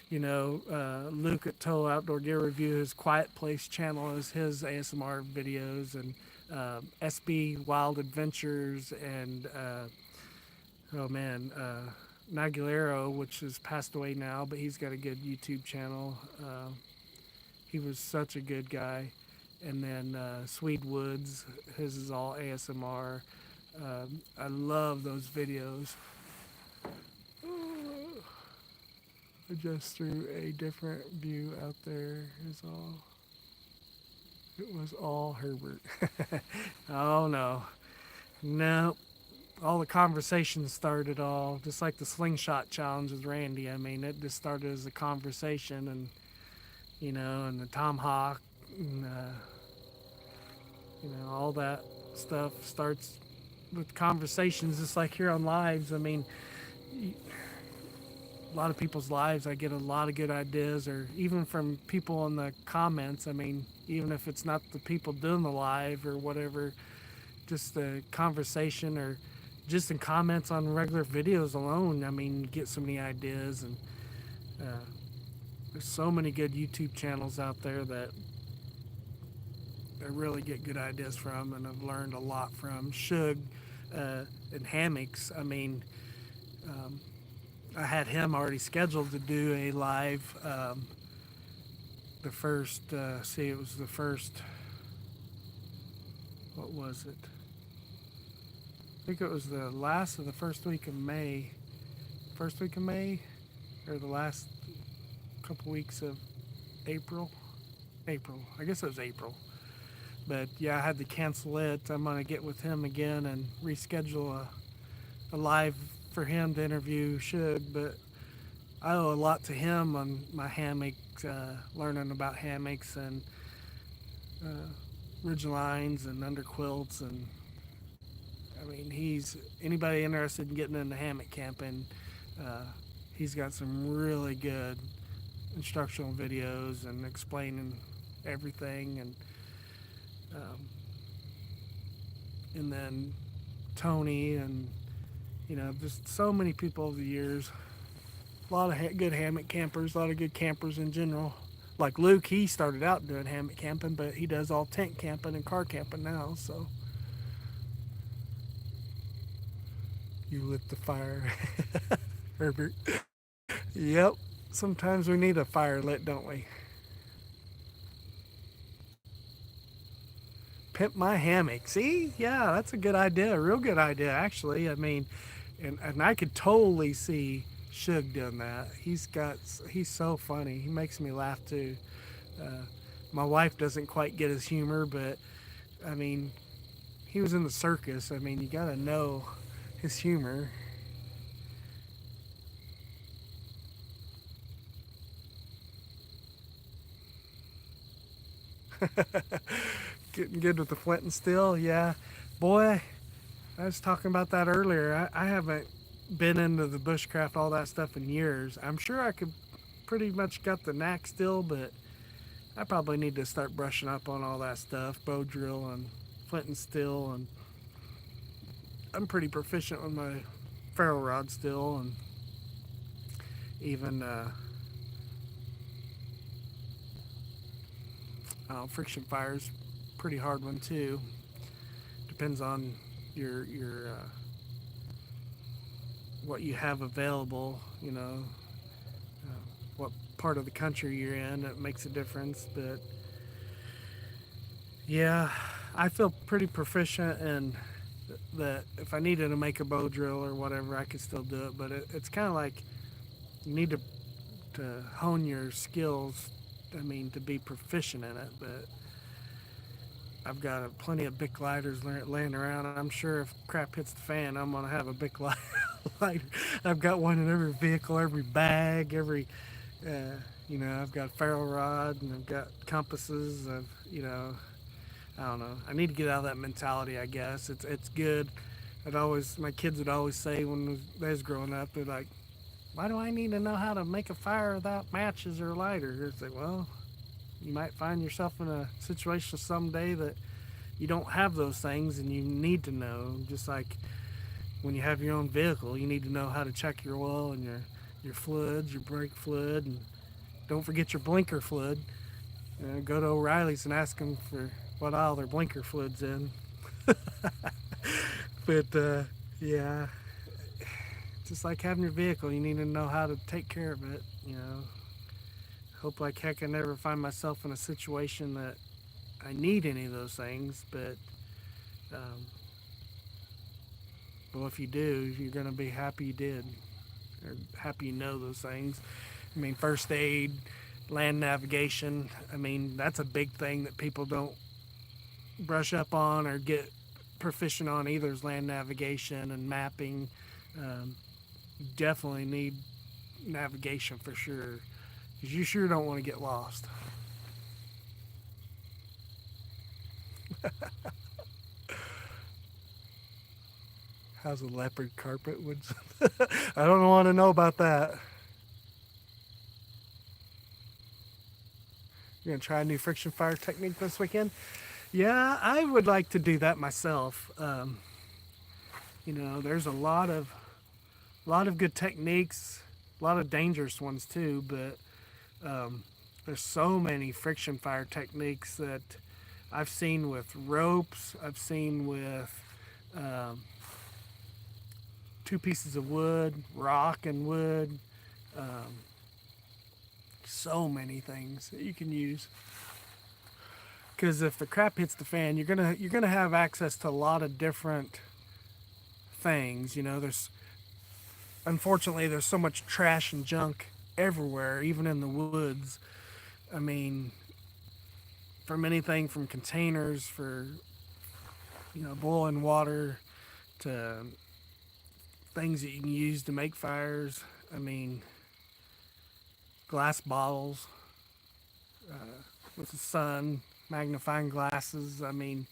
Luke at Total Outdoor Gear Review, his Quiet Place channel is his ASMR videos, and SB Wild Adventures, and oh man, Nagulero, which has passed away now, but he's got a good YouTube channel. He was such a good guy. And then Swede Woods, his is all ASMR. I love those videos. I just threw a different view out there. It was all Herbert. Oh no, no. All the conversations started all just like the slingshot challenge with Randy. I mean, it just started as a conversation, and and the tomahawk, and all that stuff starts with conversations, just like here on lives. I mean, a lot of people's lives, I get a lot of good ideas, or even from people in the comments. I mean, even if it's not the people doing the live or whatever, just the conversation, or just in comments on regular videos alone. I mean, you get so many ideas, and uh, there's so many good YouTube channels out there that I really get good ideas from, and I've learned a lot from. Shug and hammocks. I mean, um, I had him already scheduled to do a live. The first, see, it was the first. What was it? I think it was the last of the first week of May. First week of May, or the last couple weeks of April. April. I guess it was April. But yeah, I had to cancel it. I'm gonna get with him again and reschedule a live for him to interview Shug. But I owe a lot to him on my hammocks, learning about hammocks and ridge lines and underquilts, and I mean, he's anybody interested in getting into hammock camping. Uh, He's got some really good instructional videos and explaining everything, um, and then Tony, and just so many people over the years. A lot of good hammock campers, a lot of good campers in general. Like Luke, he started out doing hammock camping, but he does all tent camping and car camping now. So you lit the fire, Herbert. Yep. Sometimes we need a fire lit, don't we? Pimp my hammock. See? Yeah, that's a good idea. A real good idea, actually. I mean, and I could totally see Suge doing that. He's so funny. He makes me laugh too. Uh, my wife doesn't quite get his humor, but I mean, he was in the circus. I mean, you gotta know his humor. Getting good with the flint and steel, yeah. Boy, I was talking about that earlier. I haven't been into the bushcraft, all that stuff in years. I'm sure I could pretty much got the knack still, but I probably need to start brushing up on all that stuff, bow drill and flint and steel, and I'm pretty proficient with my ferro rod still, and even friction fire's pretty hard one too. Depends on your what you have available. What part of the country you're in. It makes a difference, but yeah, I feel pretty proficient in that. If I needed to make a bow drill or whatever, I could still do it. But it's kind of like you need to hone your skills. I mean, to be proficient in it. But I've got plenty of Bic lighters laying around. I'm sure if crap hits the fan, I'm gonna have a Bic lighter. I've got one in every vehicle, every bag, every I've got ferro rod, and I've got compasses. I don't know. I need to get out of that mentality. I guess it's good. My kids would always say when they was growing up, they're like, "Why do I need to know how to make a fire without matches or lighter?" It's like, well, you might find yourself in a situation someday that you don't have those things, and you need to know. Just like when you have your own vehicle, you need to know how to check your oil and your fluids, your brake fluid, and don't forget your blinker fluid. Go to O'Reilly's and ask them for what aisle their blinker fluid's in. But yeah, just like having your vehicle, you need to know how to take care of it. Hope like heck I never find myself in a situation that I need any of those things. But um, well, if you do, you're gonna be happy you did, or happy you know those things. I mean, first aid, land navigation. I mean, that's a big thing that people don't brush up on or get proficient on either. Is land navigation and mapping. You definitely need navigation for sure, because you sure don't want to get lost. How's a leopard carpet? I don't want to know about that. You're gonna try a new friction fire technique this weekend? Yeah, I would like to do that myself. There's a lot of good techniques, a lot of dangerous ones too. But there's so many friction fire techniques that I've seen with ropes. I've seen with um, two pieces of wood, rock and wood. Um, so many things that you can use. Because if the crap hits the fan, you're gonna have access to a lot of different things. There's so much trash and junk everywhere, even in the woods. I mean, from anything from containers for boiling water to things that you can use to make fires. I mean, glass bottles with the sun, magnifying glasses. I mean,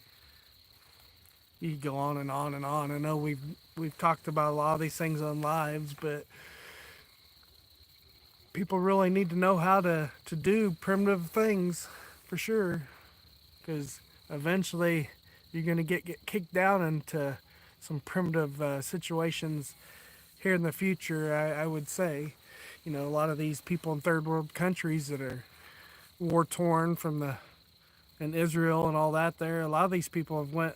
you could go on and on and on. I know we've talked about a lot of these things on lives, but people really need to know how to do primitive things for sure, because eventually you're going to get kicked down into some primitive situations here in the future, I would say. You know, a lot of these people in third world countries that are war torn from the in Israel and all that there, a lot of these people have went,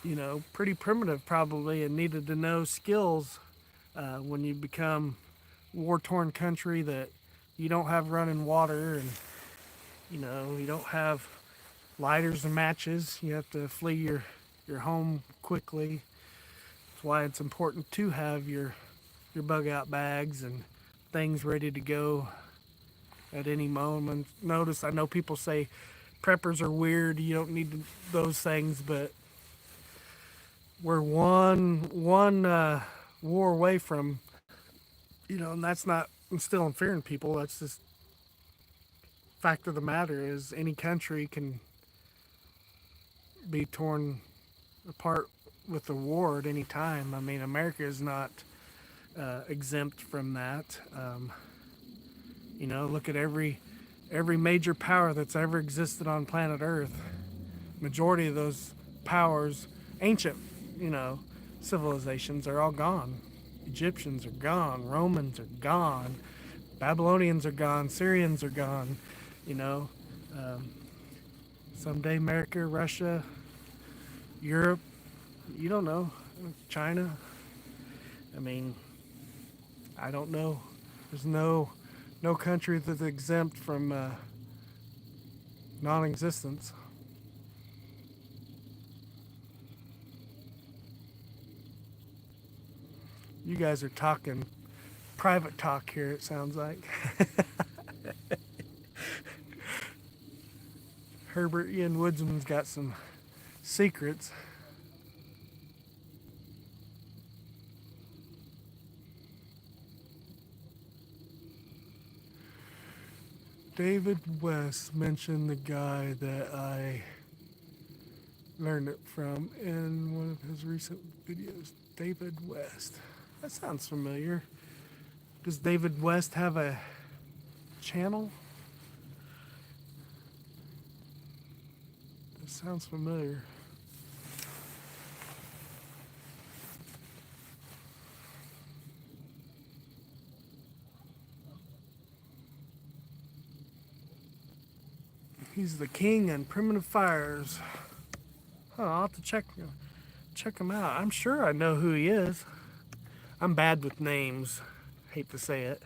you know, pretty primitive probably and needed to know skills when you become war torn country that you don't have running water and, you know, you don't have lighters and matches. You have to flee your home quickly. That's why it's important to have your bug out bags and things ready to go at any moment. Notice, I know people say preppers are weird, you don't need those things, but we're one war away from, you know, and that's not instilling fear in people. That's just fact of the matter is any country can be torn apart with a war at any time. I mean, America is not exempt from that. You know, look at every major power that's ever existed on planet Earth. Majority of those powers, ancient, you know, civilizations are all gone. Egyptians are gone. Romans are gone. Babylonians are gone. Syrians are gone. You know, someday America, Russia, Europe, you don't know, China. I mean, I don't know. There's no country that's exempt from non-existence. You guys are talking private talk here, it sounds like. Herbert Ian Woodsman's got some secrets. David West mentioned the guy that I learned it from in one of his recent videos. David West. That sounds familiar. Does David West have a channel? That sounds familiar. He's the king on primitive fires. Huh, I'll have to check him out. I'm sure I know who he is. I'm bad with names. Hate to say it.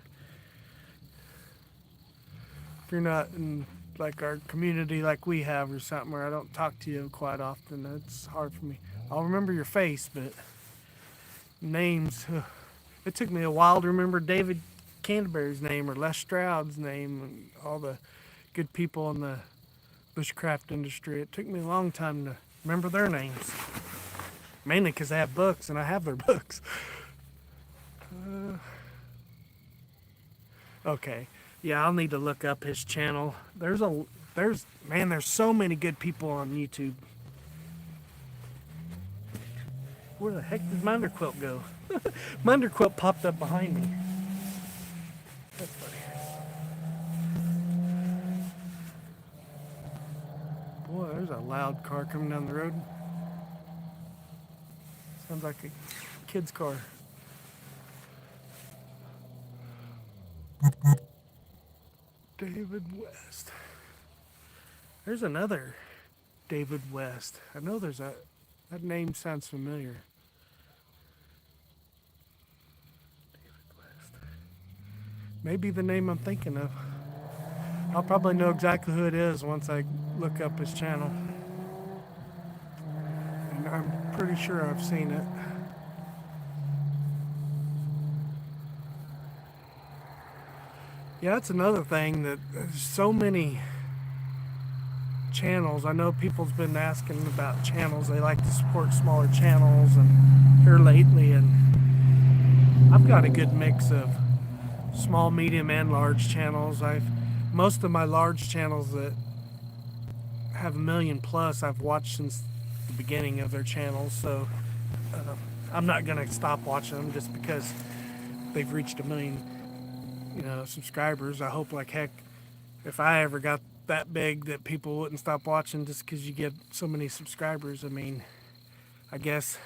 If you're not in like our community like we have or something where I don't talk to you quite often, it's hard for me. I'll remember your face, but names, it took me a while to remember David Canterbury's name or Les Stroud's name and all the good people in the bushcraft industry. It took me a long time to remember their names. Mainly because they have books and I have their books. Okay. Yeah, I'll need to look up his channel. There's so many good people on YouTube. Where the heck did my underquilt go? My underquilt popped up behind me. That's funny. Boy, there's a loud car coming down the road. Sounds like a kid's car. David West. There's another David West. I know that name sounds familiar. David West. Maybe the name I'm thinking of. I'll probably know exactly who it is once I look up his channel. And I'm pretty sure I've seen it. Yeah, that's another thing, that there's so many channels. I know people's been asking about channels. They like to support smaller channels and here lately, and I've got a good mix of small, medium, and large channels. Most of my large channels that have 1 million plus I've watched since the beginning of their channels, so I'm not gonna stop watching them just because they've reached 1 million subscribers. I hope like heck if I ever got that big that people wouldn't stop watching just because you get so many subscribers. I mean, I guess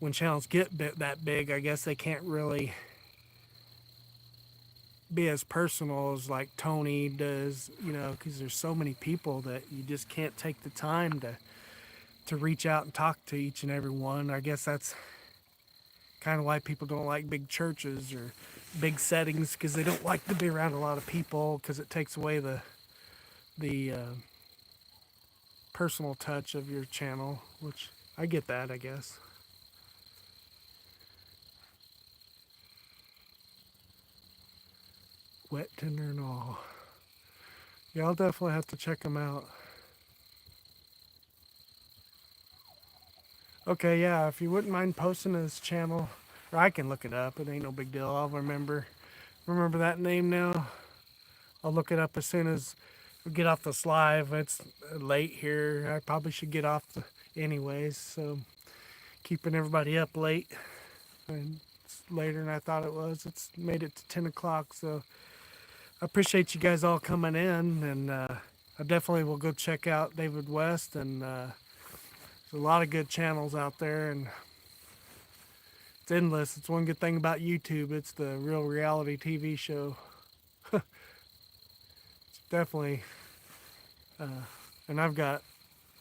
when channels get that big, I guess they can't really be as personal as like Tony does, because there's so many people that you just can't take the time to reach out and talk to each and every one. I guess that's kind of why people don't like big churches or big settings, because they don't like to be around a lot of people, because it takes away the personal touch of your channel, which I get that, I guess. Wet tender and all. Yeah, I'll definitely have to check them out. Okay, yeah, if you wouldn't mind posting his channel, or I can look it up. It ain't no big deal. I'll remember that name now. I'll look it up as soon as we get off this live. It's late here. I probably should get off anyways, so keeping everybody up late. And it's later than I thought it was. It's made it to 10 o'clock, so I appreciate you guys all coming in, and I definitely will go check out David West, and there's a lot of good channels out there, and it's endless. It's one good thing about YouTube. It's the real reality TV show. It's definitely, and I've got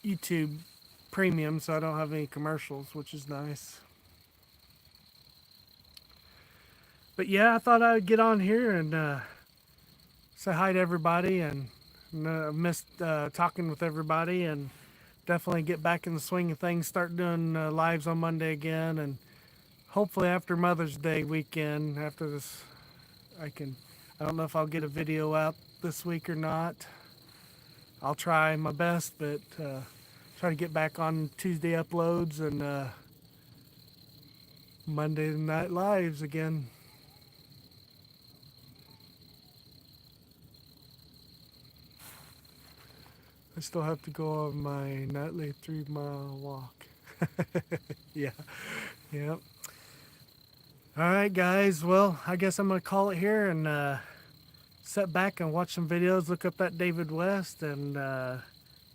YouTube Premium, so I don't have any commercials, which is nice. But yeah, I thought I would get on here and say hi to everybody, and missed talking with everybody, and definitely get back in the swing of things, start doing lives on Monday again, and hopefully after Mother's Day weekend, after this, I don't know if I'll get a video out this week or not. I'll try my best, but try to get back on Tuesday uploads and Monday night lives again. I still have to go on my nightly 3-mile walk. Yeah, yeah. All right, guys. Well, I guess I'm going to call it here and sit back and watch some videos, look up that David West, and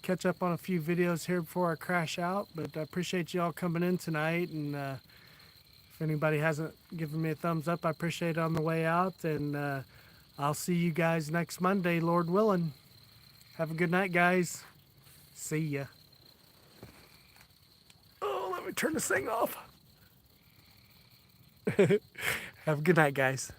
catch up on a few videos here before I crash out. But I appreciate you all coming in tonight, and if anybody hasn't given me a thumbs up, I appreciate it on the way out, and I'll see you guys next Monday, Lord willing. Have a good night, guys. See ya. Oh, let me turn this thing off. Have a good night, guys.